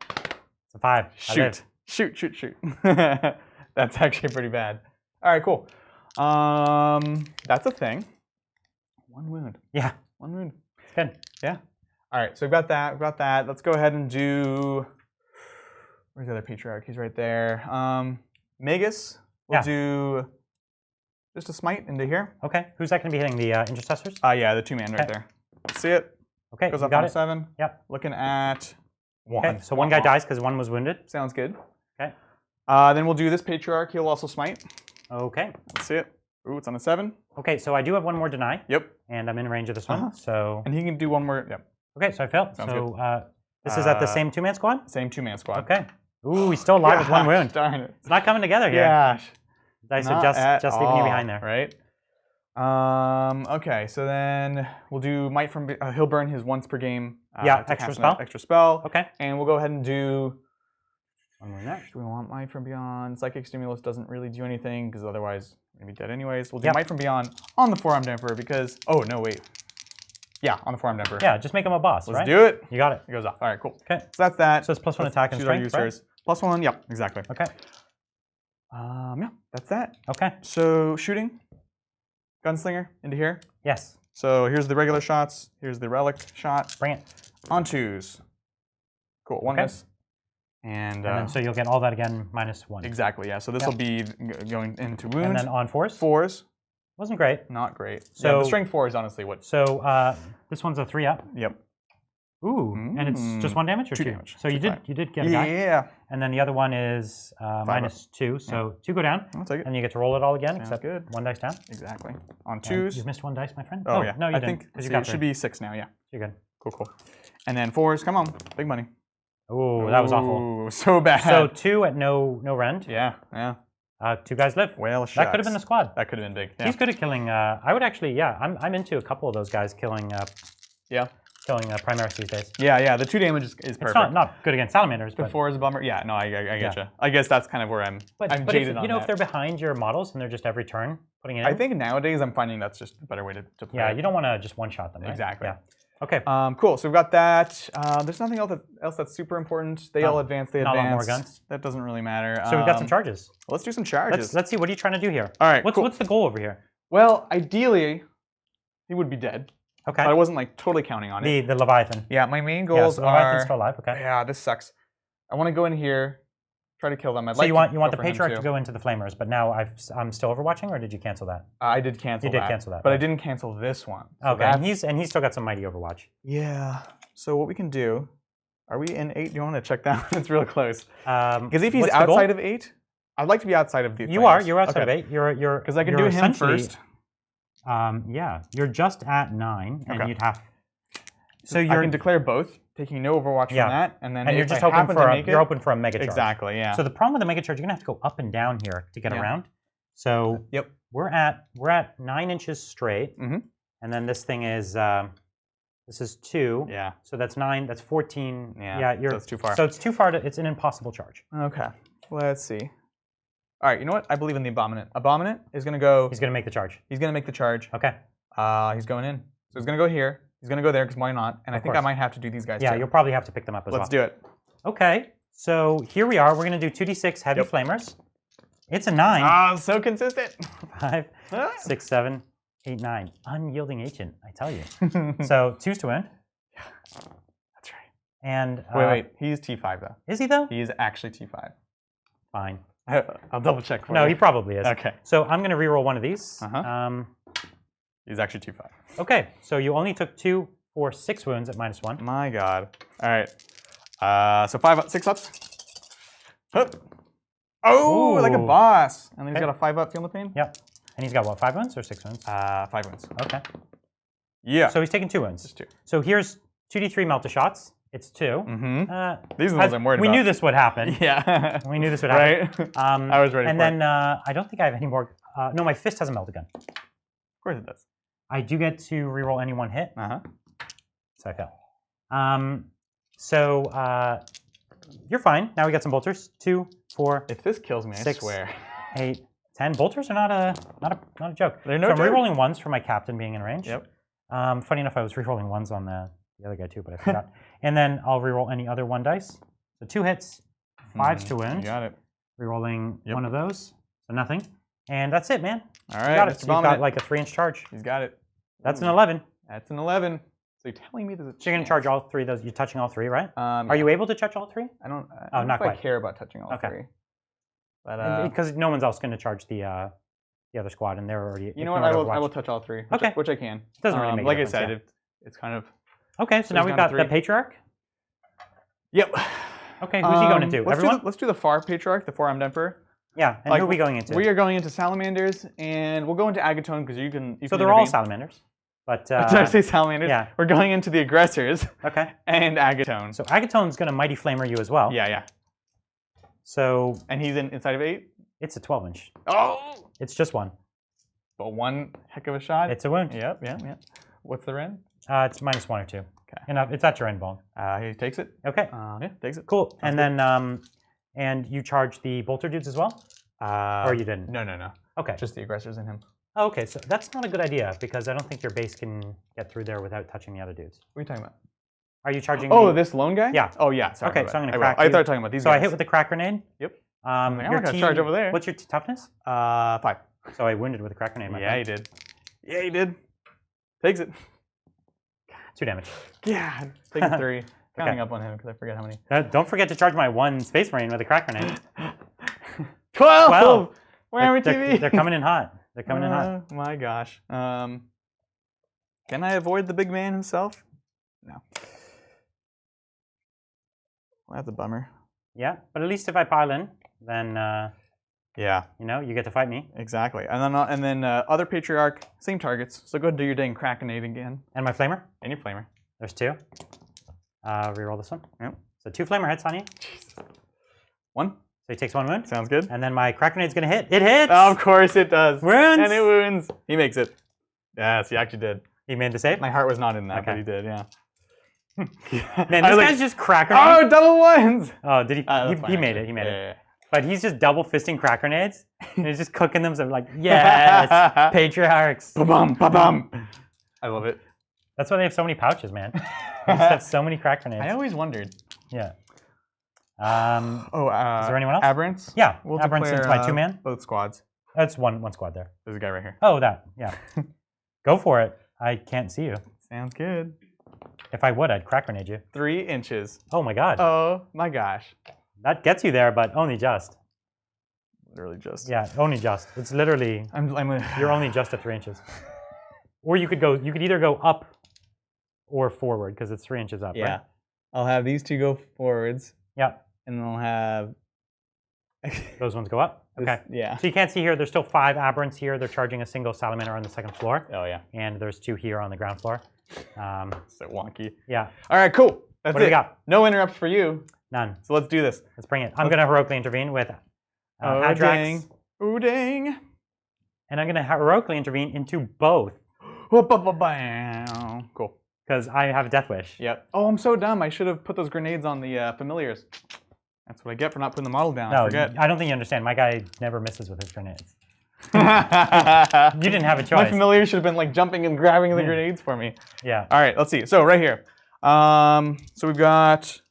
It's a 5. Shoot. Shoot. That's actually pretty bad. All right, cool. That's a thing. 1 wound. Yeah, 1 wound. it's good. Yeah. All right, so we've got that. We've got that. Let's go ahead and do. Where's the other patriarch? He's right there. Magus. We'll do just a smite into here. Okay, who's that going to be hitting? The intercessors? Yeah, the 2-man right there. See it? Okay, Goes you up got on it. 7. Yep. Looking at 1. Okay, so one guy dies because one was wounded. Sounds good. Okay. Then we'll do this patriarch. He'll also smite. Okay. Let's see it. Ooh, it's on a 7. Okay, so I do have one more deny. Yep. And I'm in range of this one. So. And he can do one more. Yep. Okay, so I failed. Sounds so this is at the same 2-man squad? Same 2-man squad. Okay. Ooh, he's still alive with 1 wound. Darn it. It's not coming together here. Gosh. Dice are just leaving you behind there. Right. Okay, so then we'll do might from. He'll burn his once per game. Extra spell. Extra spell. Okay. And we'll go ahead and do. One more there. Do we want Might from Beyond? Psychic Stimulus doesn't really do anything because otherwise we're gonna be dead anyways. We'll do Might from Beyond on the Forearmed Emperor because. Oh no, wait. Yeah, on the Forearmed Emperor. Yeah, just make him a boss. Let's do it. You got it. It goes off. All right, cool. Okay. So that's that. So it's +1 attack and choose our strength, right? users. +1. Yep, exactly. Okay. Yeah, that's that. Okay. So shooting. Gunslinger into here. Yes. So here's the regular shots. Here's the relic shot. Bring it. On 2s. Cool. 1 miss. And then so you'll get all that again -1. Exactly. Yeah. So this will be going into wounds. And then on 4s. 4s. Wasn't great. Not great. So yeah, the strength 4 is honestly what. So this one's a 3-up. Yep. Ooh. And it's just 1 damage or 2 2? damage. So you did get a guy. Yeah. And then the other one is -2. So 2 go down. I'll take it. And you get to roll it all again, Sounds except good. 1 dice down. Exactly. On And 2s. you've missed 1 dice, my friend. Oh yeah. No, you I didn't. think Because you see, got it should be 6 now. Yeah. You're good. Cool. And then 4s. Come on. Big money. Ooh, that was awful. Ooh, so bad. So 2 at no rend. Yeah. Yeah. 2 guys live. Well, that could have been the squad. That could have been big. Yeah. He's good at killing. I would actually, I'm into a couple of those guys killing. Killing Primaris these days. Yeah. The 2 damage is perfect. It's not good against Salamanders. The but 4 is a bummer. Yeah. No, I get you. I guess that's kind of where I'm jaded on you know, that. if they're behind your models and they're just every turn putting it in. I think nowadays I'm finding that's just a better way to play. Yeah, you don't want to just one-shot them. Right? Exactly. Yeah. Okay. Cool. So we've got that. There's nothing else that's super important. They all advance. They not advance. a lot more guns. That doesn't really matter. So we've got some charges. Let's do some charges. Let's see. What are you trying to do here? All right. What's the goal over here? Well, ideally, he would be dead. Okay. But I wasn't like totally counting on it. The Leviathan. Yeah. My main goals so Leviathan's are. still alive. Okay. Yeah. This sucks. I want to go in here, try to kill them. So you want the Patriarch to go into the Flamers, but now I'm still overwatching, or did you cancel that? I did cancel that. You did cancel that. But right. I didn't cancel this one. So okay. And he's still got some mighty Overwatch. Yeah. So what we can do, are we in 8? Do you want to check that one? It's real close. Because if he's what's the outside goal? of 8, I'd like to be outside of the You're outside of 8. You're because I can do him first. Yeah. You're just at 9, and you'd have. So I can declare both, taking no Overwatch from that, and then you're just hoping for you're hoping for a mega charge. Exactly. Yeah. So the problem with the mega charge, you're gonna have to go up and down here to get around. So we're at 9 inches straight, and then this thing is. This is 2. Yeah. So that's 9. That's 14. Yeah. So it's too far. So it's too far. It's an impossible charge. Okay. Let's see. All right. You know what? I believe in the Abominant. Abominant is going to go. He's going to make the charge. He's going to make the charge. Okay. He's going in. So he's going to go here. He's going to go there because why not? And I think I might have to do these guys too. Yeah, you'll probably have to pick them up as well. Let's do it. Okay. So here we are. We're going to do 2d6 heavy flamers. It's a 9. Ah, so consistent. 5, 6, 7, 8, 9. Unyielding ancient, I tell you. So 2s to win. Yeah, that's right. And wait. He's T5 though. Is he though? He is actually T5. Fine. I'll double check for you. No, he probably is. Okay. So I'm going to reroll one of these. He's actually T5. Okay. So you only took 2 for 6 wounds at -1. My God. All right. So 6 ups. Hup. Oh, like a boss. And then he's got a 5 up. Feel the pain? Yep. And he's got what, 5 wounds or 6 wounds? 5 wounds. Okay. Yeah. So he's taking 2 wounds. Just 2. So here's 2d3 melt-a-shots. It's 2. These are the ones I'm worried about. We knew this would happen. Yeah. We knew this would happen. Right? I was ready and for then I don't think I have any more. No, my fist has a melt-a-gun. Of course it does. I do get to reroll any one hit. So I fail. You're fine. Now we got some bolters. 2, 4. If this kills me, 6, I swear. 8, 10. Bolters are not a joke. They're no joke. joke. I'm rerolling 1s for my captain being in range. Yep. Funny enough, I was rerolling 1s on the other guy too, but I forgot. And then I'll reroll any other 1 dice. So 2 hits, 5s to wound. You got it. Rerolling 1 of those, so nothing. And that's it, man. All right. You got it. Mr. So you've got like a 3-inch charge. He's got it. That's an 11. That's an 11. So you're telling me there's a So you're going to charge all 3 of those. You're touching all 3, right? Are yeah. you able to touch all 3? I don't not know if quite. I care about touching all 3. But Because no one's else going to charge the other squad, and they're already. You know what? I will touch all 3. Which I can. Doesn't really make like a I difference, said, it's kind of. Okay, so now we've got the Patriarch. Yep. Okay, who's he going into? Everyone? Let's do the far Patriarch, the four-armed Emperor. Yeah, and who are we going into? We are going into Salamanders, and we'll go into Agatone because you can. So they're all Salamanders. But did I say Salamanders? Yeah. We're going into the aggressors. Okay. And Agatone. So Agatone's going to Mighty Flamer you as well. Yeah. So. And he's inside of 8? It's a 12-inch. Oh! It's just 1. But 1 heck of a shot. It's a wound. Yep. What's the rend? It's -1 or 2. Okay. And it's at your end ball. He takes it. Okay. Yeah, takes it. Cool. Sounds and then, and you charge the bolter dudes as well? Or you didn't? No. Okay. Just the aggressors in him. Oh, okay, so that's not a good idea because I don't think your base can get through there without touching the other dudes. What are you talking about? Are you charging? This lone guy? Yeah. Oh yeah. Sorry. Okay, so I'm gonna crack. I thought you were talking about these guys. So I hit with the crack grenade. Yep. I'm not gonna charge over there. What's your toughness? 5. So I wounded with a crack grenade. Yeah, he did. Yeah, he did. Takes it. 2 damage. Yeah, takes 3. Counting up on him because I forget how many. Don't forget to charge my 1 Space Marine with a crack grenade. 12. Where are we, TV? They're coming in hot. They're coming in hot. My gosh. Can I avoid the big man himself? No. Well, that's a bummer. Yeah, but at least if I pile in, then yeah, you get to fight me. Exactly. And then other Patriarch, same targets. So go ahead and do your dang Krakenade again. And my Flamer. And your Flamer. There's 2. Reroll this one. Yep. So 2 Flamer hits on you. Jesus. 1. So he takes 1 wound. Sounds good. And then my crack grenade's gonna hit. It hits! Of course it does. Wounds! And it wounds. He makes it. Yes, he actually did. He made the save? My heart was not in that, but he did, yeah. Man, this guy's just crack grenade. Oh, double ones! Oh, did he? He made it. Yeah. But he's just double fisting crack grenades. And he's just cooking them. So like, yes, Patriarchs. Ba-bum, ba-bum. I love it. That's why they have so many pouches, man. They just have so many crack grenades. I always wondered. Yeah. Is there anyone else? Aberrants? Yeah, we'll Aberrants declare, into my 2-man. Both squads. That's one squad there. There's a guy right here. Oh, that. Yeah. Go for it. I can't see you. Sounds good. If I would, I'd crack grenade you. 3 inches. Oh my god. Oh my gosh. That gets you there, but only just. Literally just. Yeah, only just. It's literally. You're only just at 3 inches. Or you could go. You could either go up or forward because it's 3 inches up. Yeah. Right? I'll have these 2 go forwards. Yeah. And then I'll have. Those ones go up. Okay. Yeah. So you can't see here. There's still 5 aberrants here. They're charging a single salamander on the 2nd floor. Oh yeah. And there's 2 here on the ground floor. So wonky. Yeah. All right. Cool. That's what do we got? No interrupts for you. None. So let's do this. Let's bring it. I'm going to heroically intervene with Adrax. Dang. Oh dang. And I'm going to heroically intervene into both. Cool. Because I have a death wish. Yep. Oh, I'm so dumb. I should have put those grenades on the familiars. That's what I get for not putting the model down. No, I forget. I don't think you understand. My guy never misses with his grenades. You didn't have a choice. My familiar should have been like jumping and grabbing the grenades for me. Yeah. All right, let's see. So right here. So we've got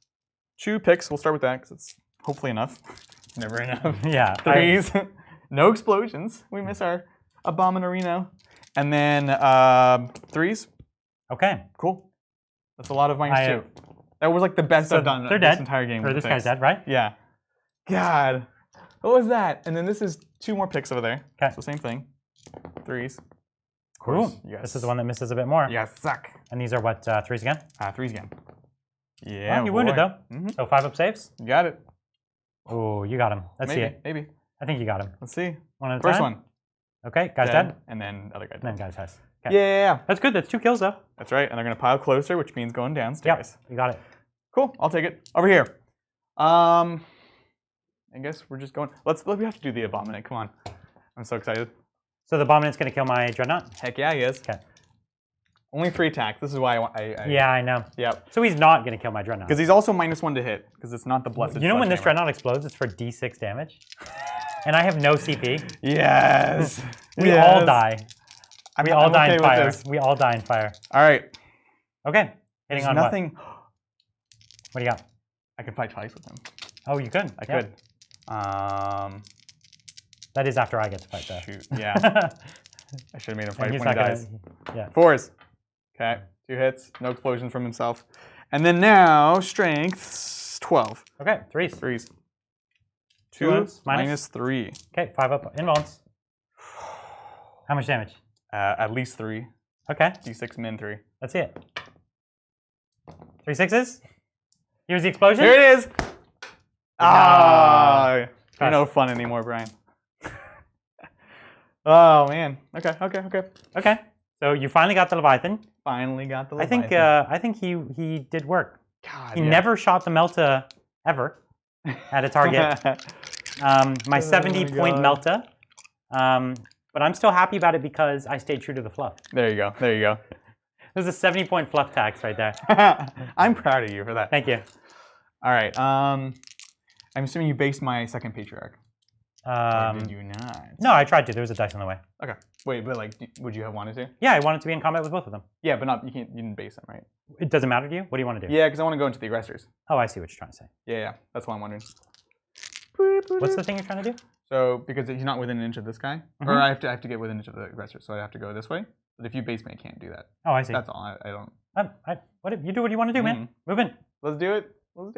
2 picks. We'll start with that because it's hopefully enough. It's never enough. Yeah. 3s. No explosions. We miss our Abominarino. And then 3s. Okay. Cool. That's a lot of -2. That was like the best I've done this entire game. Or this guy's dead, right? Yeah. God. What was that? And then this is 2 more picks over there. Okay. So same thing. 3s. Cool. Yes. This is the one that misses a bit more. Yeah, suck. And these are what, 3s again? 3s again. Yeah. Well, you wounded though. Mm-hmm. So 5 up saves. You got it. Oh, you got him. Let's see it. Maybe. I think you got him. Let's see. One at a First time. one. Okay, guy's dead. And then other guy dead. And then guy's dies. Okay. Yeah. That's good. That's 2 kills though. That's right. And they're gonna pile closer, which means going downstairs. Yep. You got it. Cool. I'll take it. Over here. I guess we're just going. We have to do the Abominate. Come on. I'm so excited. So the Abominate's gonna kill my Dreadnought? Heck yeah, he is. Okay. Only 3 attacks. This is why Yeah, I know. Yep. So he's not gonna kill my Dreadnought. Because he's also -1 to hit. Because it's not the blessed. You know when this Dreadnought explodes, it's for D6 damage? And I have no CP. Yes. We all die. We all die okay in fire. We all die in fire. All right. Okay. Hitting on nothing. What do you got? I can fight twice with him. Oh, you could. I could. That is after I get to fight though. Shoot. Yeah. I should have made him And fight he's when he not dies. gonna. Yeah. 4s. Okay, 2 hits, no explosions from himself. And then now, strength 12. Okay, 3s. 3s. 2 2 wounds, minus 3. Okay, 5 up invulns. How much damage? At least 3. Okay, D6 min 3. let's see it. 3 6s. Here's the explosion. Here it is! Ah! You're Gosh. no fun anymore, Brian. Oh, man. Okay. Okay, so you finally got the Leviathan. Finally got the I Leviathan. think he did work. God, He yeah. never shot the Melta ever at a target. My 70-point God. Melta. But I'm still happy about it because I stayed true to the fluff. There you go. There's a 70-point fluff tax right there. I'm proud of you for that. Thank you. All right. I'm assuming you based my second patriarch. Or did you not? No, I tried to. There was a dice on the way. Okay. Wait, but like, would you have wanted to? Yeah, I wanted to be in combat with both of them. Yeah, but not. You didn't base them, right? It doesn't matter to you? What do you want to do? Yeah, because I want to go into the aggressors. Oh, I see what you're trying to say. Yeah. That's what I'm wondering. What's the thing you're trying to do? So because he's not within an inch of this guy, or I have to get within an inch of the aggressor, so I have to go this way. But if you base me, I can't do that. Oh, I see. That's all. I don't. You do what you want to do, man. Move in. Let's do it. All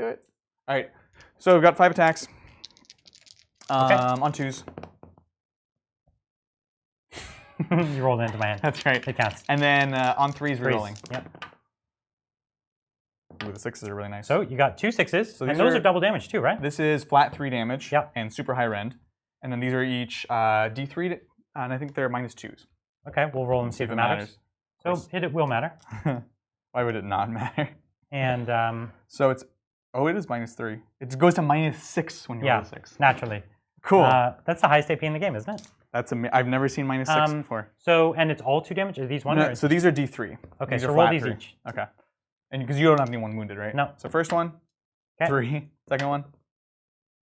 right. So we've got 5 attacks. Okay. On 2s. You rolled it into my hand. That's right. It counts. And then on 3s, we're 3s. rolling. Yep. Ooh, the 6s are really nice. So you got 2 6s, So and these those are- are double damage too, right? This is flat 3 damage Yep. and super high rend. And then these are each D3, and I think they're minus 2s. Okay, we'll roll and see if it matters. So it will matter. Why would it not matter? And So it's, it is minus 3. It goes to minus 6 when you roll a 6. naturally. Cool. That's the highest AP in the game, isn't it? That's I've never seen minus 6 before. So, and it's all 2 damage? Are these one? No, or so these are D3. Okay, These so are roll flat these 3. each. Okay. And because you don't have anyone wounded, right? No. So first one, 3. Second one,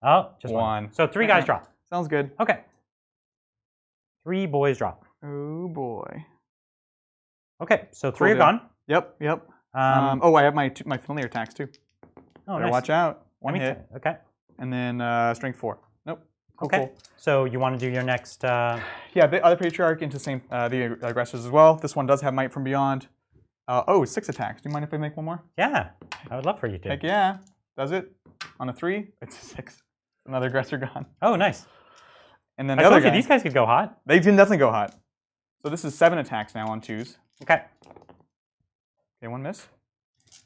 Oh, just 1. So 3 guys drop. Sounds good. Okay. 3 boys drop. Oh boy. Okay, so 3 are deal. gone. Yep. I have my familiar attacks too. Oh, Better nice. watch out. Let 1 me hit, Okay. and then strength 4. Nope. Cool, Okay. cool. So you want to do your next? Yeah, the other patriarch into the aggressors as well. This one does have might from beyond. 6 attacks. Do you mind if I make one more? Yeah, I would love for you to. Heck yeah. Does it? On a 3, it's a 6. Another aggressor gone. Oh, nice. And then I the other told you guy, these guys could go hot. they can definitely go hot. So this is 7 attacks now on 2s. Okay. Okay, 1 miss.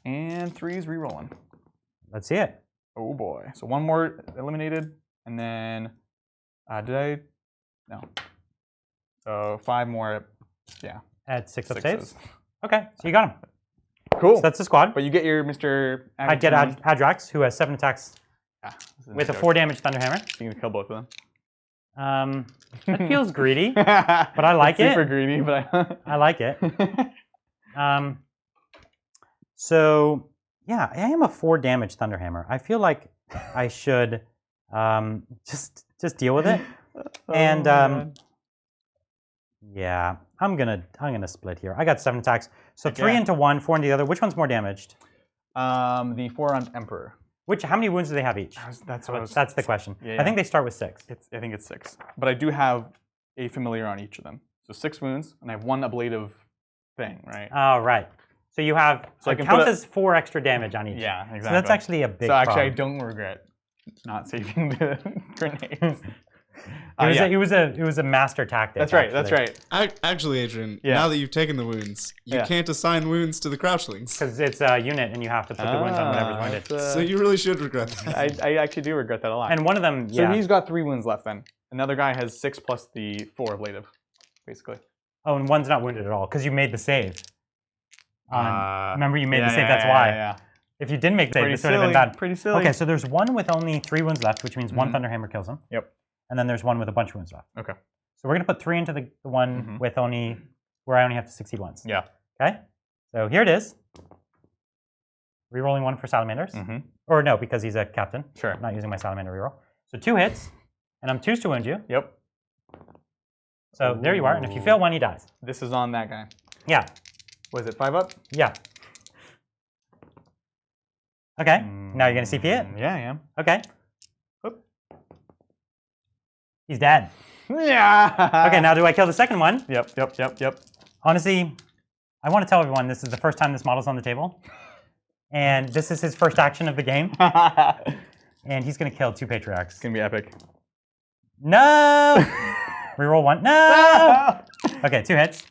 And 3s rerolling. Let's see it. Oh boy. So 1 more eliminated. And then, did I? No. So 5 more, yeah. At 6 up Sixes. saves. Okay, so you got him. Cool. So that's the squad. But you get your Mr. I'd get Adrax, who has 7 attacks with a 4 damage Thunderhammer. You can kill both of them. That feels greedy, but I like it. Super greedy, but I like it. So yeah, I am a 4 damage Thunderhammer. I feel like I should just deal with it. And yeah, I'm gonna split here. I got 7 attacks, so 3 into 1, 4 into the other. Which one's more damaged? The 4 on Emperor. How many wounds do they have each? That's the question. Yeah, I think they start with 6. I think it's 6. But I do have a familiar on each of them. So 6 wounds, and I have 1 ablative thing, right? Oh, right. So you have, So I it can counts put as 4 extra damage on each. Yeah, exactly. So that's actually a big So actually, I problem. don't regret not saving the grenades. It was a master tactic. That's right. That's right. Actually, Adrian, Yeah. now that you've taken the wounds, you can't assign wounds to the crouchlings. Because it's a unit, and you have to put the wounds on whatever's wounded. So you really should regret that. I actually do regret that a lot. And one of them, So yeah. he's got 3 wounds left then. Another guy has 6 plus the 4 ablative, basically. Oh, and one's not wounded at all because you made the save. Remember, you made the save. Yeah, That's why. Yeah. If you didn't make the save, Pretty this would have silly. been bad. Pretty silly. Okay, so there's one with only 3 wounds left, which means 1 Thunderhammer kills him. Yep. And then there's one with a bunch of wounds left. Okay. So we're gonna put 3 into the one with where I only have to succeed once. Yeah. Okay. So here it is. Rerolling 1 for Salamanders. Or no, because he's a captain. Sure. I'm not using my Salamander reroll. So 2 hits, and I'm 2s to wound you. Yep. So there you are. And if you fail 1, he dies. This is on that guy. Yeah. Was it 5 up? Yeah. Okay. Now you're gonna CP it. Yeah, I am. Okay. Whoop. He's dead. Yeah. Okay, now do I kill the second one? Yep. Honestly, I want to tell everyone this is the first time this model's on the table. And this is his first action of the game. And he's going to kill 2 patriarchs. It's going to be epic. No! Reroll 1. No! Okay, 2 hits.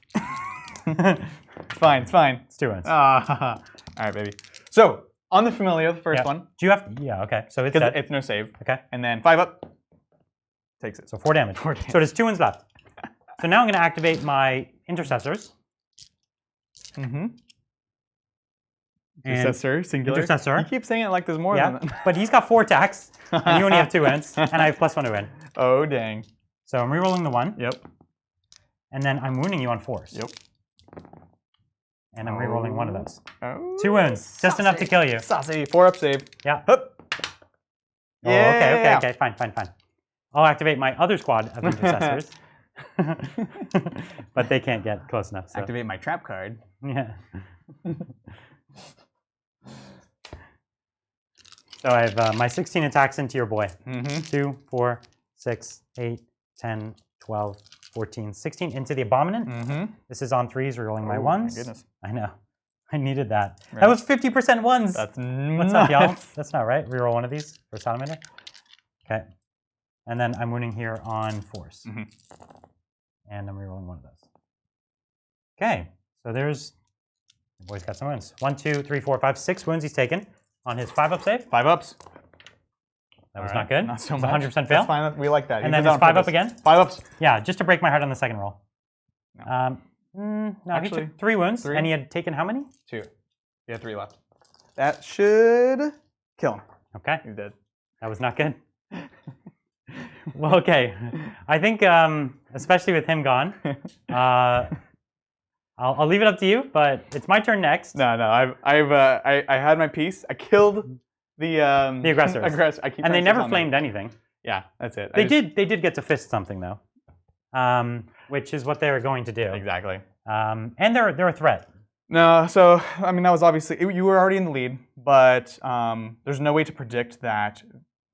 It's fine. It's 2 wins. All right, baby. So, on the familiar, the first one. Do you have... Yeah, okay. So it's dead. It's no save. Okay. And then 5 up. Takes it. So 4 damage. 4 damage. So there's 2 wins left. So now I'm going to activate my intercessors. Intercessor, singular. Intercessor. You keep saying it like there's more than that. But he's got 4 attacks, and you only have 2 wins, and I have +1 to win. Oh, dang. So I'm rerolling the 1. Yep. And then I'm wounding you on force. Yep. And I'm rerolling 1 of those. Oh. 2 wounds, just enough to kill you. Saucy. 4 up save. Yeah. Hup. Oh, okay. Fine. I'll activate my other squad of intercessors. But they can't get close enough. So. Activate my trap card. Yeah. So I have my 16 attacks into your boy. 2, 4, 6, 8, 10, 12, 14, 16 into the Abominant. This is on 3s, rerolling my 1s. My goodness. I know. I needed that. Right. That was 50% 1s. That's What's up, y'all? That's not right. Reroll 1 of these for Salamander. Okay. And then I'm wounding here on force. And I'm rerolling 1 of those. Okay. So there's... The boy's got some wounds. 1, 2, 3, 4, 5, 6 wounds he's taken on his 5-up save. 5 ups. That was not good. Not so It was much. 100% fail. That's fine. We like that. And then his 5-up again. 5 ups. Yeah, just to break my heart on the second roll. No. No, Actually, he took 3 wounds. 3? And he had taken how many? 2. You have 3 left. That should kill him. Okay. He's dead. That was not good. Well, okay. I think, especially with him gone, I'll leave it up to you, but it's my turn next. No. I had my piece. I killed the aggressors. I keep and they never on flamed them. anything. Yeah, that's it. They did get to fist something though, which is what they were going to do. Exactly. And they're a threat. No, so I mean that was obviously you were already in the lead, but there's no way to predict that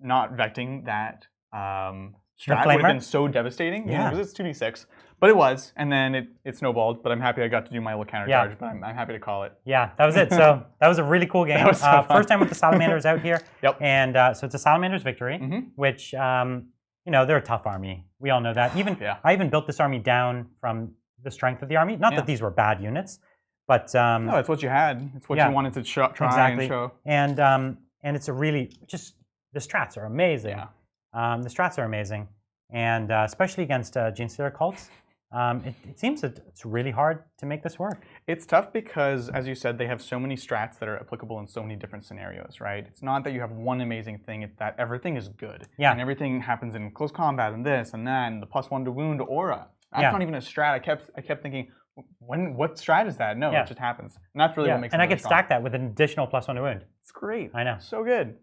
not vecting that strat would have been so devastating. Yeah, because it's 2d6, but it was, and then it snowballed. But I'm happy I got to do my little counter charge. But I'm happy to call it. Yeah, that was it. So that was a really cool game. First time with the Salamanders out here. Yep. And so it's a Salamanders victory, which you know they're a tough army. We all know that. I even built this army down from the strength of the army. Not that these were bad units, but no, it's what you had. It's what you wanted to try and show. And it's a really just the strats are amazing. Yeah. The strats are amazing, and especially against Genestealer cults. It seems that it's really hard to make this work. It's tough because, as you said, they have so many strats that are applicable in so many different scenarios, right? It's not that you have one amazing thing, it's that everything is good. Yeah. And everything happens in close combat and this and that, and the +1 to wound aura. That's not even a strat. I kept thinking, what strat is that? No, it just happens. And that's really what makes it And really I could stack that with an additional +1 to wound. It's great. I know. So good.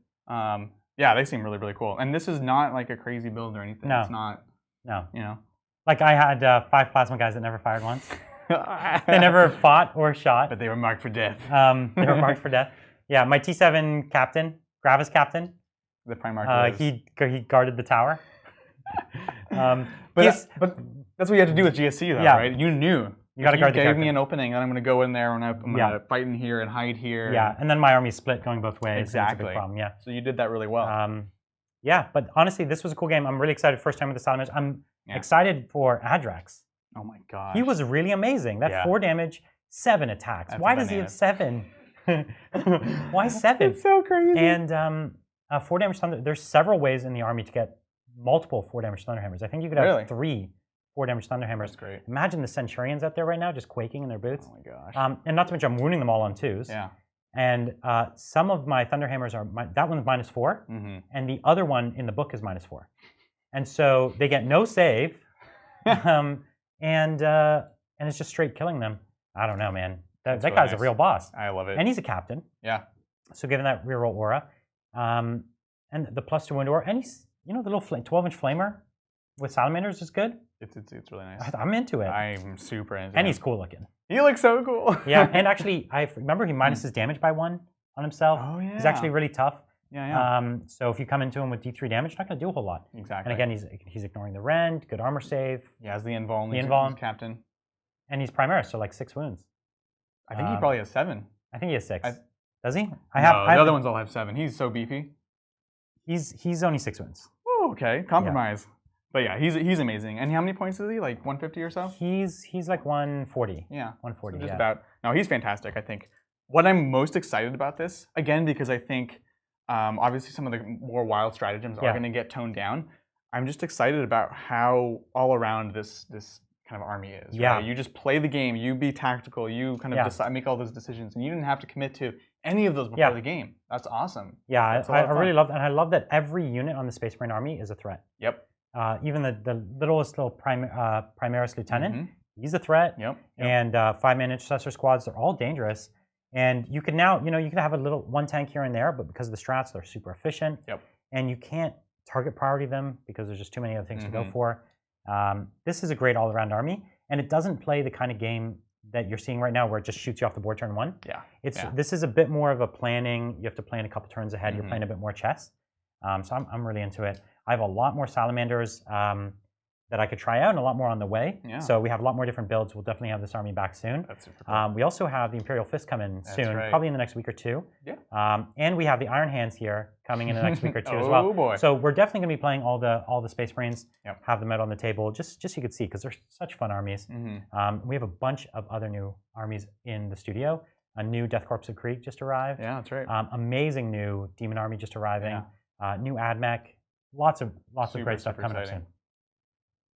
Yeah, they seem really, really cool. And this is not like a crazy build or anything. No. It's not, you know. Like I had 5 plasma guys that never fired once. They never fought or shot. But they were marked for death. They were marked for death. Yeah, my T7 captain, Gravis captain. The Primarch. He guarded the tower. But that's what you had to do with GSC, though, right? You knew. You got to guard the character. You gave me an opening, and I'm going to go in there, and I'm going to fight in here and hide here. Yeah, and then my army split going both ways. Exactly. It's a big problem, yeah. So you did that really well. Yeah, but honestly, this was a cool game. I'm really excited first time with the Salamanders. I'm excited for Adrax. Oh my gosh. He was really amazing. That 4 damage, 7 attacks. Why does he have 7? Why 7? It's so crazy. And 4 damage thunder. There's several ways in the army to get multiple 4 damage thunderhammers. I think you could have 3 4 damage thunderhammers. That's great. Imagine the Centurions out there right now just quaking in their boots. Oh my gosh. And not to mention I'm wounding them all on 2s. Yeah. And some of my thunderhammers are that one's -4, and the other one in the book is -4, and so they get no save, and it's just straight killing them. I don't know, man. That really guy's nice. a real boss. I love it. And he's a captain. Yeah. So given that reroll aura, and the +2 wound aura, and he's the little 12-inch flamer with Salamanders is good. It's really nice. I'm into it. I'm super into it. And he's cool looking. He looks so cool. Yeah, and actually, I remember he minus his damage by 1 on himself. Oh, yeah. He's actually really tough. Yeah. So if you come into him with D3 damage, you're not going to do a whole lot. Exactly. And again, he's ignoring the rend, good armor save. He has the invuln. He's captain. And he's Primaris, so like 6 wounds. I think he probably has 7. I think he has 6. Does he? The other ones all have 7. He's so beefy. He's only 6 wounds. Oh, okay. Compromise. Yeah. But yeah, he's amazing. And how many points is he? Like 150 or so? He's like 140. Yeah. 140. So just about. No, he's fantastic, I think. What I'm most excited about this, again, because I think obviously some of the more wild stratagems are going to get toned down. I'm just excited about how all around this kind of army is. Yeah. Right? You just play the game, you be tactical, you kind of decide, make all those decisions, and you didn't have to commit to any of those before the game. That's awesome. Yeah, I really love that. And I love that every unit on the Space Marine army is a threat. Yep. Even the littlest little Primaris Lieutenant, he's a threat. Yep. And 5-man intercessor squads, they're all dangerous. And you can now, you can have a little one tank here and there, but because of the strats, they're super efficient. Yep. And you can't target priority them because there's just too many other things to go for. This is a great all-around army, and it doesn't play the kind of game that you're seeing right now where it just shoots you off the board turn 1. Yeah. This is a bit more of a planning. You have to plan a couple turns ahead. You're playing a bit more chess. So I'm really into it. I have a lot more Salamanders that I could try out and a lot more on the way. Yeah. So we have a lot more different builds. We'll definitely have this army back soon. That's super cool. We also have the Imperial Fist coming soon, probably in the next week or 2. Yeah. And we have the Iron Hands here coming in the next week or 2 as well. Oh boy. So we're definitely going to be playing all the Space Marines. Have them out on the table, just so you could see, because they're such fun armies. We have a bunch of other new armies in the studio. A new Death Corps of Krieg just arrived. Yeah, that's right. Amazing new Demon Army just arriving. New AdMech. Lots of great stuff coming up soon.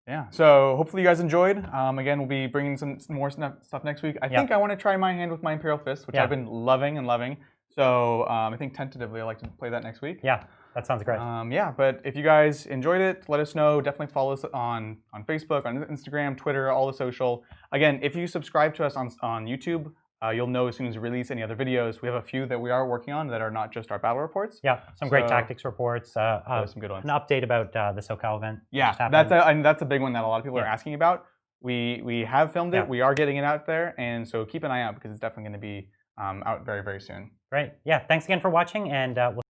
Yeah, so hopefully you guys enjoyed. Again, we'll be bringing some more stuff next week. I think I want to try my hand with my Imperial Fist, which I've been loving. So I think tentatively I'd like to play that next week. Yeah, that sounds great. Yeah, but if you guys enjoyed it, let us know. Definitely follow us on Facebook, on Instagram, Twitter, all the social. Again, if you subscribe to us on YouTube, you'll know as soon as we release any other videos. We have a few that we are working on that are not just our battle reports. Yeah, some great tactics reports. Some good ones. An update about the SoCal event. Yeah, that's a big one that a lot of people are asking about. We have filmed it. We are getting it out there, and so keep an eye out because it's definitely going to be out very, very soon. Great. Yeah, thanks again for watching, and we'll